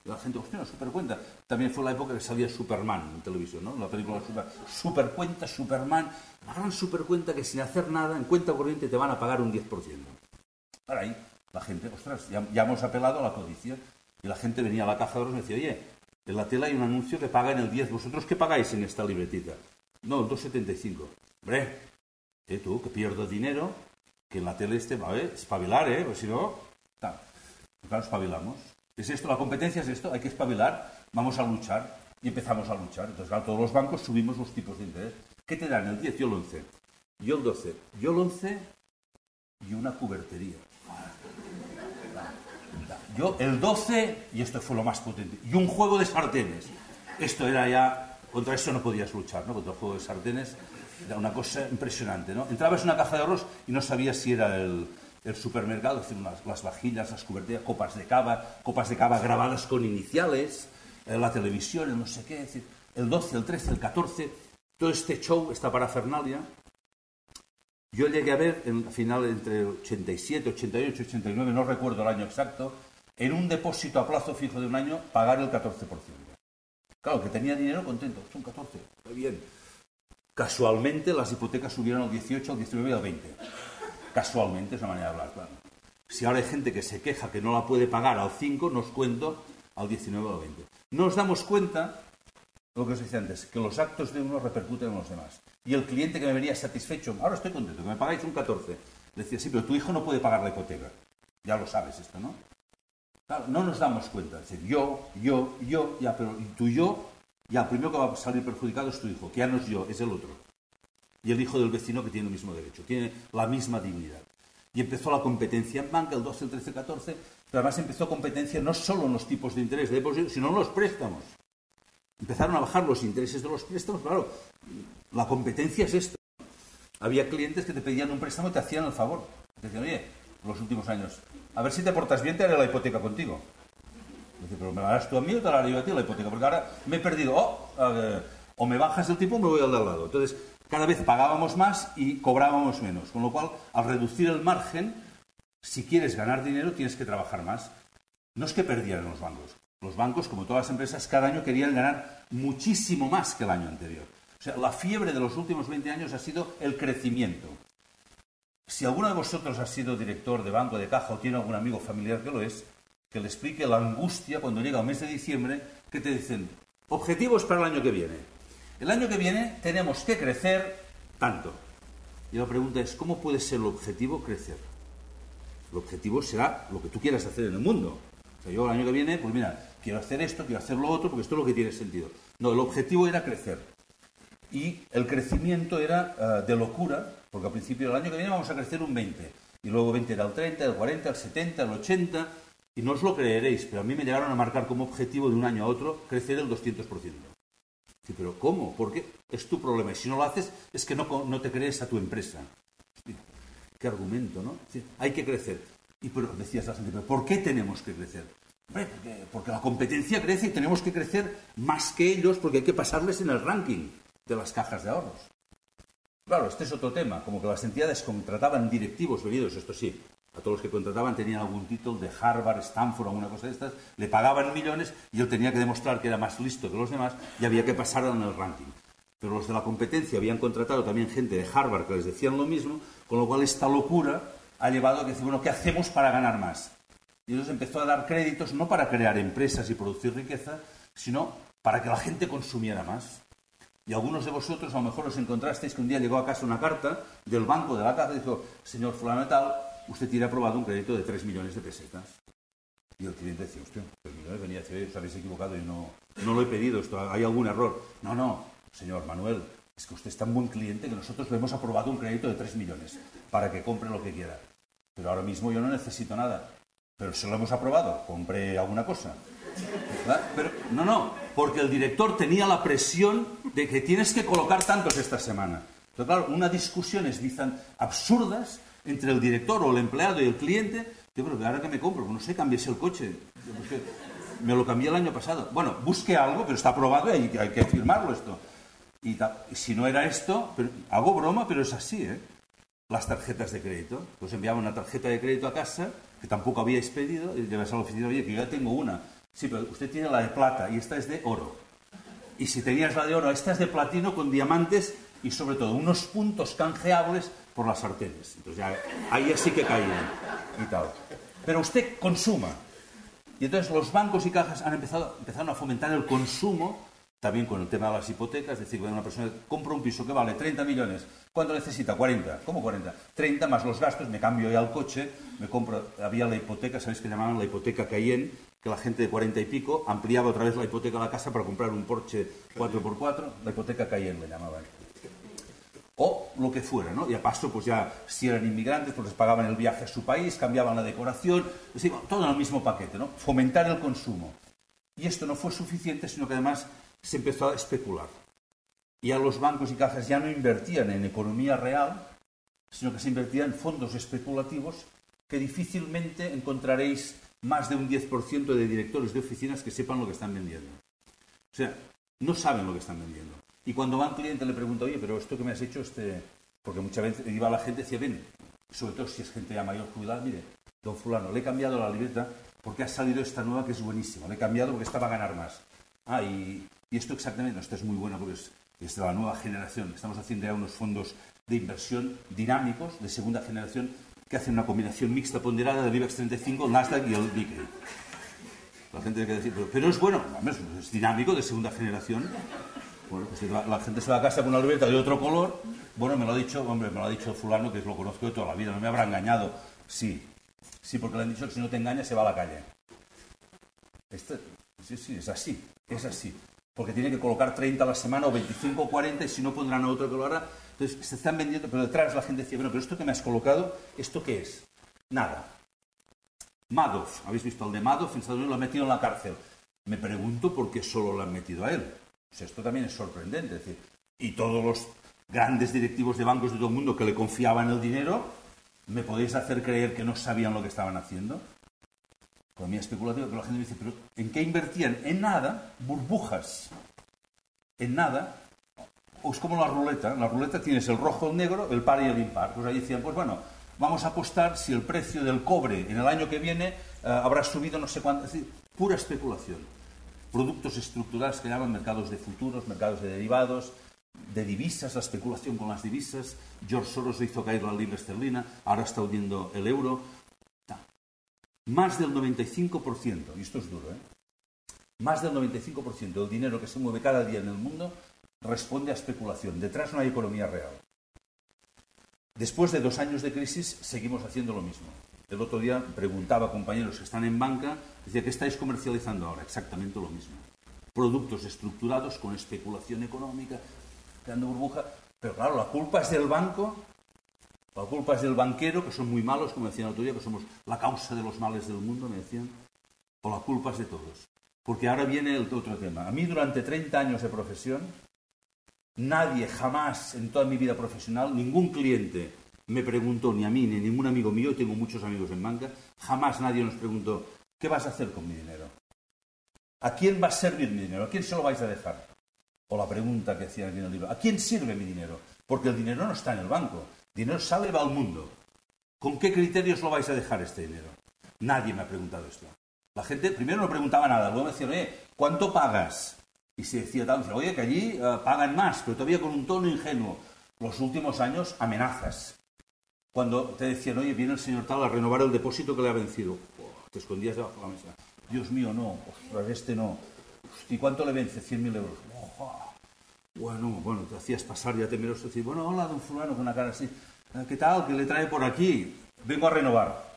La gente, hostia, una supercuenta. También fue la época que salía Superman en televisión, ¿no? La película Supercuenta, Superman, la gran supercuenta que sin hacer nada, en cuenta corriente te van a pagar un 10%. Para ahí, la gente, ostras, ya hemos apelado a la codicia. Y la gente venía a la caja de ahorros y me decía, oye, en la tele hay un anuncio que paga en el 10. ¿Vosotros qué pagáis en esta libretita? No, el 2,75. Hombre, tú, que pierdo dinero, que en la tele espabilar, pues si no, claro, espabilamos. ¿Es esto? ¿La competencia es esto? Hay que espabilar, vamos a luchar. Y empezamos a luchar. Entonces, claro, todos los bancos subimos los tipos de interés. ¿Qué te dan? El 10, yo el 11. Yo el 12. Yo el 11 y una cubertería. Yo el 12, y esto fue lo más potente, y un juego de sartenes. Esto era ya, contra eso no podías luchar, ¿no? Contra el juego de sartenes era una cosa impresionante, ¿no? Entrabas en una caja de ahorros y no sabías si era el supermercado, es decir, las vajillas, las cuberterías, copas de cava grabadas con iniciales, la televisión, el no sé qué, es decir, el 12, el 13, el 14, todo este show, esta parafernalia. Yo llegué a ver, al final, entre 87, 88, 89, no recuerdo el año exacto, en un depósito a plazo fijo de un año, pagar el 14%. Claro, que tenía dinero contento, son 14, muy bien. Casualmente las hipotecas subieron al 18, al 19 y al 20. Casualmente es una manera de hablar, claro. Si ahora hay gente que se queja que no la puede pagar al 5, no os cuento al 19 o al 20. No nos damos cuenta, lo que os decía antes, que los actos de uno repercuten en los demás. Y el cliente que me venía satisfecho, ahora estoy contento, que me pagáis un 14. Le decía, sí, pero tu hijo no puede pagar la hipoteca. Ya lo sabes esto, ¿no? Claro, no nos damos cuenta. Es decir, yo, ya, pero tú y yo, ya, el primero que va a salir perjudicado es tu hijo, que ya no es yo, es el otro. Y el hijo del vecino que tiene el mismo derecho, tiene la misma dignidad. Y empezó la competencia en banca, el 12, el 13, el 14, pero además empezó competencia no solo en los tipos de interés de depósito, sino en los préstamos. Empezaron a bajar los intereses de los préstamos, claro, la competencia es esto. Había clientes que te pedían un préstamo y te hacían el favor. Te decían, oye, en los últimos años, a ver si te portas bien, te haré la hipoteca contigo. Dice, pero ¿me la harás tú a mí o te la haré yo a ti la hipoteca? Porque ahora me he perdido, o me bajas el tipo o me voy al de al lado. Entonces, cada vez pagábamos más y cobrábamos menos. Con lo cual, al reducir el margen, si quieres ganar dinero, tienes que trabajar más. No es que perdieran los bancos. Los bancos, como todas las empresas, cada año querían ganar muchísimo más que el año anterior. O sea, la fiebre de los últimos 20 años ha sido el crecimiento. Si alguno de vosotros ha sido director de banco, de caja, o tiene algún amigo familiar que lo es, que le explique la angustia cuando llega el mes de diciembre, que te dicen, objetivos para el año que viene. El año que viene tenemos que crecer tanto. Y la pregunta es, ¿cómo puede ser el objetivo crecer? El objetivo será lo que tú quieras hacer en el mundo. O sea, yo el año que viene, pues mira, quiero hacer esto, quiero hacer lo otro, porque esto es lo que tiene sentido. No, el objetivo era crecer. Y el crecimiento era de locura, porque al principio del año que viene vamos a crecer un 20. Y luego 20 era el 30, el 40, el 70, el 80. Y no os lo creeréis, pero a mí me llegaron a marcar como objetivo de un año a otro crecer el 200%. Sí, pero ¿cómo? ¿Por qué? Es tu problema. Y si no lo haces, es que no te crees a tu empresa. Qué argumento, ¿no? Sí, hay que crecer. Y pero decías la gente, ¿pero por qué tenemos que crecer? Hombre, porque la competencia crece y tenemos que crecer más que ellos porque hay que pasarles en el ranking de las cajas de ahorros. Claro, este es otro tema, como que las entidades contrataban directivos venidos, esto sí, a todos los que contrataban tenían algún título de Harvard, Stanford, alguna cosa de estas, le pagaban millones y él tenía que demostrar que era más listo que los demás y había que pasar en el ranking. Pero los de la competencia habían contratado también gente de Harvard que les decían lo mismo, con lo cual esta locura ha llevado a que decir, bueno, ¿qué hacemos para ganar más? Y entonces empezó a dar créditos no para crear empresas y producir riqueza, sino para que la gente consumiera más. Y algunos de vosotros a lo mejor os encontrasteis que un día llegó a casa una carta del banco de la caja y dijo, señor fulano de tal, usted tiene aprobado un crédito de 3 millones de pesetas. Y el cliente decía, hostia, 3 millones, venía a decir, os habéis equivocado y no lo he pedido, esto, hay algún error. No, señor Manuel, es que usted es tan buen cliente que nosotros le hemos aprobado un crédito de 3 millones para que compre lo que quiera. Pero ahora mismo yo no necesito nada. Pero se lo hemos aprobado, compré alguna cosa. ¿Verdad? Pero no, porque el director tenía la presión de que tienes que colocar tantos esta semana. Entonces, claro, unas discusiones dicen absurdas entre el director o el empleado y el cliente. Yo, pero ¿ahora qué me compro? Pues no sé, cambiese el coche. Me lo cambié el año pasado. Bueno, busque algo, pero está aprobado y hay que firmarlo esto. Y si no era esto, pero, hago broma, pero es así, ¿eh? Las tarjetas de crédito. Pues enviaba una tarjeta de crédito a casa, que tampoco habíais pedido, y llevas a la oficina, oye, que yo ya tengo una. Sí, pero usted tiene la de plata y esta es de oro. Y si tenías la de oro, esta es de platino con diamantes y sobre todo unos puntos canjeables por las sartenes. Entonces ya, ahí sí que caían y tal. Pero usted consuma. Y entonces los bancos y cajas empezaron a fomentar el consumo, también con el tema de las hipotecas, es decir, cuando una persona compra un piso que vale 30 millones, ¿cuánto necesita? 40. ¿Cómo 40? 30 más los gastos, me cambio ya el coche, me compro, había la hipoteca, ¿sabéis que llamaban la hipoteca Cayenne? Que la gente de 40 y pico ampliaba otra vez la hipoteca a la casa para comprar un Porsche 4x4, la hipoteca Cayenne le llamaban. O lo que fuera, ¿no? Y a paso, pues ya, si eran inmigrantes, pues les pagaban el viaje a su país, cambiaban la decoración, es decir, todo en el mismo paquete, ¿no? Fomentar el consumo. Y esto no fue suficiente, sino que además se empezó a especular. Y a los bancos y cajas ya no invertían en economía real, sino que se invertían en fondos especulativos que difícilmente encontraréis más de un 10% de directores de oficinas que sepan lo que están vendiendo. O sea, no saben lo que están vendiendo. Y cuando va un cliente le pregunta, oye, pero esto que me has hecho, porque muchas veces iba la gente y decía, ven, sobre todo si es gente ya mayor jubilada, mire, don fulano, le he cambiado la libreta porque ha salido esta nueva que es buenísima, le he cambiado porque esta va a ganar más. Ah, y esto exactamente, no, esta es muy buena porque es de la nueva generación. Estamos haciendo ya unos fondos de inversión dinámicos de segunda generación que hacen una combinación mixta ponderada del IBEX 35, el Nasdaq y el Nikkei. La gente tiene que decir, pero es bueno, es dinámico de segunda generación. Bueno, pues la gente se va a casa con una libreta de otro color. Bueno, me lo ha dicho fulano, que lo conozco de toda la vida, no me habrá engañado. Sí, porque le han dicho que si no te engañas se va a la calle. Sí, es así. Porque tiene que colocar 30 a la semana o 25 o 40 y si no pondrán a otro que lo hará. Entonces se están vendiendo, pero detrás la gente decía, bueno, pero esto que me has colocado, ¿esto qué es? Nada. Madoff, ¿habéis visto el de Madoff? En Estados Unidos lo han metido en la cárcel. Me pregunto por qué solo lo han metido a él. O sea, esto también es sorprendente. Es decir, y todos los grandes directivos de bancos de todo el mundo que le confiaban el dinero, ¿me podéis hacer creer que no sabían lo que estaban haciendo? Economía especulativa, pero la gente me dice, ¿pero en qué invertían? En nada, burbujas. En nada. O es como la ruleta. En la ruleta tienes el rojo, el negro, el par y el impar. Pues ahí decían, pues bueno, vamos a apostar si el precio del cobre en el año que viene habrá subido no sé cuánto. Es decir, pura especulación. Productos estructurales que llaman mercados de futuros, mercados de derivados, de divisas, la especulación con las divisas. George Soros hizo caer la libra esterlina, ahora está hundiendo el euro. Más del 95%, y esto es duro, más del 95% del dinero que se mueve cada día en el mundo responde a especulación. Detrás no hay economía real. Después de 2 años de crisis, seguimos haciendo lo mismo. El otro día preguntaba a compañeros que están en banca, decía, ¿qué estáis comercializando ahora? Exactamente lo mismo. Productos estructurados con especulación económica, creando burbuja. Pero claro, la culpa es del banco, la culpa es del banquero, que son muy malos, como decían el otro día, que somos la causa de los males del mundo, me decían. O la culpa es de todos. Porque ahora viene el otro tema. A mí, durante 30 años de profesión, nadie jamás en toda mi vida profesional, ningún cliente me preguntó, ni a mí, ni a ningún amigo mío, tengo muchos amigos en banca, jamás nadie nos preguntó, ¿qué vas a hacer con mi dinero? ¿A quién va a servir mi dinero? ¿A quién se lo vais a dejar? O la pregunta que hacían aquí en el libro, ¿a quién sirve mi dinero? Porque el dinero no está en el banco, el dinero sale y va al mundo. ¿Con qué criterios lo vais a dejar este dinero? Nadie me ha preguntado esto. La gente primero no preguntaba nada, luego me decían, ¿cuánto pagas? Y se decía tal, oye, que allí pagan más, pero todavía con un tono ingenuo. Los últimos años, amenazas. Cuando te decían, oye, viene el señor tal a renovar el depósito que le ha vencido. Te escondías debajo de la mesa. Dios mío, no, ostras, este no. ¿Y cuánto le vence? 100.000 euros. Bueno, te hacías pasar ya temeroso. Decir, bueno, hola, don fulano, con una cara así. ¿Qué tal? ¿Qué le trae por aquí? Vengo a renovar.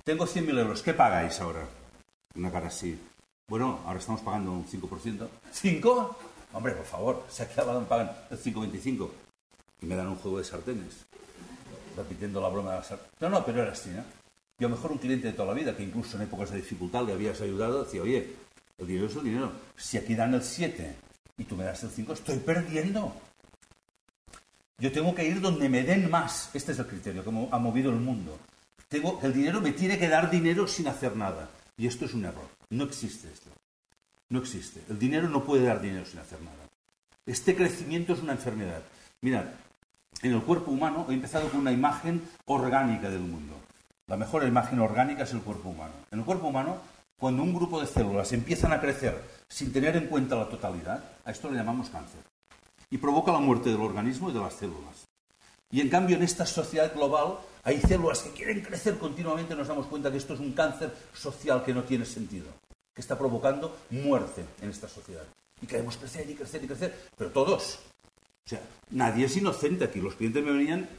Tengo 100.000 euros. ¿Qué pagáis ahora? Una cara así. Bueno, ahora estamos pagando un 5%. ¿5? Hombre, por favor, se ha quedado pagan el 5,25. Y me dan un juego de sartenes. Repitiendo la broma de la sartén. No, pero era así, ¿no? Y a lo mejor un cliente de toda la vida, que incluso en épocas de dificultad le habías ayudado, decía, oye, el dinero es el dinero. Si aquí dan el 7 y tú me das el 5, estoy perdiendo. Yo tengo que ir donde me den más. Este es el criterio que ha movido el mundo. El dinero me tiene que dar dinero sin hacer nada. Y esto es un error. No existe esto. No existe. El dinero no puede dar dinero sin hacer nada. Este crecimiento es una enfermedad. Mirad, en el cuerpo humano he empezado con una imagen orgánica del mundo. La mejor imagen orgánica es el cuerpo humano. En el cuerpo humano, cuando un grupo de células empiezan a crecer sin tener en cuenta la totalidad, a esto le llamamos cáncer. Y provoca la muerte del organismo y de las células. Y en cambio, en esta sociedad global, hay células que quieren crecer continuamente y nos damos cuenta que esto es un cáncer social que no tiene sentido, que está provocando muerte en esta sociedad. Y queremos crecer y crecer y crecer, pero todos. O sea, nadie es inocente aquí. Los clientes me venían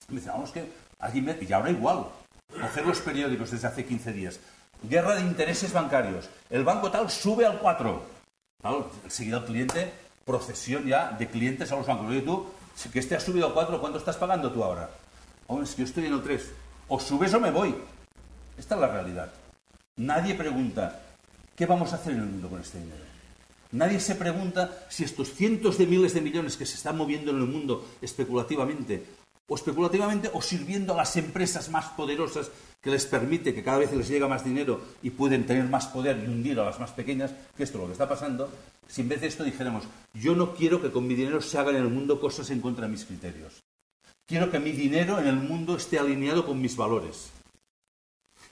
y me decían, vamos, que allí y ahora igual. Coger los periódicos desde hace 15 días. Guerra de intereses bancarios. El banco tal sube al 4. Claro, enseguida el cliente, procesión ya de clientes a los bancos. Oye, tú, que este ha subido al 4, ¿cuánto estás pagando tú ahora? Hombre, es que yo estoy en el 3. O subes o me voy. Esta es la realidad. Nadie pregunta, ¿qué vamos a hacer en el mundo con este dinero? Nadie se pregunta si estos cientos de miles de millones que se están moviendo en el mundo especulativamente o sirviendo a las empresas más poderosas que les permite que cada vez les llega más dinero y pueden tener más poder y hundir a las más pequeñas, que esto es lo que está pasando, si en vez de esto dijéramos, yo no quiero que con mi dinero se hagan en el mundo cosas en contra de mis criterios. Quiero que mi dinero en el mundo esté alineado con mis valores.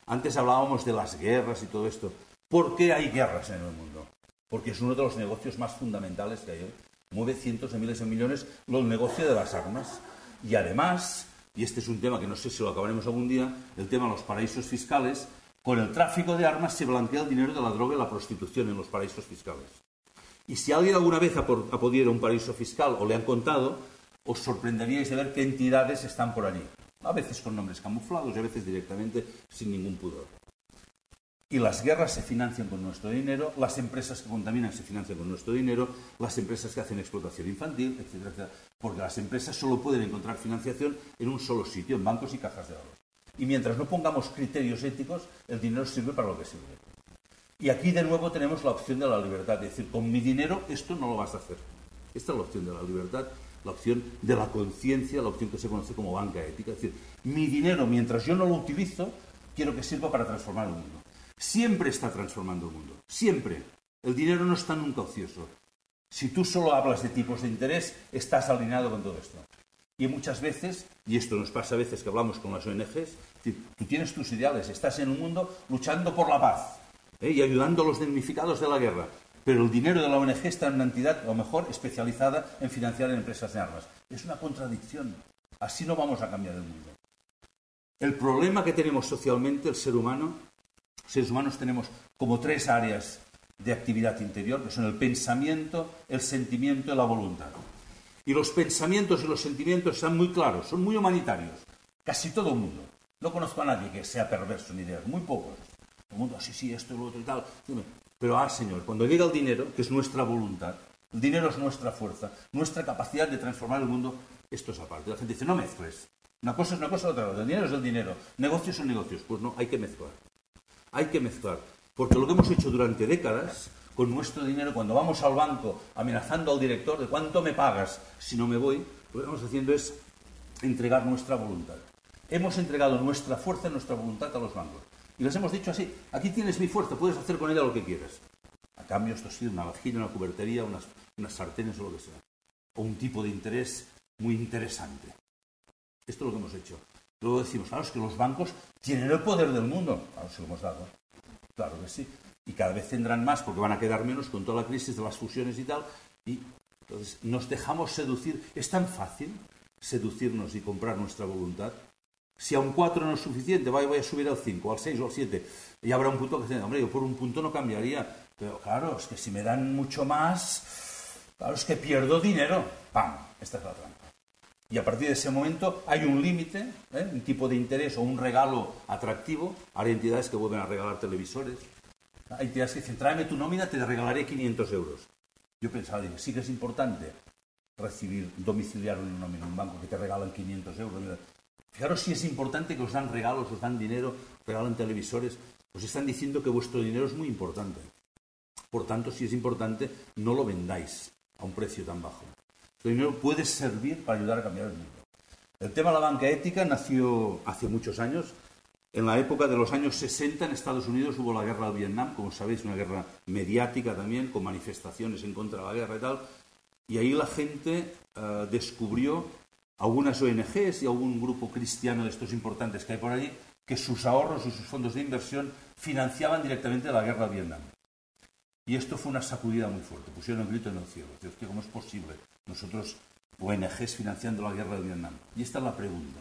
Antes hablábamos de las guerras y todo esto. ¿Por qué hay guerras en el mundo? Porque es uno de los negocios más fundamentales que hay hoy. Mueve cientos de miles de millones el negocio de las armas. Y además, y este es un tema que no sé si lo acabaremos algún día, el tema de los paraísos fiscales, con el tráfico de armas se blanquea el dinero de la droga y la prostitución en los paraísos fiscales. Y si alguien alguna vez ha podido ir a un paraíso fiscal o le han contado, os sorprenderíais de ver qué entidades están por allí. A veces con nombres camuflados y a veces directamente sin ningún pudor. Y las guerras se financian con nuestro dinero, las empresas que contaminan se financian con nuestro dinero, las empresas que hacen explotación infantil, etcétera, etcétera. Porque las empresas solo pueden encontrar financiación en un solo sitio, en bancos y cajas de ahorros. Y mientras no pongamos criterios éticos, el dinero sirve para lo que sirve. Y aquí de nuevo tenemos la opción de la libertad, es decir, con mi dinero esto no lo vas a hacer. Esta es la opción de la libertad, la opción de la conciencia, la opción que se conoce como banca ética. Es decir, mi dinero, mientras yo no lo utilizo, quiero que sirva para transformar el mundo. Siempre está transformando el mundo, siempre. El dinero no está nunca ocioso. Si tú solo hablas de tipos de interés, estás alineado con todo esto. Y muchas veces, y esto nos pasa a veces que hablamos con las ONGs, tú tienes tus ideales, estás en un mundo luchando por la paz y ayudando a los damnificados de la guerra. Pero el dinero de la ONG está en una entidad, a lo mejor, especializada en financiar empresas de armas. Es una contradicción. Así no vamos a cambiar el mundo. El problema que tenemos socialmente, el ser humano, los seres humanos tenemos como 3 áreas de actividad interior, que son el pensamiento, el sentimiento y la voluntad. Y los pensamientos y los sentimientos están muy claros, son muy humanitarios. Casi todo el mundo. No conozco a nadie que sea perverso en ideas, muy pocos. Todo el mundo, sí, esto, lo otro y tal. Pero, señor, cuando llega el dinero, que es nuestra voluntad, el dinero es nuestra fuerza, nuestra capacidad de transformar el mundo, esto es aparte. La gente dice, no mezcles. Una cosa es una cosa, otra cosa. El dinero es el dinero. Negocios son negocios. Pues no, hay que mezclar. Hay que mezclar. Porque lo que hemos hecho durante décadas, con nuestro dinero, cuando vamos al banco amenazando al director de cuánto me pagas si no me voy, lo que estamos haciendo es entregar nuestra voluntad. Hemos entregado nuestra fuerza y nuestra voluntad a los bancos. Y les hemos dicho así, aquí tienes mi fuerza, puedes hacer con ella lo que quieras. A cambio, esto sí, una vajilla, una cubertería, unas sartenes o lo que sea. O un tipo de interés muy interesante. Esto es lo que hemos hecho. Luego decimos, claro, es que los bancos tienen el poder del mundo. Claro, se lo hemos dado. Claro que sí. Y cada vez tendrán más porque van a quedar menos con toda la crisis de las fusiones y tal. Y entonces nos dejamos seducir. Es tan fácil seducirnos y comprar nuestra voluntad. Si a un 4 no es suficiente, voy a subir al 5, al 6 o al 7. Y habrá un punto que dice, hombre, yo por un punto no cambiaría. Pero claro, es que si me dan mucho más, claro, es que pierdo dinero. ¡Pam! Esta es la trampa. Y a partir de ese momento hay un límite, un tipo de interés o un regalo atractivo. Hay entidades que vuelven a regalar televisores. Hay entidades que dicen, tráeme tu nómina, te regalaré 500 euros. Yo pensaba, digo, sí que es importante recibir, domiciliar una nómina en un banco que te regalan 500 euros. Fijaros si es importante que os dan regalos, os dan dinero, regalan televisores. Os están diciendo que vuestro dinero es muy importante. Por tanto, si es importante, no lo vendáis a un precio tan bajo. Este dinero puede servir para ayudar a cambiar el mundo. El tema de la banca ética nació hace muchos años. En la época de los años 60 en Estados Unidos hubo la guerra de Vietnam, como sabéis, una guerra mediática también, con manifestaciones en contra de la guerra y tal. Y ahí la gente descubrió, algunas ONGs y algún grupo cristiano de estos importantes que hay por allí, que sus ahorros y sus fondos de inversión financiaban directamente la guerra de Vietnam. Y esto fue una sacudida muy fuerte. Pusieron el grito en el cielo. ¿Cómo es posible? Nosotros, ONGs, financiando la guerra de Vietnam. Y esta es la pregunta.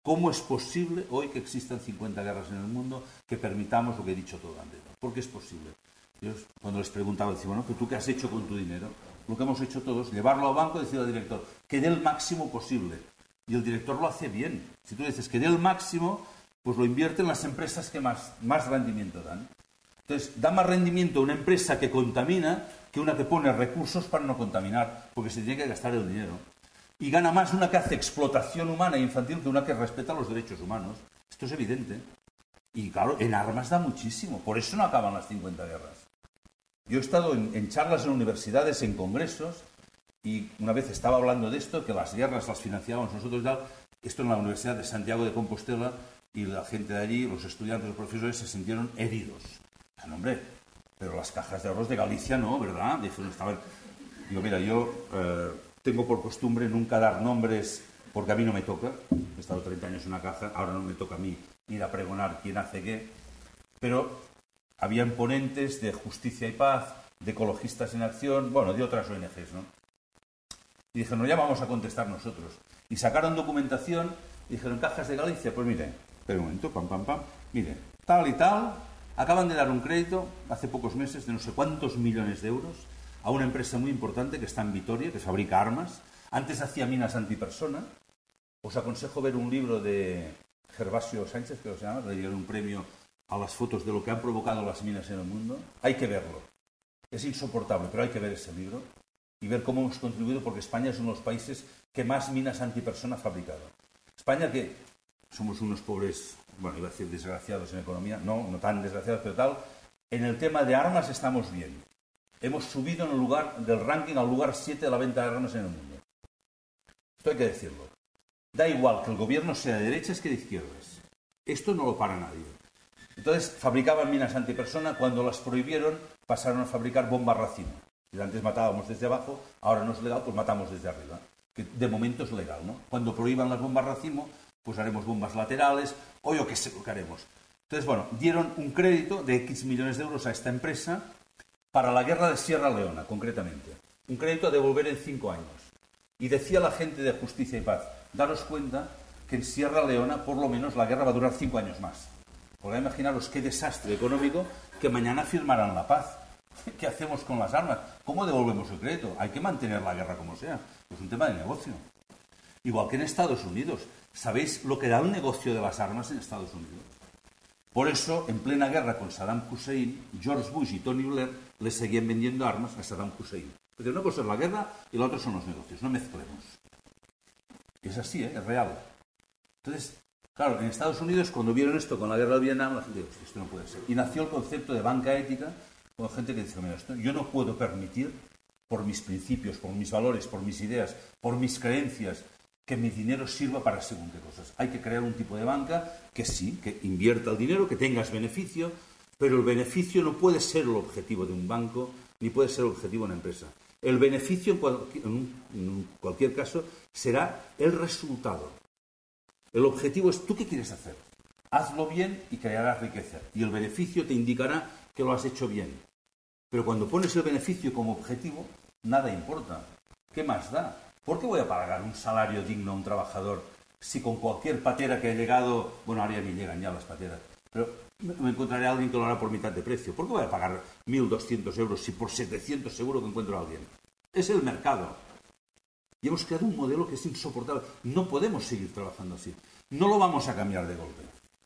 ¿Cómo es posible hoy que existan 50 guerras en el mundo que permitamos lo que he dicho todo antes? ¿Por qué es posible? Yo, cuando les preguntaba, decía, bueno, ¿tú qué has hecho con tu dinero? Lo que hemos hecho todos, llevarlo al banco y decirle al director que dé el máximo posible. Y el director lo hace bien. Si tú dices que dé el máximo, pues lo invierte en las empresas que más rendimiento dan. Entonces, da más rendimiento una empresa que contamina que una que pone recursos para no contaminar, porque se tiene que gastar el dinero. Y gana más una que hace explotación humana e infantil que una que respeta los derechos humanos. Esto es evidente. Y claro, en armas da muchísimo. Por eso no acaban las 50 guerras. Yo he estado en charlas en universidades, en congresos, y una vez estaba hablando de esto, que las guerras las financiábamos nosotros y tal. Esto en la Universidad de Santiago de Compostela, y la gente de allí, los estudiantes, los profesores, se sintieron heridos. No, hombre, pero las cajas de ahorros de Galicia no, ¿verdad? Digo, mira, yo tengo por costumbre nunca dar nombres porque a mí no me toca. He estado 30 años en una caja, ahora no me toca a mí ir a pregonar quién hace qué. Pero habían ponentes de Justicia y Paz, de Ecologistas en Acción, bueno, de otras ONGs, ¿no? Y dijeron, ya vamos a contestar nosotros. Y sacaron documentación y dijeron, cajas de Galicia, pues miren, espera un momento, miren, tal y tal, acaban de dar un crédito hace pocos meses de no sé cuántos millones de euros a una empresa muy importante que está en Vitoria, que fabrica armas. Antes hacía minas antipersona. Os aconsejo ver un libro de Gervasio Sánchez, que se llama, le dieron un premio a las fotos de lo que han provocado las minas en el mundo. Hay que verlo. Es insoportable, pero hay que ver ese libro y ver cómo hemos contribuido, porque España es uno de los países que más minas antipersona ha fabricado. España, que somos unos pobres, bueno, iba a decir desgraciados en economía, no tan desgraciados, pero tal, en el tema de armas estamos bien. Hemos subido en el lugar del ranking al lugar 7 de la venta de armas en el mundo. Esto hay que decirlo. Da igual que el gobierno sea de derechas que de izquierdas. Esto no lo para nadie. Entonces, fabricaban minas antipersona. Cuando las prohibieron, pasaron a fabricar bombas racimo. Si antes matábamos desde abajo, ahora no es legal, pues matamos desde arriba. Que de momento es legal, ¿no? Cuando prohíban las bombas racimo, pues haremos bombas laterales, o yo qué sé lo que haremos. Entonces, bueno, dieron un crédito de X millones de euros a esta empresa para la guerra de Sierra Leona, concretamente. Un crédito a devolver en 5 años. Y decía la gente de Justicia y Paz, daros cuenta que en Sierra Leona, por lo menos, la guerra va a durar 5 años más. Porque imaginaros qué desastre económico que mañana firmarán la paz. ¿Qué hacemos con las armas? ¿Cómo devolvemos el crédito? Hay que mantener la guerra como sea. Es un tema de negocio. Igual que en Estados Unidos. ¿Sabéis lo que da el negocio de las armas en Estados Unidos? Por eso, en plena guerra con Saddam Hussein, George Bush y Tony Blair le seguían vendiendo armas a Saddam Hussein. Porque una cosa es la guerra y la otra son los negocios. No mezclemos. Es así, es real. Entonces, claro, en Estados Unidos, cuando vieron esto con la guerra de Vietnam, la gente dijo, esto no puede ser. Y nació el concepto de banca ética, con gente que dice, mira, esto yo no puedo permitir, por mis principios, por mis valores, por mis ideas, por mis creencias, que mi dinero sirva para según qué cosas. Hay que crear un tipo de banca que sí, que invierta el dinero, que tengas beneficio, pero el beneficio no puede ser el objetivo de un banco, ni puede ser el objetivo de una empresa. El beneficio, en cualquier caso, será el resultado. El objetivo es, ¿tú qué quieres hacer? Hazlo bien y crearás riqueza. Y el beneficio te indicará que lo has hecho bien. Pero cuando pones el beneficio como objetivo, nada importa. ¿Qué más da? ¿Por qué voy a pagar un salario digno a un trabajador si con cualquier patera que ha llegado, bueno, ahora ya ni llegan ya las pateras, pero me encontraré a alguien que lo hará por mitad de precio? ¿Por qué voy a pagar 1.200 euros si por 700 seguro que encuentro a alguien? Es el mercado. Y hemos creado un modelo que es insoportable. No podemos seguir trabajando así. No lo vamos a cambiar de golpe.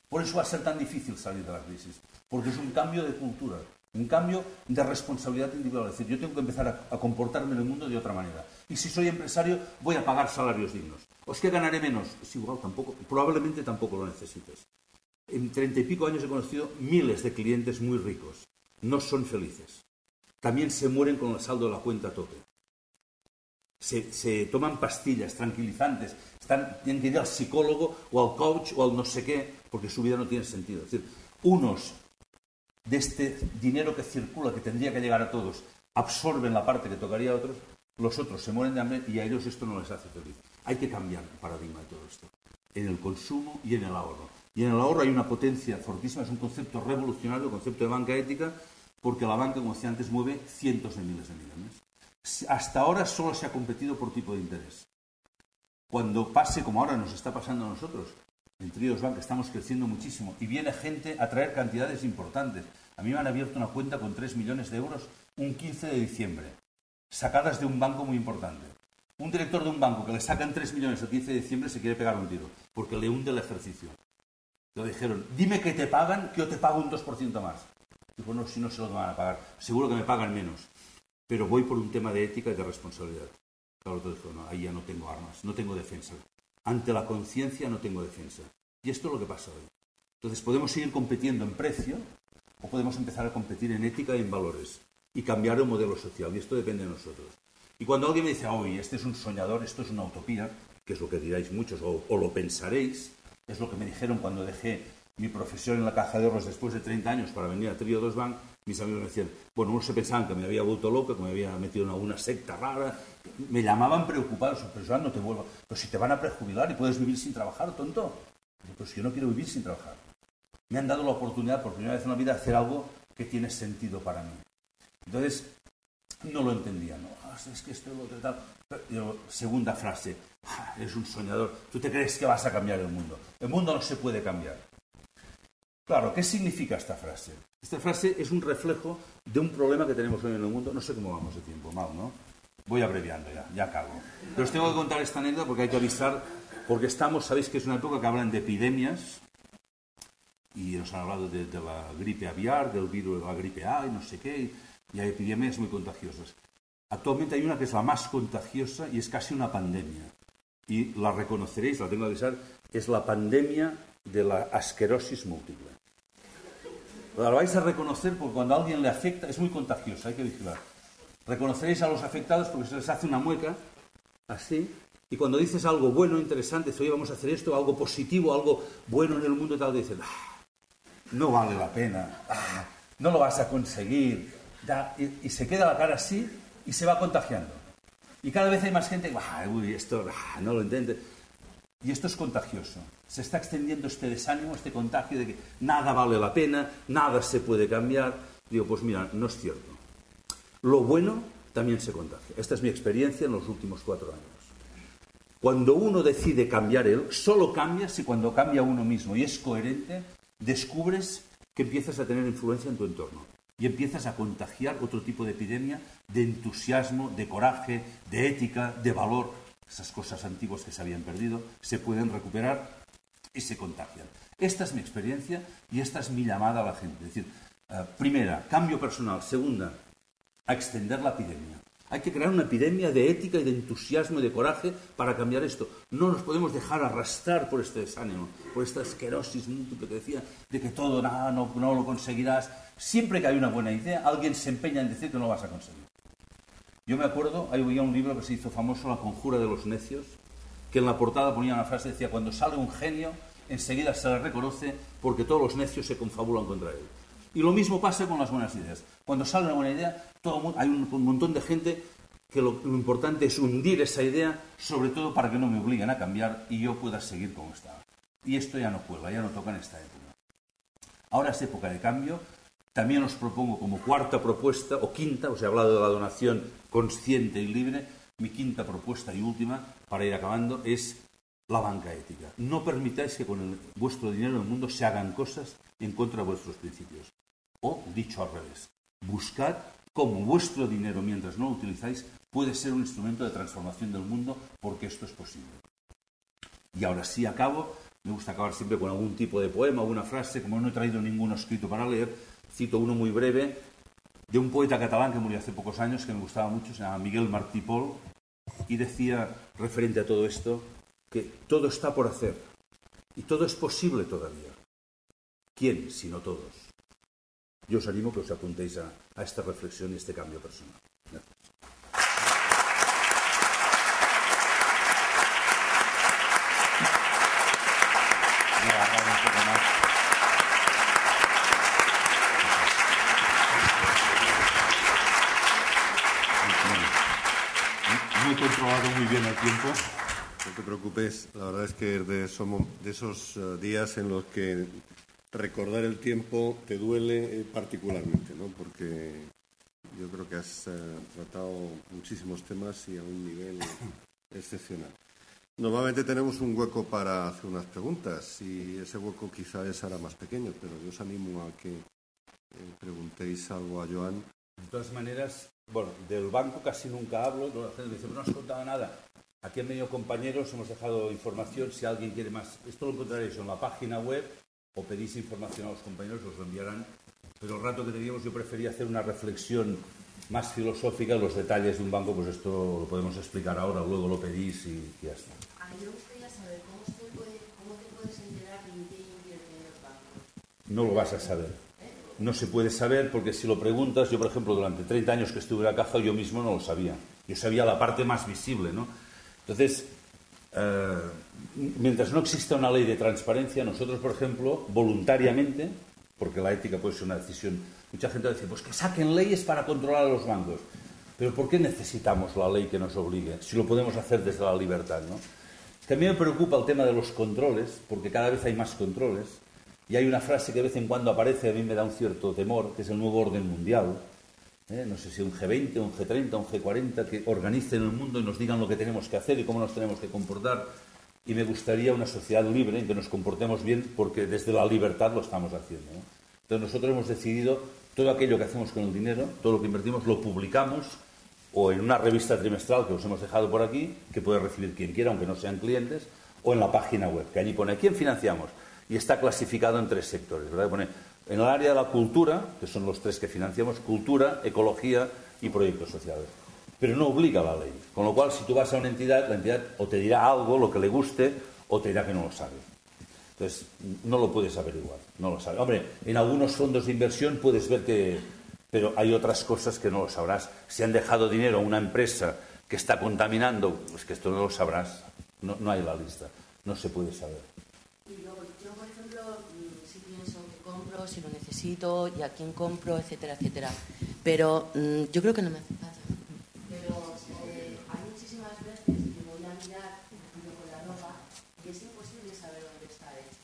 Por eso va a ser tan difícil salir de la crisis. Porque es un cambio de cultura. Un cambio de responsabilidad individual. Es decir, yo tengo que empezar a comportarme en el mundo de otra manera. Y si soy empresario, voy a pagar salarios dignos. ¿Os que ganaré menos? Es igual, tampoco, probablemente tampoco lo necesites. En 30 y pico años he conocido miles de clientes muy ricos. No son felices. También se mueren con el saldo de la cuenta a tope. se toman pastillas tranquilizantes, tienen que ir al psicólogo o al coach o al no sé qué, porque su vida no tiene sentido. Es decir, unos de este dinero que circula, que tendría que llegar a todos, absorben la parte que tocaría a otros, los otros se mueren de hambre y a ellos esto no les hace feliz. Hay que cambiar el paradigma de todo esto, en el consumo y en el ahorro. Y en el ahorro hay una potencia fortísima, es un concepto revolucionario, el concepto de banca ética, porque la banca, como decía antes, mueve cientos de miles de millones. Hasta ahora solo se ha competido por tipo de interés. Cuando pase, como ahora nos está pasando a nosotros, en Triodos Bank estamos creciendo muchísimo y viene gente a traer cantidades importantes. A mí me han abierto una cuenta con 3 millones de euros un 15 de diciembre, sacadas de un banco muy importante. Un director de un banco que le sacan 3 millones el 15 de diciembre se quiere pegar un tiro, porque le hunde el ejercicio. Le dijeron, dime que te pagan, que yo te pago un 2% más. Dijo, no, si no se lo van a pagar, seguro que me pagan menos. Pero voy por un tema de ética y de responsabilidad. Claro, todo dijo, no, ahí ya no tengo armas, no tengo defensa. Ante la conciencia no tengo defensa. Y esto es lo que pasa hoy. Entonces podemos seguir compitiendo en precio o podemos empezar a competir en ética y en valores y cambiar el modelo social. Y esto depende de nosotros. Y cuando alguien me dice, oye, este es un soñador, esto es una utopía, que es lo que diráis muchos o lo pensaréis, es lo que me dijeron cuando dejé mi profesión en la Caja de Ahorros después de 30 años para venir a Triodos Bank. Mis amigos me decían, bueno, unos se pensaban que me había vuelto loco, que me había metido en alguna secta rara. Me llamaban preocupados, pero Joan, no te vuelvas. Pero si te van a prejubilar y puedes vivir sin trabajar, tonto. Pues yo no quiero vivir sin trabajar. Me han dado la oportunidad por primera vez en la vida de hacer algo que tiene sentido para mí. Entonces, no lo entendía, ¿no? Es que esto es lo que tal. Pero, segunda frase, eres un soñador. ¿Tú te crees que vas a cambiar el mundo? El mundo no se puede cambiar. Claro, ¿qué significa esta frase? Esta frase es un reflejo de un problema que tenemos hoy en el mundo. No sé cómo vamos de tiempo, mal, ¿no? Voy abreviando ya acabo. Pero os tengo que contar esta anécdota porque hay que avisar, porque sabéis que es una época que hablan de epidemias, y nos han hablado de la gripe aviar, del virus de la gripe A y no sé qué, y hay epidemias muy contagiosas. Actualmente hay una que es la más contagiosa y es casi una pandemia. Y la reconoceréis, la tengo que avisar, es la pandemia de la asquerosis múltiple. La vais a reconocer porque cuando a alguien le afecta es muy contagiosa, hay que vigilar. Reconoceréis a los afectados porque se les hace una mueca, así, y cuando dices algo bueno, interesante, dices, oye, vamos a hacer esto, algo positivo, algo bueno en el mundo y tal, dicen, no vale la pena, no lo vas a conseguir, y se queda la cara así y se va contagiando. Y cada vez hay más gente que, esto no lo entiende. Y esto es contagioso. Se está extendiendo este desánimo, este contagio de que nada vale la pena, nada se puede cambiar. Digo, pues mira, no es cierto. Lo bueno también se contagia. Esta es mi experiencia en los últimos 4 años. Cuando uno decide cambiar él, solo cambia si cuando cambia uno mismo y es coherente, descubres que empiezas a tener influencia en tu entorno y empiezas a contagiar otro tipo de epidemia de entusiasmo, de coraje, de ética, de valor. Esas cosas antiguas que se habían perdido se pueden recuperar y se contagian. Esta es mi experiencia y esta es mi llamada a la gente. Es decir, primera, cambio personal. Segunda, a extender la epidemia. Hay que crear una epidemia de ética y de entusiasmo y de coraje para cambiar esto. No nos podemos dejar arrastrar por este desánimo, por esta esclerosis múltiple que decía, de que todo, nada, no lo conseguirás. Siempre que hay una buena idea, alguien se empeña en decir que no lo vas a conseguir. Yo me acuerdo, había un libro que se hizo famoso, La conjura de los necios, que en la portada ponía una frase, decía, cuando sale un genio, enseguida se le reconoce porque todos los necios se confabulan contra él. Y lo mismo pasa con las buenas ideas. Cuando sale una buena idea, hay un montón de gente que lo importante es hundir esa idea, sobre todo para que no me obliguen a cambiar y yo pueda seguir como estaba. Y esto ya no cuela, ya no toca en esta época. Ahora es época de cambio. También os propongo como cuarta propuesta, o quinta, os he hablado de la donación consciente y libre, mi quinta propuesta y última, para ir acabando, es la banca ética. No permitáis que con vuestro dinero en el mundo se hagan cosas en contra de vuestros principios. O, dicho al revés, buscad cómo vuestro dinero, mientras no lo utilizáis, puede ser un instrumento de transformación del mundo, porque esto es posible. Y ahora sí acabo. Me gusta acabar siempre con algún tipo de poema, alguna frase. Como no he traído ninguno escrito para leer, cito uno muy breve de un poeta catalán que murió hace pocos años, que me gustaba mucho, se llama Miguel Martí Pol, y decía, referente a todo esto, que todo está por hacer y todo es posible todavía. ¿Quién, sino todos? Yo os animo que os apuntéis a esta reflexión y este cambio personal. Gracias. muy controlado muy bien el tiempo.
No te preocupes, la verdad es que somos de esos días en los que recordar el tiempo te duele particularmente, ¿no? Porque yo creo que has tratado muchísimos temas y a un nivel excepcional. Normalmente tenemos un hueco para hacer unas preguntas y ese hueco quizá es ahora más pequeño, pero yo os animo a que preguntéis algo a Joan.
De todas maneras, bueno, del banco casi nunca hablo, la gente me dice, no has contado nada. Aquí han venido compañeros, hemos dejado información, si alguien quiere más, esto lo encontraréis en la página web o pedís información a los compañeros, os lo enviarán. Pero el rato que teníamos yo prefería hacer una reflexión más filosófica, los detalles de un banco, pues esto lo podemos explicar ahora, luego lo pedís y ya está.
A mí me gustaría saber cómo te puedes enterar de en qué invierten los bancos.
No lo vas a saber. No se puede saber porque si lo preguntas, yo por ejemplo durante 30 años que estuve en la caja yo mismo no lo sabía. Yo sabía la parte más visible, ¿no? Entonces, mientras no exista una ley de transparencia, nosotros por ejemplo, voluntariamente, porque la ética puede ser una decisión, mucha gente va a decir, pues que saquen leyes para controlar a los bancos. Pero ¿por qué necesitamos la ley que nos obligue? Si lo podemos hacer desde la libertad, ¿no? Es que a mí me preocupa el tema de los controles, porque cada vez hay más controles. Y hay una frase que de vez en cuando aparece, a mí me da un cierto temor, que es el nuevo orden mundial. No sé si un G20, un G30, un G40, que organicen el mundo y nos digan lo que tenemos que hacer y cómo nos tenemos que comportar. Y me gustaría una sociedad libre en que nos comportemos bien, porque desde la libertad lo estamos haciendo, ¿no? Entonces nosotros hemos decidido todo aquello que hacemos con el dinero, todo lo que invertimos, lo publicamos o en una revista trimestral que os hemos dejado por aquí, que puede recibir quien quiera, aunque no sean clientes, o en la página web, que allí pone ¿a quién financiamos? Y está clasificado en 3 sectores, ¿verdad? Pone en el área de la cultura, que son los 3 que financiamos, cultura, ecología y proyectos sociales. Pero no obliga a la ley. Con lo cual, si tú vas a una entidad, la entidad o te dirá algo, lo que le guste, o te dirá que no lo sabe. Entonces, no lo puedes averiguar, no lo sabes. Hombre, en algunos fondos de inversión puedes ver que... Pero hay otras cosas que no lo sabrás. Si han dejado dinero a una empresa que está contaminando, pues que esto no lo sabrás. No hay la lista. No se puede saber.
Y luego, yo, por ejemplo, si pienso que compro, si lo necesito, y a quién compro, etcétera, etcétera. Pero yo creo que no me hace falta. Pero hay muchísimas veces que voy a mirar, por ejemplo, con la ropa, y es imposible saber dónde está hecho.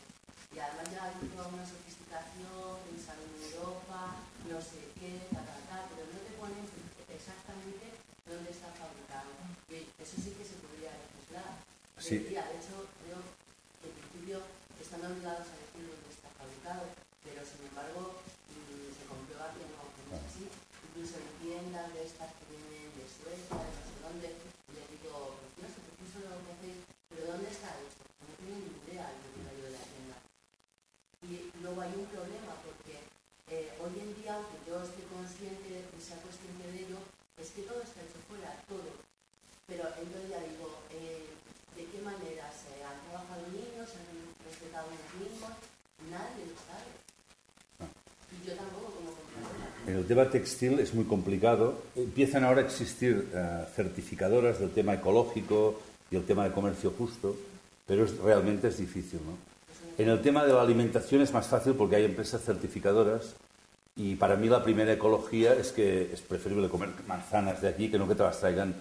Y además ya hay toda una sofisticación, pensar en Europa, no sé qué, pero no te ponen exactamente dónde está fabricado. Y eso sí que se podría legislar.
Sí.
De hecho, creo que en principio están obligados a decir dónde está fabricado, pero sin embargo se comprueba que no es así. Incluso en tiendas de estas que vienen de Suecia, de no sé dónde, les digo, precioso, porque eso es lo que hacéis, pero ¿dónde está esto? No tienen ni idea el propietario de la tienda. Y luego hay un problema, porque hoy en día, aunque yo esté consciente y sea consciente de ello, es que todo está hecho fuera, todo. Pero entonces ya digo, ¿de qué manera se han trabajado niños, se han respetado los mismos? Nadie lo sabe. Y yo tampoco como compradora.
En el tema textil es muy complicado. Empiezan ahora a existir certificadoras del tema ecológico y el tema de comercio justo, pero realmente es difícil, ¿no? En el tema de la alimentación es más fácil porque hay empresas certificadoras y para mí la primera ecología es que es preferible comer manzanas de aquí que no que te las traigan.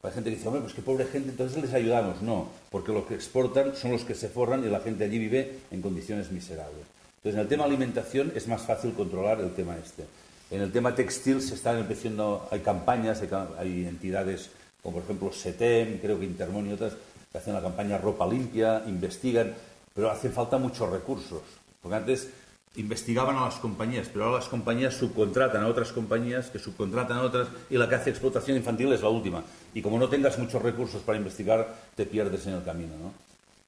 La gente dice, hombre, pues qué pobre gente, entonces les ayudamos. No, porque los que exportan son los que se forran y la gente allí vive en condiciones miserables. Entonces, en el tema alimentación es más fácil controlar el tema este. En el tema textil se están empezando, hay campañas, hay entidades como por ejemplo SETEM, creo que Intermón y otras, que hacen la campaña Ropa Limpia, investigan, pero hacen falta muchos recursos. Porque antes investigaban a las compañías, pero ahora las compañías subcontratan a otras compañías que subcontratan a otras y la que hace explotación infantil es la última. Y como no tengas muchos recursos para investigar, te pierdes en el camino, ¿no?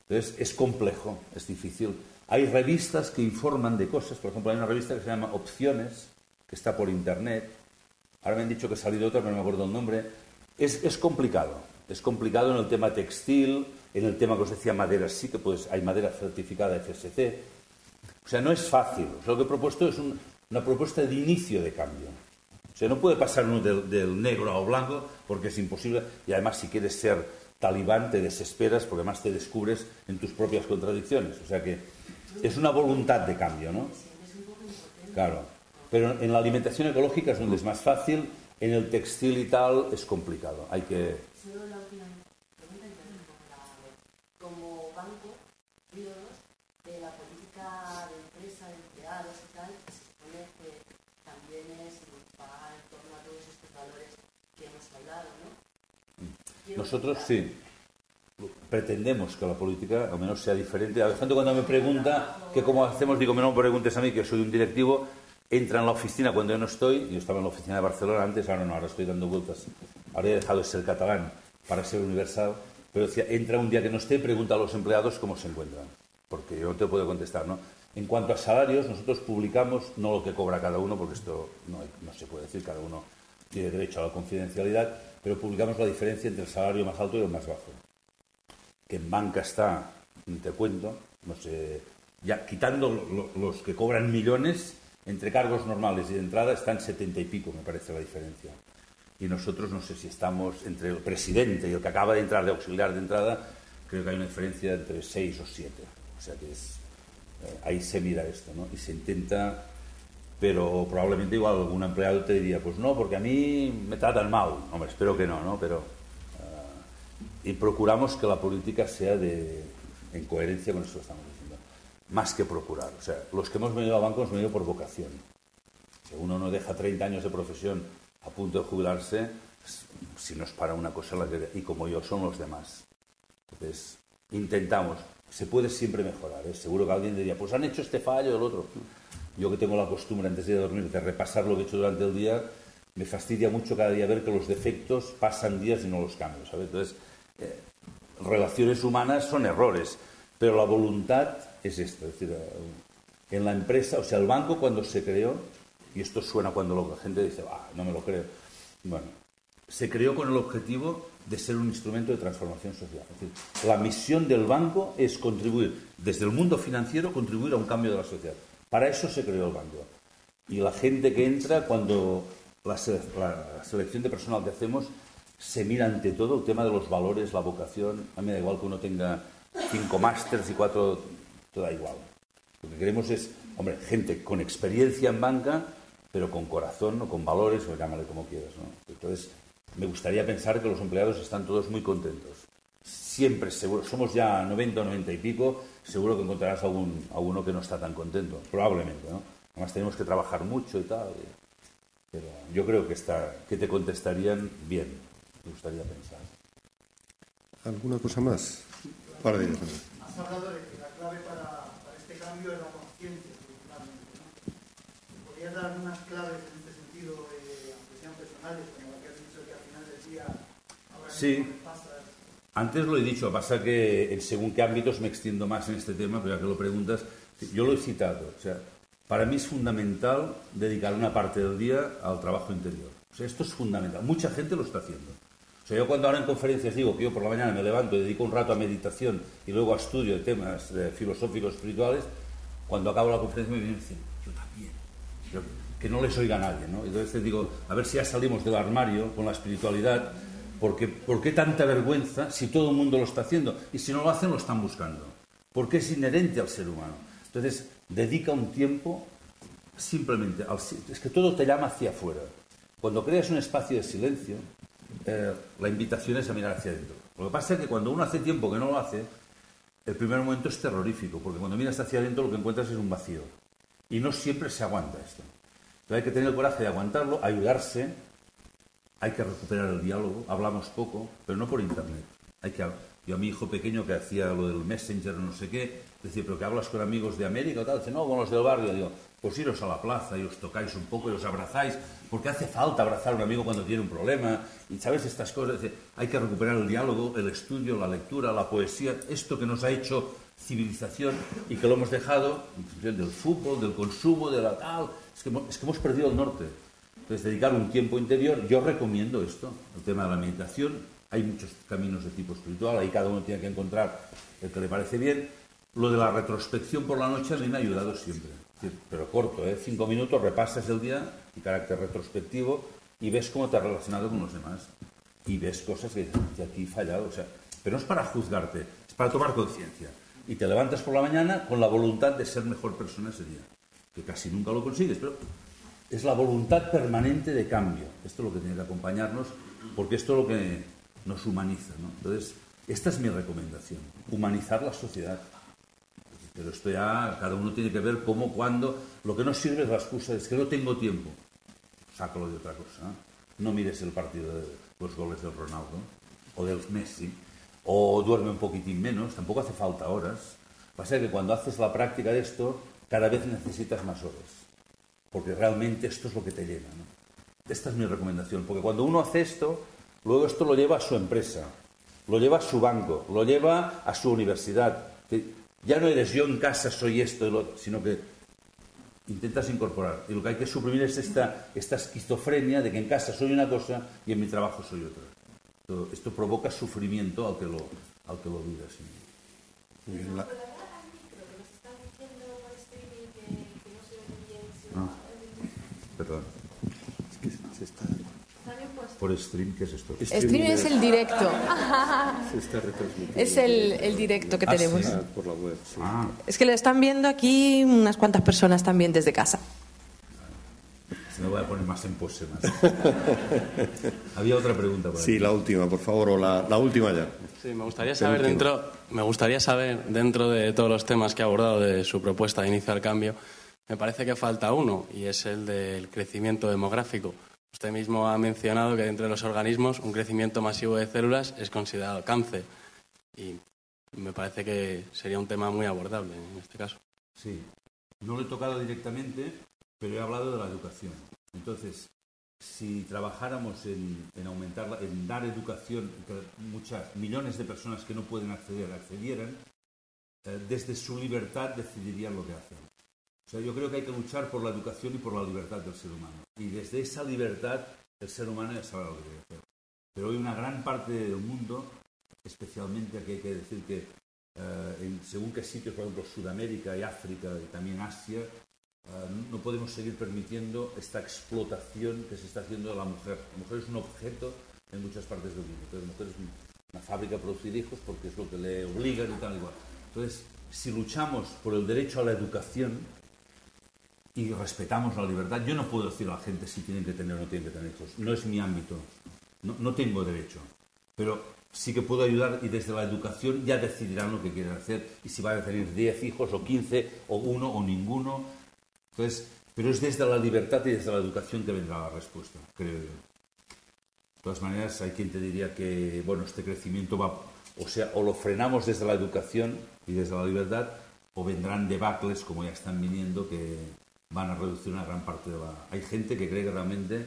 Entonces, es complejo, es difícil. Hay revistas que informan de cosas, por ejemplo, hay una revista que se llama Opciones, que está por internet. Ahora me han dicho que ha salido otra, pero no me acuerdo el nombre. Es complicado. Es complicado en el tema textil, en el tema que os decía madera, sí que pues, hay madera certificada FSC. O sea, no es fácil. Lo que he propuesto es una propuesta de inicio de cambio. O sea, no puede pasar uno del negro al blanco porque es imposible. Y además, si quieres ser talibán, te desesperas porque además te descubres en tus propias contradicciones. O sea que es una voluntad de cambio, ¿no? Claro. Pero en la alimentación ecológica es donde es más fácil. En el textil y tal es complicado. Hay que...
Solo la última pregunta y también como banco, ídolos de la política de empresa, de empleados y tal, se supone que también es va en torno a todos estos valores que hemos hablado, ¿no?
Nosotros sí. Pretendemos que la política al menos sea diferente. A la gente cuando me pregunta que cómo hacemos, digo, no me preguntes a mí, que soy un directivo, entra en la oficina cuando yo no estoy, yo estaba en la oficina de Barcelona antes, ahora no, ahora estoy dando vueltas, ahora he dejado de ser catalán para ser universal, pero decía, entra un día que no esté y pregunta a los empleados cómo se encuentran, porque yo no te puedo contestar, ¿no? En cuanto a salarios, nosotros publicamos no lo que cobra cada uno, porque esto no se puede decir, cada uno tiene derecho a la confidencialidad, pero publicamos la diferencia entre el salario más alto y el más bajo. Que en banca está, te cuento, no sé, ya quitando los que cobran millones, entre cargos normales y de entrada están 70 y pico, me parece la diferencia. Y nosotros no sé si estamos entre el presidente y el que acaba de entrar de auxiliar de entrada, creo que hay una diferencia entre 6 o 7. O sea que ahí se mira esto, ¿no? Y se intenta, pero probablemente igual algún empleado te diría, pues no, porque a mí me tratan mal. Hombre, espero que no, ¿no? Pero... y procuramos que la política sea en coherencia con eso que estamos diciendo. Más que procurar. O sea, los que hemos venido al banco hemos venido por vocación. Si uno no deja 30 años de profesión a punto de jubilarse, si no es para una cosa, y como yo, son los demás. Entonces, intentamos. Se puede siempre mejorar, ¿eh? Seguro que alguien diría, pues han hecho este fallo o el otro. Yo que tengo la costumbre, antes de dormir, de repasar lo que he hecho durante el día, me fastidia mucho cada día ver que los defectos pasan días y no los cambio, ¿sabes? Entonces, relaciones humanas son errores, pero la voluntad es esto. Es decir, en la empresa, o sea, el banco cuando se creó, y esto suena cuando la gente dice, no me lo creo, bueno, se creó con el objetivo de ser un instrumento de transformación social. Es decir, la misión del banco es contribuir, desde el mundo financiero, contribuir a un cambio de la sociedad. Para eso se creó el banco. Y la gente que entra, cuando la selección de personal que hacemos, se mira ante todo el tema de los valores, la vocación. A mí me da igual que uno tenga 5 másters y 4, todo da igual. Lo que queremos es, hombre, gente con experiencia en banca, pero con corazón o con valores, o llámale como quieras, ¿no? Entonces, me gustaría pensar que los empleados están todos muy contentos. Siempre, seguro, somos ya 90 o 90 y pico, seguro que encontrarás a uno que no está tan contento, probablemente, ¿no? Además tenemos que trabajar mucho y tal, pero yo creo que te contestarían bien, me gustaría pensar.
¿Alguna cosa más? Para ellos.
Has hablado de que la clave para este cambio es la conciencia, principalmente, ¿no? ¿Podrías dar algunas claves en este sentido, aunque sean personales, como lo que has dicho, que al final del día ahora
sí.
pasas?
Antes lo he dicho, pasa que en según qué ámbitos me extiendo más en este tema, pero ya que lo preguntas, yo lo he citado. O sea, para mí es fundamental dedicar una parte del día al trabajo interior. O sea, esto es fundamental. Mucha gente lo está haciendo. O sea, yo cuando ahora en conferencias digo que yo por la mañana me levanto y dedico un rato a meditación y luego a estudio de temas filosóficos, espirituales, cuando acabo la conferencia me vienen y dicen, yo también. Que no les oiga a nadie, ¿no? Entonces te digo, a ver si ya salimos del armario con la espiritualidad. Porque, ¿por qué tanta vergüenza si todo el mundo lo está haciendo? Y si no lo hacen, lo están buscando. Porque es inherente al ser humano. Entonces, dedica un tiempo simplemente es que todo te llama hacia afuera. Cuando creas un espacio de silencio, la invitación es a mirar hacia adentro. Lo que pasa es que cuando uno hace tiempo que no lo hace, el primer momento es terrorífico, porque cuando miras hacia adentro lo que encuentras es un vacío. Y no siempre se aguanta esto. Entonces hay que tener el coraje de aguantarlo, ayudarse. Hay que recuperar el diálogo, hablamos poco, pero no por internet. Yo a mi hijo pequeño que hacía lo del Messenger, no sé qué, decía, pero que hablas con amigos de América o tal, dice, no, con los del barrio. Digo, pues iros a la plaza y os tocáis un poco y os abrazáis, porque hace falta abrazar a un amigo cuando tiene un problema, y sabes estas cosas. Dice, hay que recuperar el diálogo, el estudio, la lectura, la poesía, esto que nos ha hecho civilización y que lo hemos dejado en función del fútbol, del consumo, de la tal. Es que hemos perdido el norte. Entonces, dedicar un tiempo interior, yo recomiendo esto, el tema de la meditación. Hay muchos caminos de tipo espiritual, ahí cada uno tiene que encontrar el que le parece bien. Lo de la retrospección por la noche a mí me ha ayudado siempre, pero corto, 5 minutos, repasas el día en carácter retrospectivo y ves cómo te has relacionado con los demás. Y ves cosas que dices, aquí he fallado, o sea, pero no es para juzgarte, es para tomar conciencia. Y te levantas por la mañana con la voluntad de ser mejor persona ese día, que casi nunca lo consigues, pero es la voluntad permanente de cambio. Esto es lo que tiene que acompañarnos, porque esto es lo que nos humaniza, ¿no? Entonces, esta es mi recomendación, humanizar la sociedad. Pero esto ya cada uno tiene que ver cómo, cuándo. Lo que no sirve es la excusa, es que no tengo tiempo. Sácalo de otra cosa, ¿no? No mires el partido de los goles del Ronaldo o del Messi, o duerme un poquitín menos, tampoco hace falta horas. Pasa que cuando haces la práctica de esto, cada vez necesitas más horas, porque realmente esto es lo que te llena, ¿no? Esta es mi recomendación, porque cuando uno hace esto, luego esto lo lleva a su empresa, lo lleva a su banco, lo lleva a su universidad. Ya no eres yo en casa, soy esto y lo otro, sino que intentas incorporar. Y lo que hay que suprimir es esta esquizofrenia de que en casa soy una cosa y en mi trabajo soy otra. Esto provoca sufrimiento al que lo vive así. Perdón.
Es que se está...
Por stream, ¿qué es esto?
Stream es el directo.
Se está retransmitiendo.
Es el directo que tenemos.
¿sí?
Por la web, sí.
Es que lo están viendo aquí unas cuantas personas también desde casa.
Se me voy a poner más en pose más. Había otra pregunta por aquí.
Sí, la última, por favor, o la última ya.
Sí, me gustaría saber dentro de todos los temas que ha abordado de su propuesta de inicio al cambio, me parece que falta uno, y es el del crecimiento demográfico. Usted mismo ha mencionado que dentro de los organismos un crecimiento masivo de células es considerado cáncer, y me parece que sería un tema muy abordable en este caso.
Sí, no lo he tocado directamente, pero he hablado de la educación. Entonces, si trabajáramos en aumentar, en dar educación, que millones de personas que no pueden accedieran, desde su libertad decidirían lo que hacen. O sea, yo creo que hay que luchar por la educación y por la libertad del ser humano. Y desde esa libertad, el ser humano ya sabe lo que debe hacer. Pero hoy una gran parte del mundo, especialmente aquí hay que decir que según qué sitios, por ejemplo, Sudamérica y África y también Asia, no podemos seguir permitiendo esta explotación que se está haciendo de la mujer. La mujer es un objeto en muchas partes del mundo. Entonces, la mujer es una fábrica a producir hijos porque es lo que le obligan y tal igual. Entonces, si luchamos por el derecho a la educación y respetamos la libertad, yo no puedo decir a la gente si tienen que tener o no tienen que tener hijos. No es mi ámbito. No tengo derecho. Pero sí que puedo ayudar y desde la educación ya decidirán lo que quieren hacer y si van a tener 10 hijos o 15 o uno o ninguno. Entonces, pero es desde la libertad y desde la educación que vendrá la respuesta, creo yo. De todas maneras, hay quien te diría que, bueno, este crecimiento va, o lo frenamos desde la educación y desde la libertad, o vendrán debacles, como ya están viniendo, que van a reducir una gran parte de la... Hay gente que cree que realmente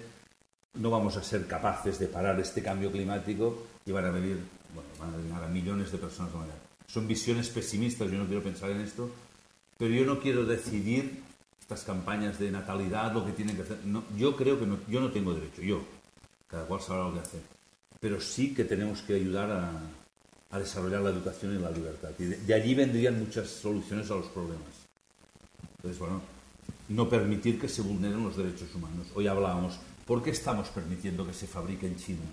no vamos a ser capaces de parar este cambio climático y van a venir a millones de personas. Son visiones pesimistas, yo no quiero pensar en esto, pero yo no quiero decidir estas campañas de natalidad, lo que tienen que hacer. No, yo creo que yo no tengo derecho, cada cual sabrá lo que hacer. Pero sí que tenemos que ayudar a desarrollar la educación y la libertad. Y de allí vendrían muchas soluciones a los problemas. Entonces, bueno, no permitir que se vulneren los derechos humanos. Hoy hablábamos, ¿por qué estamos permitiendo que se fabrique en China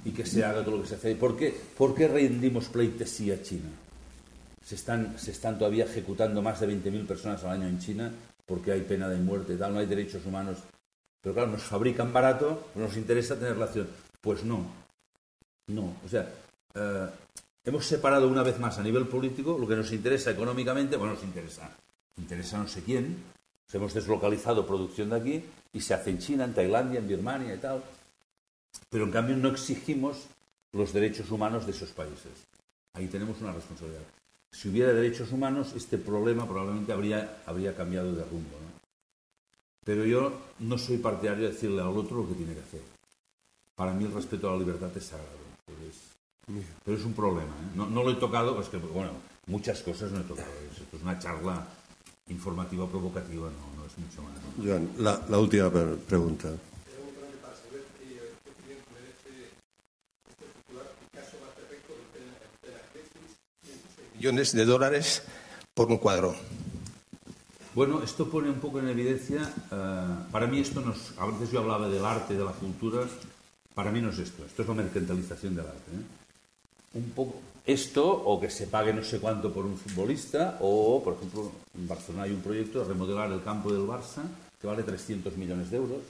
y que se haga todo lo que se hace? ¿Por qué rendimos pleitesía a China? Se están todavía ejecutando más de 20.000 personas al año en China porque hay pena de muerte y tal, no hay derechos humanos. Pero claro, nos fabrican barato, nos interesa tener relación. Pues no. O sea, hemos separado una vez más a nivel político lo que nos interesa económicamente, bueno, nos interesa no sé quién. Hemos deslocalizado producción de aquí y se hace en China, en Tailandia, en Birmania y tal. Pero en cambio no exigimos los derechos humanos de esos países. Ahí tenemos una responsabilidad. Si hubiera derechos humanos, este problema probablemente habría cambiado de rumbo, ¿no? Pero yo no soy partidario de decirle al otro lo que tiene que hacer. Para mí el respeto a la libertad es sagrado. Pero es un problema, ¿eh? No lo he tocado, pues que, bueno, muchas cosas no he tocado. Esto es una charla informativa provocativa, no es mucho más, ¿no?
Joan, la última pregunta.
Millones de dólares por un cuadro.
Bueno, esto pone un poco en evidencia, para mí esto a veces yo hablaba del arte, de la cultura, para mí no es esto es la mercantilización del arte, ¿eh? Un poco esto, o que se pague no sé cuánto por un futbolista, o por ejemplo en Barcelona hay un proyecto de remodelar el campo del Barça que vale 300 millones de euros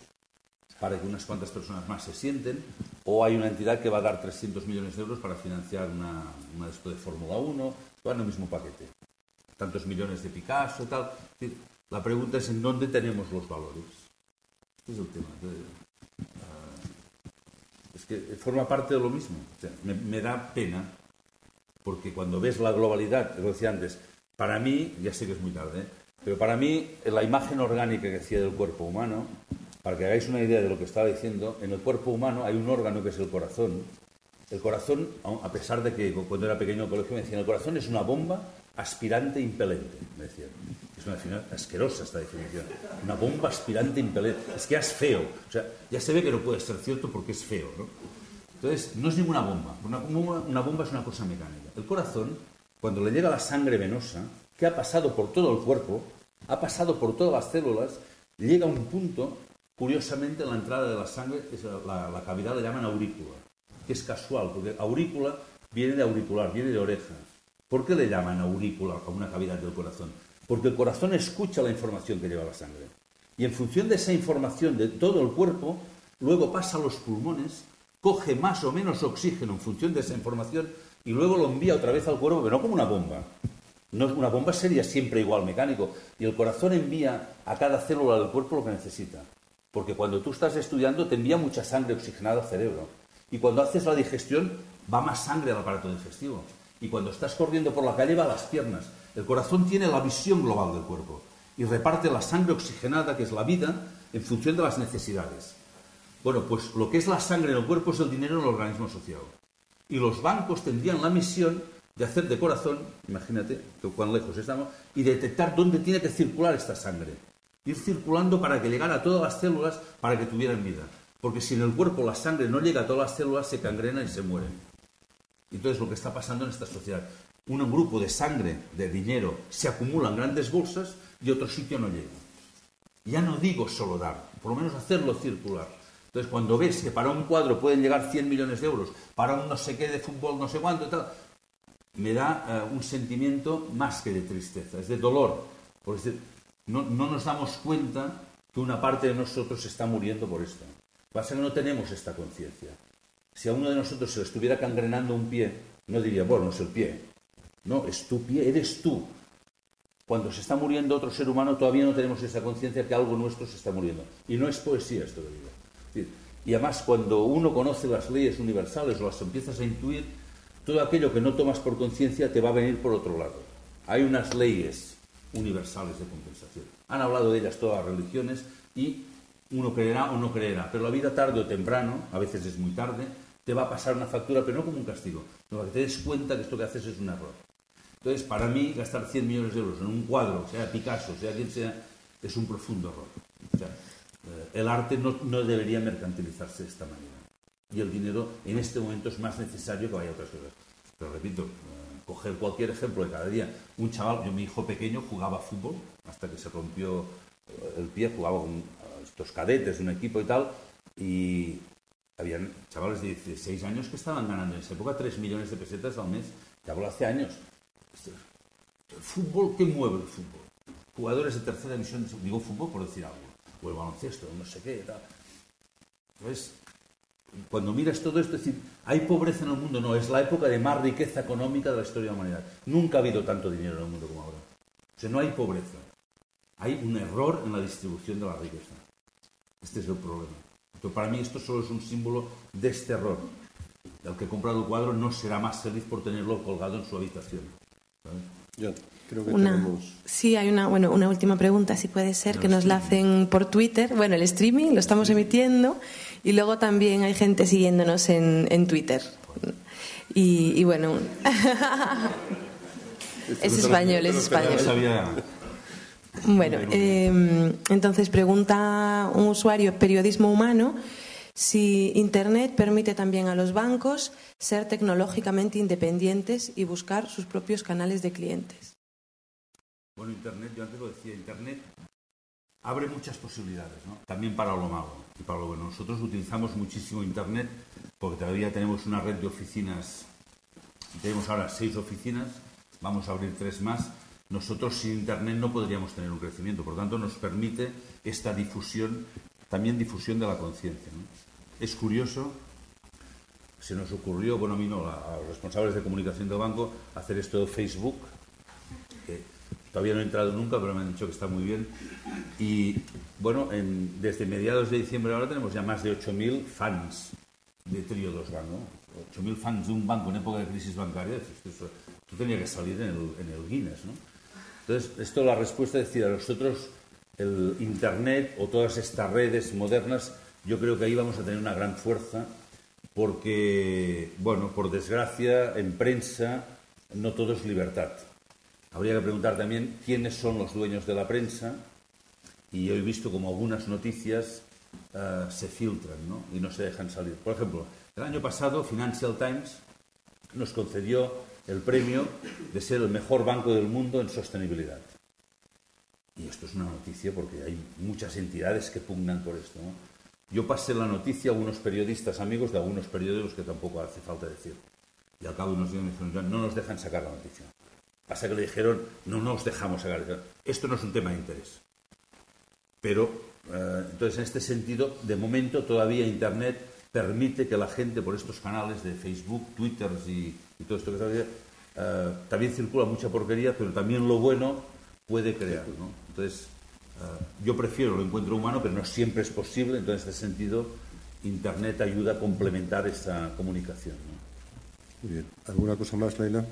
para que unas cuantas personas más se sienten, o hay una entidad que va a dar 300 millones de euros para financiar una esto de Fórmula 1, va en el mismo paquete. Tantos millones de Picasso y tal. La pregunta es en dónde tenemos los valores. Este es el tema. Es que forma parte de lo mismo. O sea, me da pena, porque cuando ves la globalidad, lo decía antes, para mí, ya sé que es muy tarde, pero para mí la imagen orgánica que decía del cuerpo humano, para que hagáis una idea de lo que estaba diciendo, en el cuerpo humano hay un órgano que es el corazón. El corazón, a pesar de que cuando era pequeño en el colegio me decían, el corazón es una bomba aspirante impelente, me decían. Es una definición asquerosa esta definición. Una bomba aspirante impelente. Es que ya es feo. O sea, ya se ve que no puede ser cierto porque es feo, ¿no? Entonces, no es ninguna bomba. Una bomba es una cosa mecánica. El corazón, cuando le llega la sangre venosa, que ha pasado por todo el cuerpo, ha pasado por todas las células, llega a un punto, curiosamente, en la entrada de la sangre, la cavidad la llaman aurícula, que es casual, porque aurícula viene de auricular, viene de oreja. ¿Por qué le llaman aurícula a una cavidad del corazón? Porque el corazón escucha la información que lleva la sangre. Y en función de esa información de todo el cuerpo, luego pasa a los pulmones, coge más o menos oxígeno en función de esa información y luego lo envía otra vez al cuerpo, pero no como una bomba. No, una bomba sería siempre igual mecánico. Y el corazón envía a cada célula del cuerpo lo que necesita. Porque cuando tú estás estudiando te envía mucha sangre oxigenada al cerebro. Y cuando haces la digestión va más sangre al aparato digestivo. Y cuando estás corriendo por la calle va a las piernas. El corazón tiene la visión global del cuerpo y reparte la sangre oxigenada, que es la vida, en función de las necesidades. Bueno, pues lo que es la sangre en el cuerpo es el dinero en el organismo asociado. Y los bancos tendrían la misión de hacer de corazón, imagínate cuán lejos estamos, y detectar dónde tiene que circular esta sangre. Ir circulando para que llegara a todas las células para que tuvieran vida. Porque si en el cuerpo la sangre no llega a todas las células, se cangrenan y se mueren. Entonces, lo que está pasando en esta sociedad, un grupo de sangre, de dinero, se acumula en grandes bolsas y otro sitio no llega. Ya no digo solo dar, por lo menos hacerlo circular. Entonces, cuando ves que para un cuadro pueden llegar 100 millones de euros, para un no sé qué de fútbol, no sé cuánto y tal, me da un sentimiento más que de tristeza, es de dolor. Porque no nos damos cuenta que una parte de nosotros está muriendo por esto. Pasa que no tenemos esta conciencia. Si a uno de nosotros se le estuviera cangrenando un pie, no diría, bueno, es el pie. No, es tu pie, eres tú. Cuando se está muriendo otro ser humano, todavía no tenemos esa conciencia que algo nuestro se está muriendo. Y no es poesía esto que digo. Y además, cuando uno conoce las leyes universales o las empiezas a intuir, todo aquello que no tomas por conciencia te va a venir por otro lado. Hay unas leyes universales de compensación. Han hablado de ellas todas las religiones y uno creerá o no creerá. Pero la vida tarde o temprano, a veces es muy tarde, te va a pasar una factura, pero no como un castigo, sino para que te des cuenta que esto que haces es un error. Entonces, para mí, gastar 100 millones de euros en un cuadro, sea Picasso, sea quien sea, es un profundo error. O sea, el arte no debería mercantilizarse de esta manera. Y el dinero, en este momento, es más necesario que vaya a otras cosas. Pero repito, coger cualquier ejemplo de cada día. Un chaval, mi hijo pequeño jugaba fútbol, hasta que se rompió el pie, jugaba con estos cadetes de un equipo y tal, y habían chavales de 16 años que estaban ganando en esa época 3 millones de pesetas al mes. Te hablo hace años. ¿El fútbol? ¿Qué mueve el fútbol? Jugadores de tercera división, digo fútbol por decir algo, o el baloncesto, no sé qué, tal. Entonces, cuando miras todo esto, es decir, ¿hay pobreza en el mundo? No, es la época de más riqueza económica de la historia de la humanidad. Nunca ha habido tanto dinero en el mundo como ahora. O sea, no hay pobreza. Hay un error en la distribución de la riqueza. Este es el problema. Entonces, para mí esto solo es un símbolo de este error. El que ha comprado el cuadro no será más feliz por tenerlo colgado en su habitación. ¿Sabes?
Yo creo que tenemos...
Sí, hay una última pregunta, si puede ser, que nos la hacen por Twitter. Bueno, el streaming lo estamos emitiendo y luego también hay gente siguiéndonos en Twitter. Y bueno... es español. Bueno, entonces pregunta un usuario, periodismo humano, si Internet permite también a los bancos ser tecnológicamente independientes y buscar sus propios canales de clientes.
Bueno, Internet, yo antes lo decía, Internet abre muchas posibilidades, ¿no? También para lo malo y para lo bueno. Nosotros utilizamos muchísimo Internet porque todavía tenemos una red de oficinas, tenemos ahora 6 oficinas, vamos a abrir 3 más, nosotros sin Internet no podríamos tener un crecimiento. Por tanto, nos permite esta difusión, también difusión de la conciencia, ¿no? Es curioso, se nos ocurrió, bueno, a mí no, a los responsables de comunicación del banco, hacer esto de Facebook. Todavía no he entrado nunca, pero me han dicho que está muy bien. Y, bueno, desde mediados de diciembre ahora tenemos ya más de 8.000 fans de Trio 2 Bank, ¿no? 8.000 fans de un banco en época de crisis bancaria. Esto tenía que salir en el Guinness, ¿no? Entonces, esto la respuesta es decir, a nosotros el Internet o todas estas redes modernas, yo creo que ahí vamos a tener una gran fuerza porque, bueno, por desgracia, en prensa no todo es libertad. Habría que preguntar también quiénes son los dueños de la prensa y yo he visto como algunas noticias se filtran, ¿no? Y no se dejan salir. Por ejemplo, el año pasado Financial Times nos concedió el premio de ser el mejor banco del mundo en sostenibilidad. Y esto es una noticia porque hay muchas entidades que pugnan por esto, ¿no? Yo pasé la noticia a unos periodistas amigos de algunos periódicos que tampoco hace falta decir. Y al cabo de unos días me dijeron, no nos dejan sacar la noticia. Pasa que le dijeron, no nos dejamos sacar. Esto no es un tema de interés. Pero, entonces, en este sentido, de momento todavía Internet permite que la gente por estos canales de Facebook, Twitter y todo esto que se también circula mucha porquería, pero también lo bueno puede crear, ¿no? Entonces, yo prefiero el encuentro humano, pero no siempre es posible. Entonces, en este sentido, Internet ayuda a complementar esta comunicación, ¿no?
Muy bien. ¿Alguna cosa más, Laila?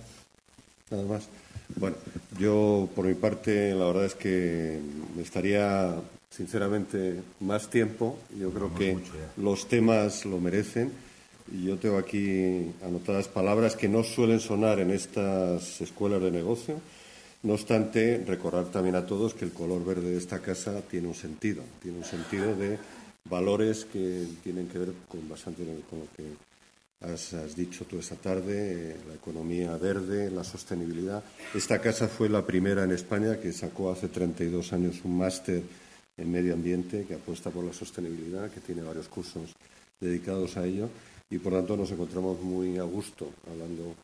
Nada más. Bueno, yo por mi parte la verdad es que me estaría sinceramente más tiempo. Yo creo que los temas lo merecen. Y yo tengo aquí anotadas palabras que no suelen sonar en estas escuelas de negocio. No obstante, recordar también a todos que el color verde de esta casa tiene un sentido de valores que tienen que ver con bastante con lo que has dicho tú esta tarde, la economía verde, la sostenibilidad. Esta casa fue la primera en España que sacó hace 32 años un máster en medio ambiente que apuesta por la sostenibilidad, que tiene varios cursos dedicados a ello y por tanto nos encontramos muy a gusto hablando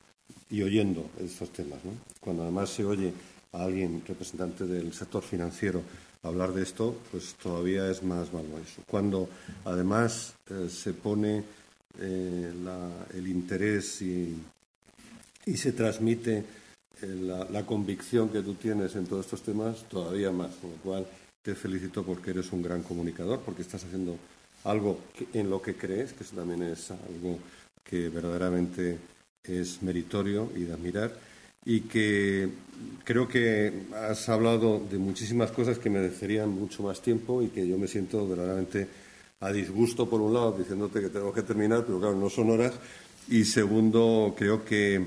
y oyendo estos temas, ¿no? Cuando además se oye a alguien representante del sector financiero hablar de esto, pues todavía es más valioso. Cuando además se pone el interés y se transmite la convicción que tú tienes en todos estos temas, todavía más. Con lo cual te felicito porque eres un gran comunicador, porque estás haciendo algo en lo que crees, que eso también es algo que verdaderamente es meritorio y de admirar, y que creo que has hablado de muchísimas cosas que merecerían mucho más tiempo y que yo me siento verdaderamente a disgusto, por un lado, diciéndote que tengo que terminar, pero claro, no son horas, y segundo, creo que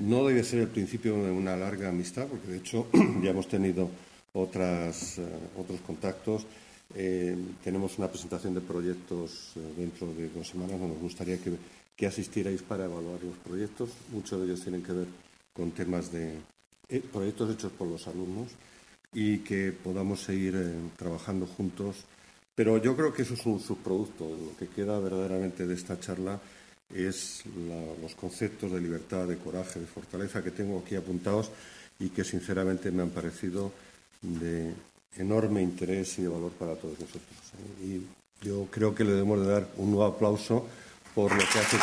no debe ser el principio de una larga amistad, porque de hecho ya hemos tenido otros contactos. Tenemos una presentación de proyectos dentro de 2 semanas. Nos gustaría que asistierais para evaluar los proyectos. Muchos de ellos tienen que ver con temas de proyectos hechos por los alumnos y que podamos seguir trabajando juntos. Pero yo creo que eso es un subproducto. Lo que queda verdaderamente de esta charla es los conceptos de libertad, de coraje, de fortaleza que tengo aquí apuntados y que sinceramente me han parecido de enorme interés y de valor para todos nosotros. Y yo creo que le debemos de dar un nuevo aplauso por lo que hace.